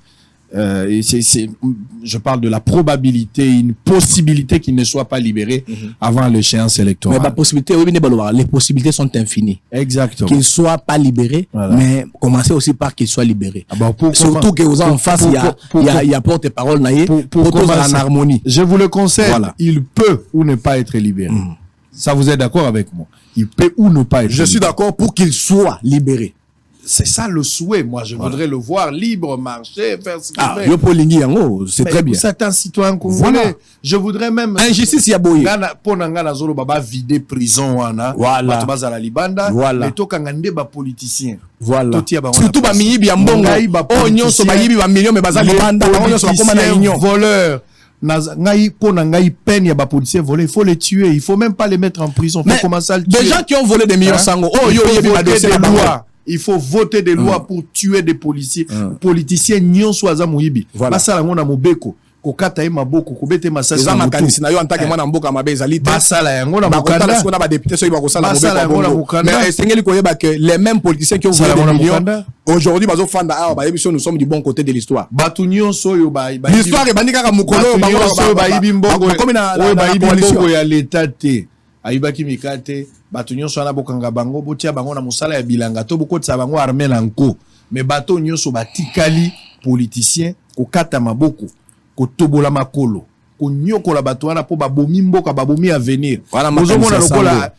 je parle de la probabilité, une possibilité qu'il ne soit pas libéré avant l'échéance électorale. Mais la possibilité, les possibilités sont infinies. Exactement. Qu'il ne soit pas libéré, voilà. Mais commencer aussi par qu'il soit libéré. Ah bah surtout que aux en face, il y a porte-parole pour en harmonie. Je vous le conseille, voilà. Il peut ou ne pas être libéré. Ça, vous êtes d'accord avec moi? Il peut ou ne pas être libéré. Je suis d'accord pour qu'il soit libéré. C'est ça le souhait. Moi, je voudrais le voir libre, marcher, faire ce qu'il veut. C'est très bien. C'est un citoyen congolais. Voilà. Je voudrais même... Injustice, il y a beau. Pour Nangana Zolo Baba vider prison. Voilà. Batubazala Libanda. Voilà. Mais Tokangande ba politicien. Voilà. Surtout ba miyibi ya mbongo. Oh, nyonso ba yibi ba million me bazali Libanda. Oh, nyonso ba koma na union. Voleur. Peine, policiers volés, il faut les tuer, il faut même pas les mettre en prison. Faut commencer à le tuer. Des gens qui ont volé des millions sango, il faut voter des lois pour tuer des policiers. Politiciens nyon soaza muibi. Basala ngona mobeko. Kokata e maboko kobete masasi. Eza makanisi na yo antake mwana mboka mabe ezali te. Basala yango na mokanda. Bakota siko na ba député so iba kosala mobeko. Mais esengeli koyeba que les mêmes politiciens qui ont volé des millions aujourd'hui bazo fanda awa ba yebiso nous sommes du bon côté de l'histoire. Batu nyonso yo ba. L'histoire e bandika ka mukolo ba yibi mbongo. Comme na coalition ya l'état te. Aibaki mikate bato nyonso na bokanga bango botia bango na musala ya bilanga to bokotsa bango armée lanko mais bato nyonso batikali politicien kokata maboko kotobola makolo konyokola bato wana po babomi mboka babomi avenir.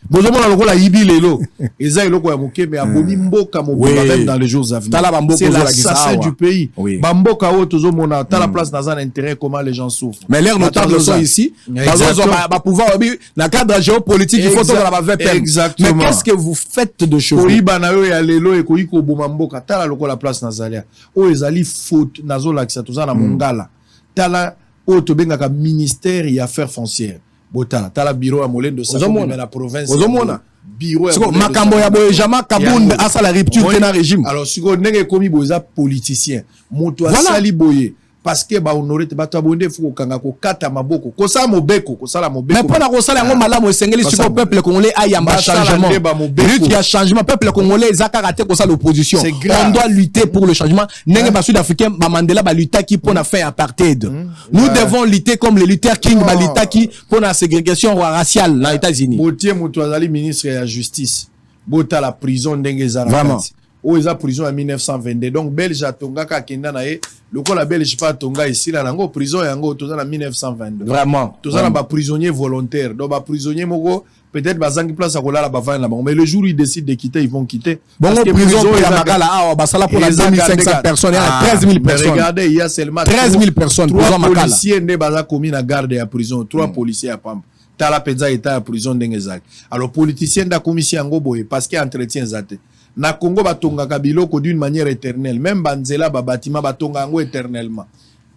Bozomona lokola yibi lelo. Eza eloko ya moke mais abomi mboka mobimba même dans les jours à venir. C'est l'assassin du pays. Bamboka o tozomona ta la place dans un intérêt comment les gens souffrent. Mais l'air notamment sont ici. Ba pouvoir na cadre géopolitique il faut que la va faire. Exactement. Mais qu'est-ce que vous faites de choses? Koyiba na yo ya lelo e koyiko boma mboka ta la lokola place nazalia. O ezali faute nazo lakisa toza na mongala. Tala o tobengaka ministère et affaires foncières. Botala tala bureau à Molendo ça mais la province. Ozomona bureau ya makambo ya boye jama kabund asa la rupture de régime. Alors siko ndenge komi boza politicien. Moto asali boye parce que ba honorer te bato abonde fu kokanga ko kata maboko ko sa mobeko ko sala mobeko. Mais pona ko sala ngo malamu esengeli siko peuple congolais ayamba changement. Lutte ya changement peuple congolais ezaka raté ko sa l'opposition. On doit lutter pour le changement. Ndenge ba sud-africain ba Mandela ba lutter qui pona fin apartheid. Nous devons lutter comme les lutteurs King ba lutter qui pona ségrégation raciale dans les États-Unis. Botier moto azali ministre ya justice. Bota la prison ndenge za vraiment. O eza prison en 1922 donc Belge atonga ka kenda na ye lokola Belge pa tonga ici là nango prison yango toza na 1922 vraiment toza na ba prisonnier volontaire donc ba prisonnier moko peut-être bazangi place à kolala ba vana mais le jour où ils décident de quitter ils vont quitter bon prison ya makala awa basala pour la 2500 personnes et 13 000 personnes regardez il y a seulement 13 000 personnes pour makala policiers ne baza commis na garde ya prison 3 policiers à Pamba tala penza état ya prison ndengezaki alors politicien da commission yango boye parce que entretien zate na Congo batongaka biloko d'une manière éternelle même banzela ba bâtiment batonga ngo éternellement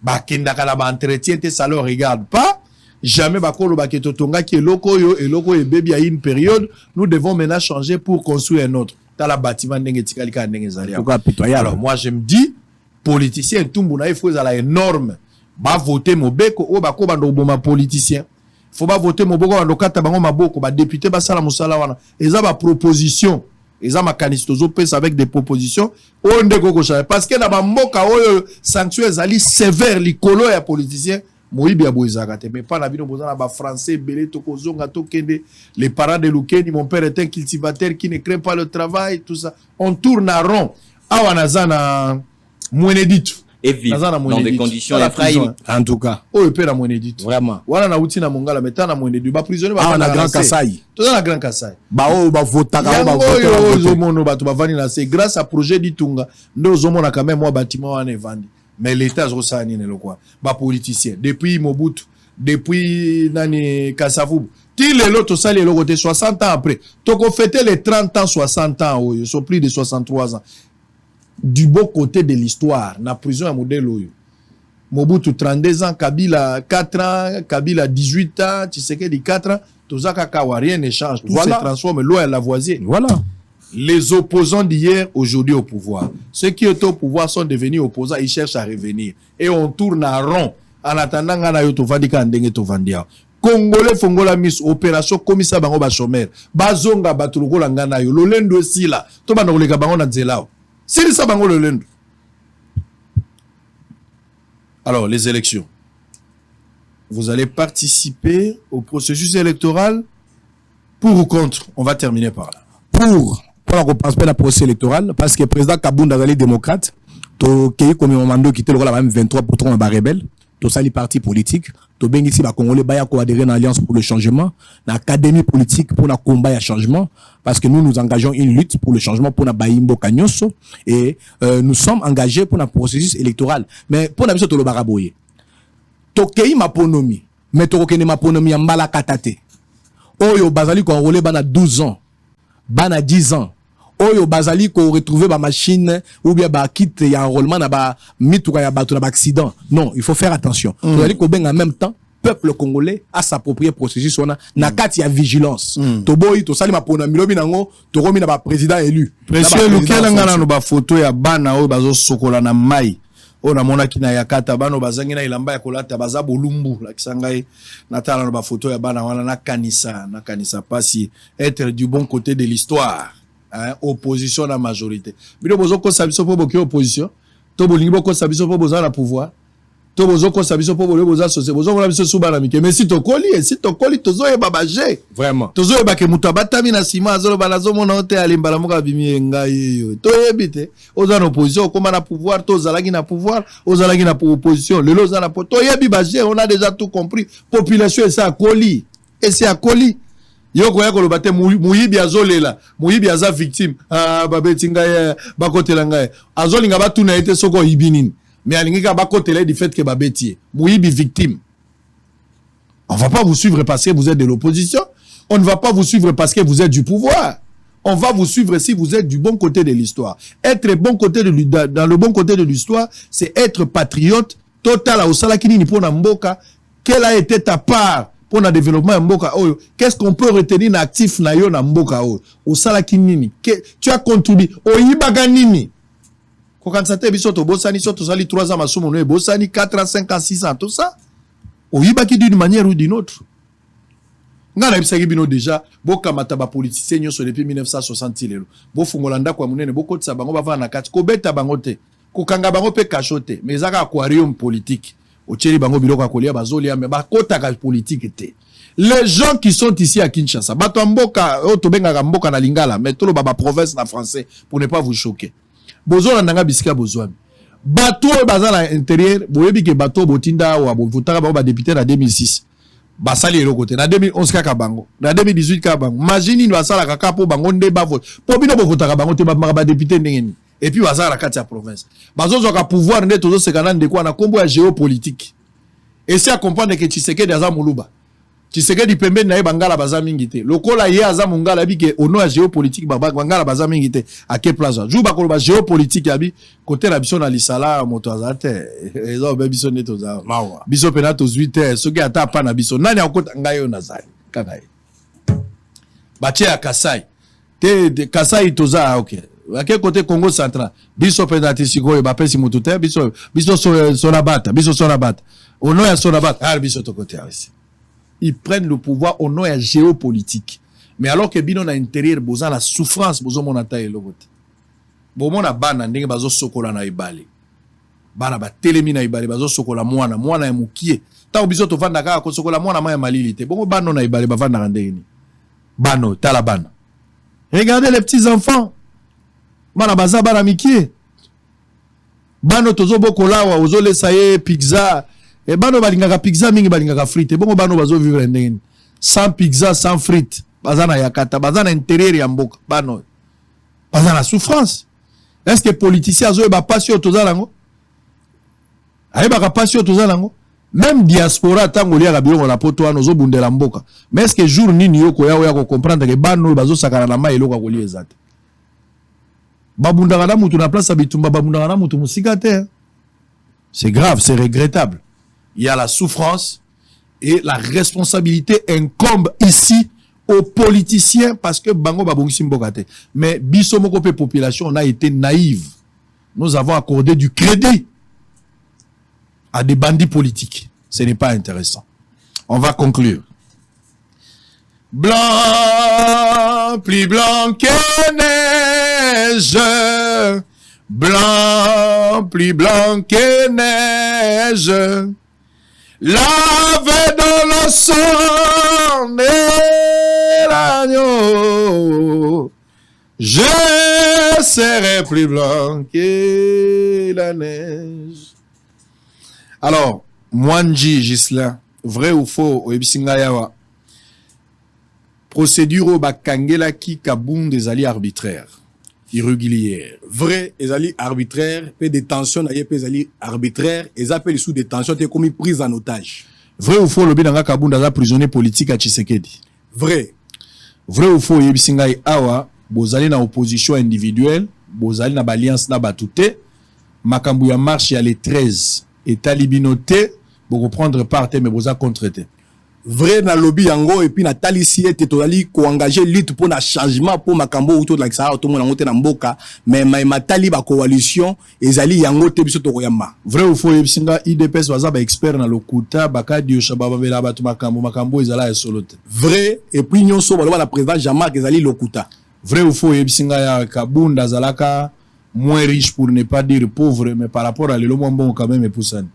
bakendaka na ba entretien te ça leur regarde pas jamais bakolo baketo tonga ki eloko yo bebi à une période nous devons maintenant changer pour construire un autre tala bâtiment ndenge tikali ka ndenge zali alors moi je me dis politicien tumbu na il faut la énorme ba voter mobeko o bako bando boma politicien faut pas voter moboko bando kata bango maboko ba député ba sala musala wana eza ba proposition ils ont ma canistozo pèse avec des propositions on de gogo parce que na ba mboka oyo sanctions ali sévère likolo ya politicien moyibi ya boizaka te mais pas na bino bozana ba français belé to kozonga to kende les parents de Lukeni mon père est un cultivateur qui ne craint pas le travail tout ça on tourne à rond awa nazana mweneditu et vivre dans des conditions effrayantes en tout cas oh pe na mweneditu vraiment wana na uti na mongala metana na mweneditu ba prisonnier ba na Grand Kasai to na Grand Kasai ba o ba votaka ba voter zomono bato ba vani na c'est grâce à projet ditunga ndo zomona quand même moi bâtiment wana evandi mais l'état zosani ne lokwa ba politicien depuis Mobutu depuis nani Kasavubu ti lelo to sali le côté 60 ans après to ko fêter les 30 ans 60 ans ils sont plus de 63 ans du beau côté de l'histoire na prison à modèle oyo Mobutu 32 ans Kabila 4 ans Kabila 18 ans Tshisekedi 4 ans tozaka kawa rien ne change tout se transforme loin à la voisine voilà les opposants d'hier aujourd'hui au pouvoir ceux qui étaient au pouvoir sont devenus opposants ils cherchent à revenir et on tourne à rond en attendant ngana yo tovandi ka ndenge tovandia Congolais fongola mis opération komisa bango ba chômeur bazonga batulukola ngana yo lolendo sila to bana koleka bango na nzelao c'est ça bango le lendo. Alors les élections. Vous allez participer au processus électoral pour ou contre? On va terminer par là. Pour qu'on passe pas la processus électoral parce que le président Kabunda est démocrate, to kei comme mando qui était le même 23% de rebelle, to sali parti politique, to bengi si ba Congolais baya ko adhérer à l'Alliance pour le changement, l'académie politique pour la combat à changement parce que nous engageons une lutte pour le changement pour na baimbo kanyoso et nous sommes engagés pour un processus électoral. Mais pour na biso to lo baraboye. To kei maponomi, mais to kene maponomi ya mbala katate. Oyo bazali Congolais bana 12 ans, bana 10 ans. Oyo bazali ko retrouver ba machine ou bien ba kit ya enrôlement na ba mituka ya bato na ba accident. Non, il faut faire attention. Bazali ko benga en même temps peuple congolais a s'approprier processus on a na kati ya vigilance. To boy to sali mapona milobi nango to romi na ba président élu. Président Lukela ngana no ba photo ya bana o bazo sokola na mai. On a mona kina ya kata bano bazangi na ilamba ya kolata baza bolumbu la kisangai natala no ba photo ya bana wana na kanisa pasi être du bon côté de l'histoire. Opposition à la majorité. Bino bozo ko sabiso po boki opposition. To bolingi boko sabiso po boza na pouvoir. to bozo ko sabiso po bole boza associé bozo mona biso subana mike mais si to koli tozo e babaje vraiment tozo e ba ke muto abatami na sima azolo balazo mona ote alimbala moka bimi ngai yo to yebite oza na opposition koma na pouvoir to zalaki na pouvoir ozalaki na opposition lelo za na to yebi baje on a déjà tout compris population esa akoli yoko ya koloba te muyibi azolela muyibi aza victime babeti ngai bakotela ngai azolinga batuna ete soko yibinini mais alingika bakotela du fait que babeti muyibi victime. On va pas vous suivre parce que vous êtes de l'opposition, on ne va pas vous suivre parce que vous êtes du pouvoir, on va vous suivre si vous êtes du bon côté de l'histoire. Être bon côté dans le bon côté de l'histoire, c'est être patriote total au salakini ni pona mboka. Quelle a été ta part pour le développement mboka? Qu'est-ce qu'on peut retenir d'actif na yo na mboka au salakini ni? Tu as contribué au yibaga nini? Quand ça te bisoto bosani soto sali 3 ans masumo no bosani 4 ans 5 ans 6 ans tout ça au yibaki d'une manière ou d'une autre. Ngana bisaki bino déjà boka mataba politicien nyoso depuis 1960 lelo bo fungolanda kwa munene boko tsa bango bava na kati ko beta bango te ko kanga bango pe kachote mais zaka aquarium politique o tcheli bango biloko akolia bazolia mais bakota ka politique te. Les gens qui sont ici à Kinshasa bato mboka o tobenga mboka na lingala mais tolo baba province na français pour ne pas vous choquer. Bozo nanga bisika bozwami bato baza na intérieur boyebi ke bato botinda wa botaka ba député na 2006 basali elo côté na 2011 kaka bango na 2018 kaka bango imagine basala kaka po bango nde ba vote po bino botaka bango te ba député ndengeni et puis bazala na kati ya province bazozo ka pouvoir nde tozo sekana ndeko na kombo ya géopolitique et c'est à comprendre que Tshisekedi aza muluba Tshisekedi pembe na bangala baza mingi te lokola ye aza mungala bike ono ya géopolitique bangala baza mingi te à quelle place jou ba koloba géopolitique yabi côté la biso na lisala moto azate ezo be biso neto za mawa biso penato 8 soki ata pa na biso nani akota ngayo nazali kaka bache ya Kasai te Kasai toza OK à côté Congo central biso penato sikoyo ba pesi moto te biso sonabata ono ya sonabata biso to côté aussi. Ils prennent le pouvoir au nom de géopolitique. Mais alors que bino na intérieur boza la souffrance bozo monata elogote. Bo mona bana ndenge bazo sokola na ibale. Bana ba telemi na ibale bazo sokola mwana ya mukie. Ta biso to vanda kaka ko sokola mwana ma ya malilité. Bongo bano na ibale ba vanda ndenge. Bano tala bana. Regardez les petits enfants. Bana baza bana mikie. Bano tozo bokola wa ozole saye pizza. Et bano balingaka pizza mingi balingaka frites. Bongo bano bazo vivre ndenge. Sans pizza, sans frites. Bazana yakata, bazana intérieur ya mboka. Bano. Bazana souffrance. Est-ce que politicien azo ba passion tozalango? Ayeba passion tozalango? Même diaspora tango lia biloko la poto wana zo bundela mboka. Mais est-ce que jour nini yoko ya ko comprendre que bano bazo sakana na mai eloko kolia ezate. Babundaka na mutu na place abitumba babundaka na mutu musika te. C'est grave, c'est regrettable. Il y a la souffrance et la responsabilité incombe ici aux politiciens parce que bango babongisi mbokate. Mais biso moko pe population on a été naïve. Nous avons accordé du crédit à des bandits politiques. Ce n'est pas intéressant. On va conclure. Blanc, plus blanc que neige. Blanc, plus blanc que neige. Lavé dans le sang de l'agneau, je serai plus blanc que la neige. Alors, Mwanji Gislain, vrai ou faux, Oebisingayawa, procédure au Bakangela qui kaboum des alliés arbitraires. Irrégulière. Vrai, les alliés arbitraires, peu de détention, les alliés arbitraires, ils appellent sous détention, t'es commis prise en otage. Vrai ou faux, le Bidanga Kabunda a prisonnier politique à Tshisekedi. Vrai. Vrai ou faux, Yebisingai Awa, bozali na opposition individuelle, bozali na alliance na batute, makambu ya marche ya les 13, et talibinoté, pour reprendre part, mais boza contre-té. Vrai na lobby yango et puis na talisi ete tozali ko engager lutte pour na changement pour makambo autour de la Sahara tout monde ngote na mboka mais matali ba coalition ezali yango te biso to koyamba. Vrai ou faux yebisinga IDPS waza ba expert na lokuta bakadi yo shababa bela batu makambo ezala ya solote. Vrai et puis nyonso ba na président Jean-Marc ezali lokuta. Vrai ou faux yebisinga ya Kabunda zalaka moins riche pour ne pas dire pauvre mais par rapport à le bon quand même epusani.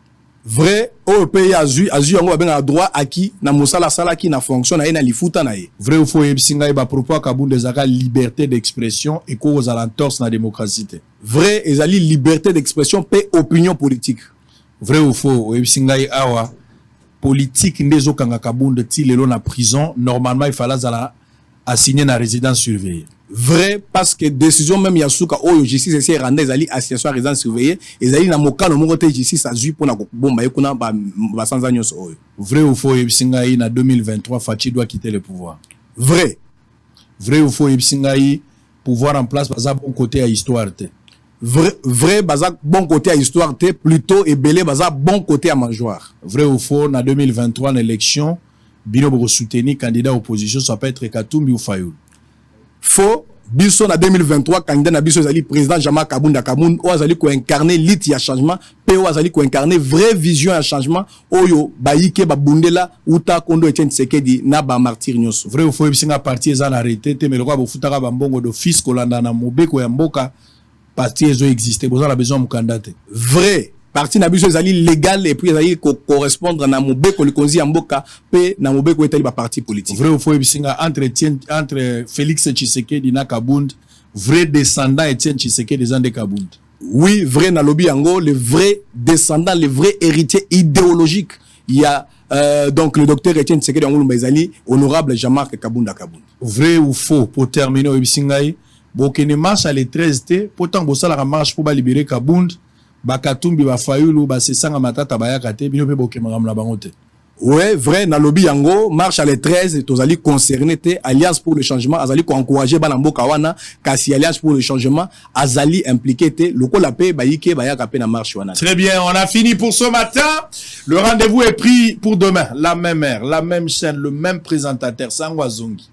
vrai au pays azui yango ba droit acquis na mosala sala qui na fonction na ina lifuta na ye. Vrai ou faux ebsinga ba propos kabunda zaka liberté d'expression et cause à l'entorse na démocratie. Vrai ezali liberté d'expression pe opinion politique. Vrai ou faux ebsinga awa politique ndezo kanga kabunda ti lelo na prison normalement il fallait assigner na résidence surveillée. Vrai parce que décision même yasuka oyo justice essaie rendre ezali association à résidence surveillée ezali na mokalo moko te justice azui pona ko bomba yekuna ba sanza nyonso oyo. Vrai ou faux ebsinga na 2023 Fachi doit quitter le pouvoir. Vrai. Vrai ou faux ebsinga pouvoir en place baza bon côté à histoire te. Vrai baza bon côté à histoire te plutôt et belé baza bon côté à mangeoire. Vrai ou faux na 2023 l'élection bino boko soutenir candidat opposition ça peut être Katumbi ou Fayoul. Faux biso na 2023 candidat na biso ezali président Jean-Marc Kabunda Kamoun o azali ko incarner lit ya changement pe o azali ko incarner vraie vision ya changement oyo bayike babundela uta kondo Etienne Tshisekedi na ba martyr nyonso. Vrai ou faux ebsinga parti ezana arrêté te mais le quoi bofutaka ba mbongo d'office kolanda na mobeko ya mboka parti ezo exister besoin la besoin mukandate. Vrai parti na biso ezali légal et puis ezali correspondre na mobeko likonzi ya mboka pe na mobeko etali ba parti politique. Vrai ou faux ebsinga entre Félix Tshisekedi na Kabund vrai descendant Etienne Tshisekedi zande Kabund. Oui, vrai na lobby yango le vrai descendant le vrai héritier idéologique il y a donc le docteur Etienne Tshisekedi Ngulumba ezali honorable Jean-Marc Kabunda Kabund. Vrai ou faux pour terminer ebsinga bokene marche à les 13 t pourtant bosala la marche pour ba libérer Kabund Bakatumbi ba Fayulu ba sesanga matata bayaka te bino pe bokemanga na bango te. Ouais, vrai na lobby yango marche à les 13 tozali concerné te alliance pour le changement azali ko encourager bana mboka wana kasi alliance pour le changement azali impliqué te lokola pe bayike bayaka pe na marche wana. Très bien, on a fini pour ce matin. Le rendez-vous est pris pour demain, la même heure, la même chaîne, le même présentateur Sangwa Zongi.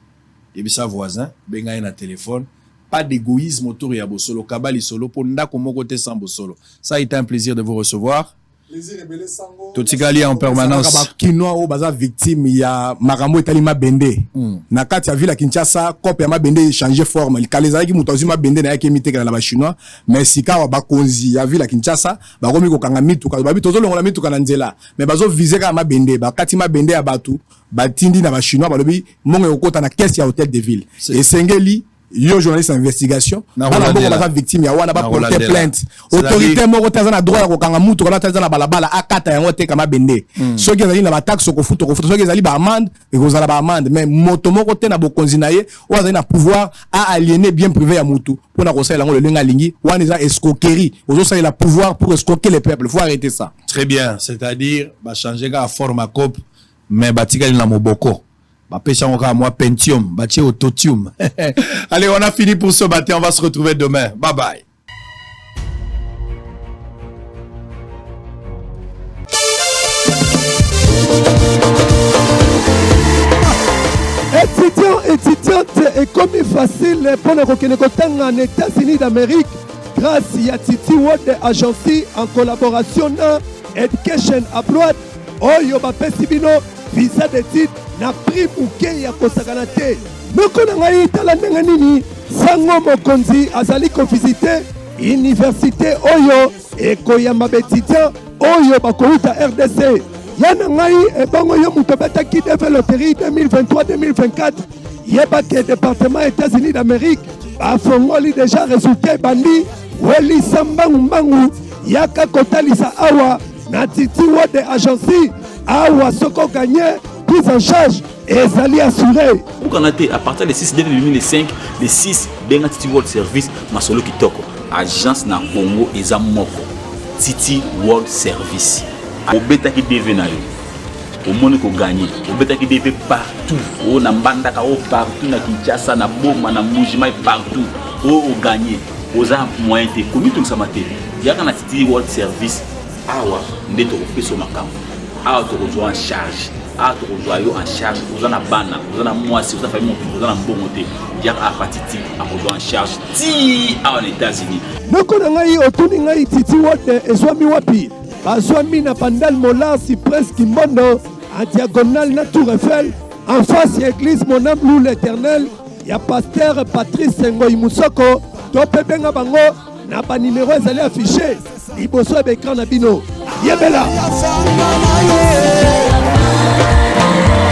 Et bien sa voisin benga na téléphone. Pas d'égoïsme autour de Bosolo, Kabali Solo, pour Ndako Mokote sans Bosolo. Ça a été un plaisir de vous recevoir. Totigali en permanence. Kinoa o baza victime ya makambo etali mabende. Na kati ya ville Kinshasa, kope ya mabende changer forme. Kaleza ki mutozi mabende na yake miteka na ba chinois, mais sika wa bakonzi ya ville Kinshasa, ba komi ko kanga mituka, ba bitozo longola mituka na nzela. Mais bazo viser ka mabende, ba kati mabende ya batu, ba tindi na ba chinois ba lobi monga okota na caisse ya hôtel de ville. Et sengeli yo journaliste d'investigation na la victime ya wana ba porter plainte autorité moko tazana droit ya kokanga mutu kana tazana balabala akata yango te kama bende soki ezali na ba taxe ko futo soki ezali ba amende et kozala ba amende mais moto moko te na bokonzi na ye o azali na pouvoir à aliéner bien privé ya mutu pona kosala ngo le lenga lingi wana eza escroquerie ozo sala la pouvoir pour escroquer les peuples, faut arrêter ça. Très bien, c'est-à-dire ba changer ga forme à cop mais batika na moboko. Moi Pentium, Autotium. Allez, on a fini pour ce matin. On va se retrouver demain. Bye bye. Étudiante est comme facile pour le reconnaître en États-Unis d'Amérique grâce à Titi World Agency en collaboration avec Education Abroad. Oyo Pesibino, visa d'études. Na prix bouquet ya kosakana te moko na ngai tala ndenge nini sango mokonzi azali ko visiter université oyo ekoyamba étudiant oyo bakouta RDC yana ngai ebongo yo muto betaki de loterie 2023-2024 yeba ke département États-Unis d'Amérique bafongoli déjà résultat bandi weli sambangu mbangu yaka kotalisa awa na Titi World Agency awa soko gagné prise en charge et ezali assuré. Pour Kanaté, à partir des 6 2005, les 6 Benga Titi World Service, Masolo Kitoko, agence na Congo eza moko. Titi World Service. Au beta qui devena yo. Au monde ko gagner. Au beta qui devait partout. Au na mbandaka au partout na Kinshasa na Boma na Mujima partout. Au gagner. Aux a moyen te connu tout ça maté. Yaka na Titi World Service. Awa ndeto opeso makambo. Awa to rejoindre en charge. Ah, tu rejoins en charge, vous en avez bana, vous en avez moi, si vous avez famille, vous en avez bon côté. Il y a un parti à rejoindre en charge. Ti aux États-Unis. Nous connaissons autour de Titi World et Swami Wapi. Swami na Pandal Mola, si presque Mondo, en diagonale na Tour Eiffel, en face de l'église Mon âme loue l'éternel. Il y a pasteur Patrice Ngoy Moussoko, Tope Benga Bango, n'a pas numéro, ils allaient afficher. Il bosse avec l'écran Nabino. Yebela.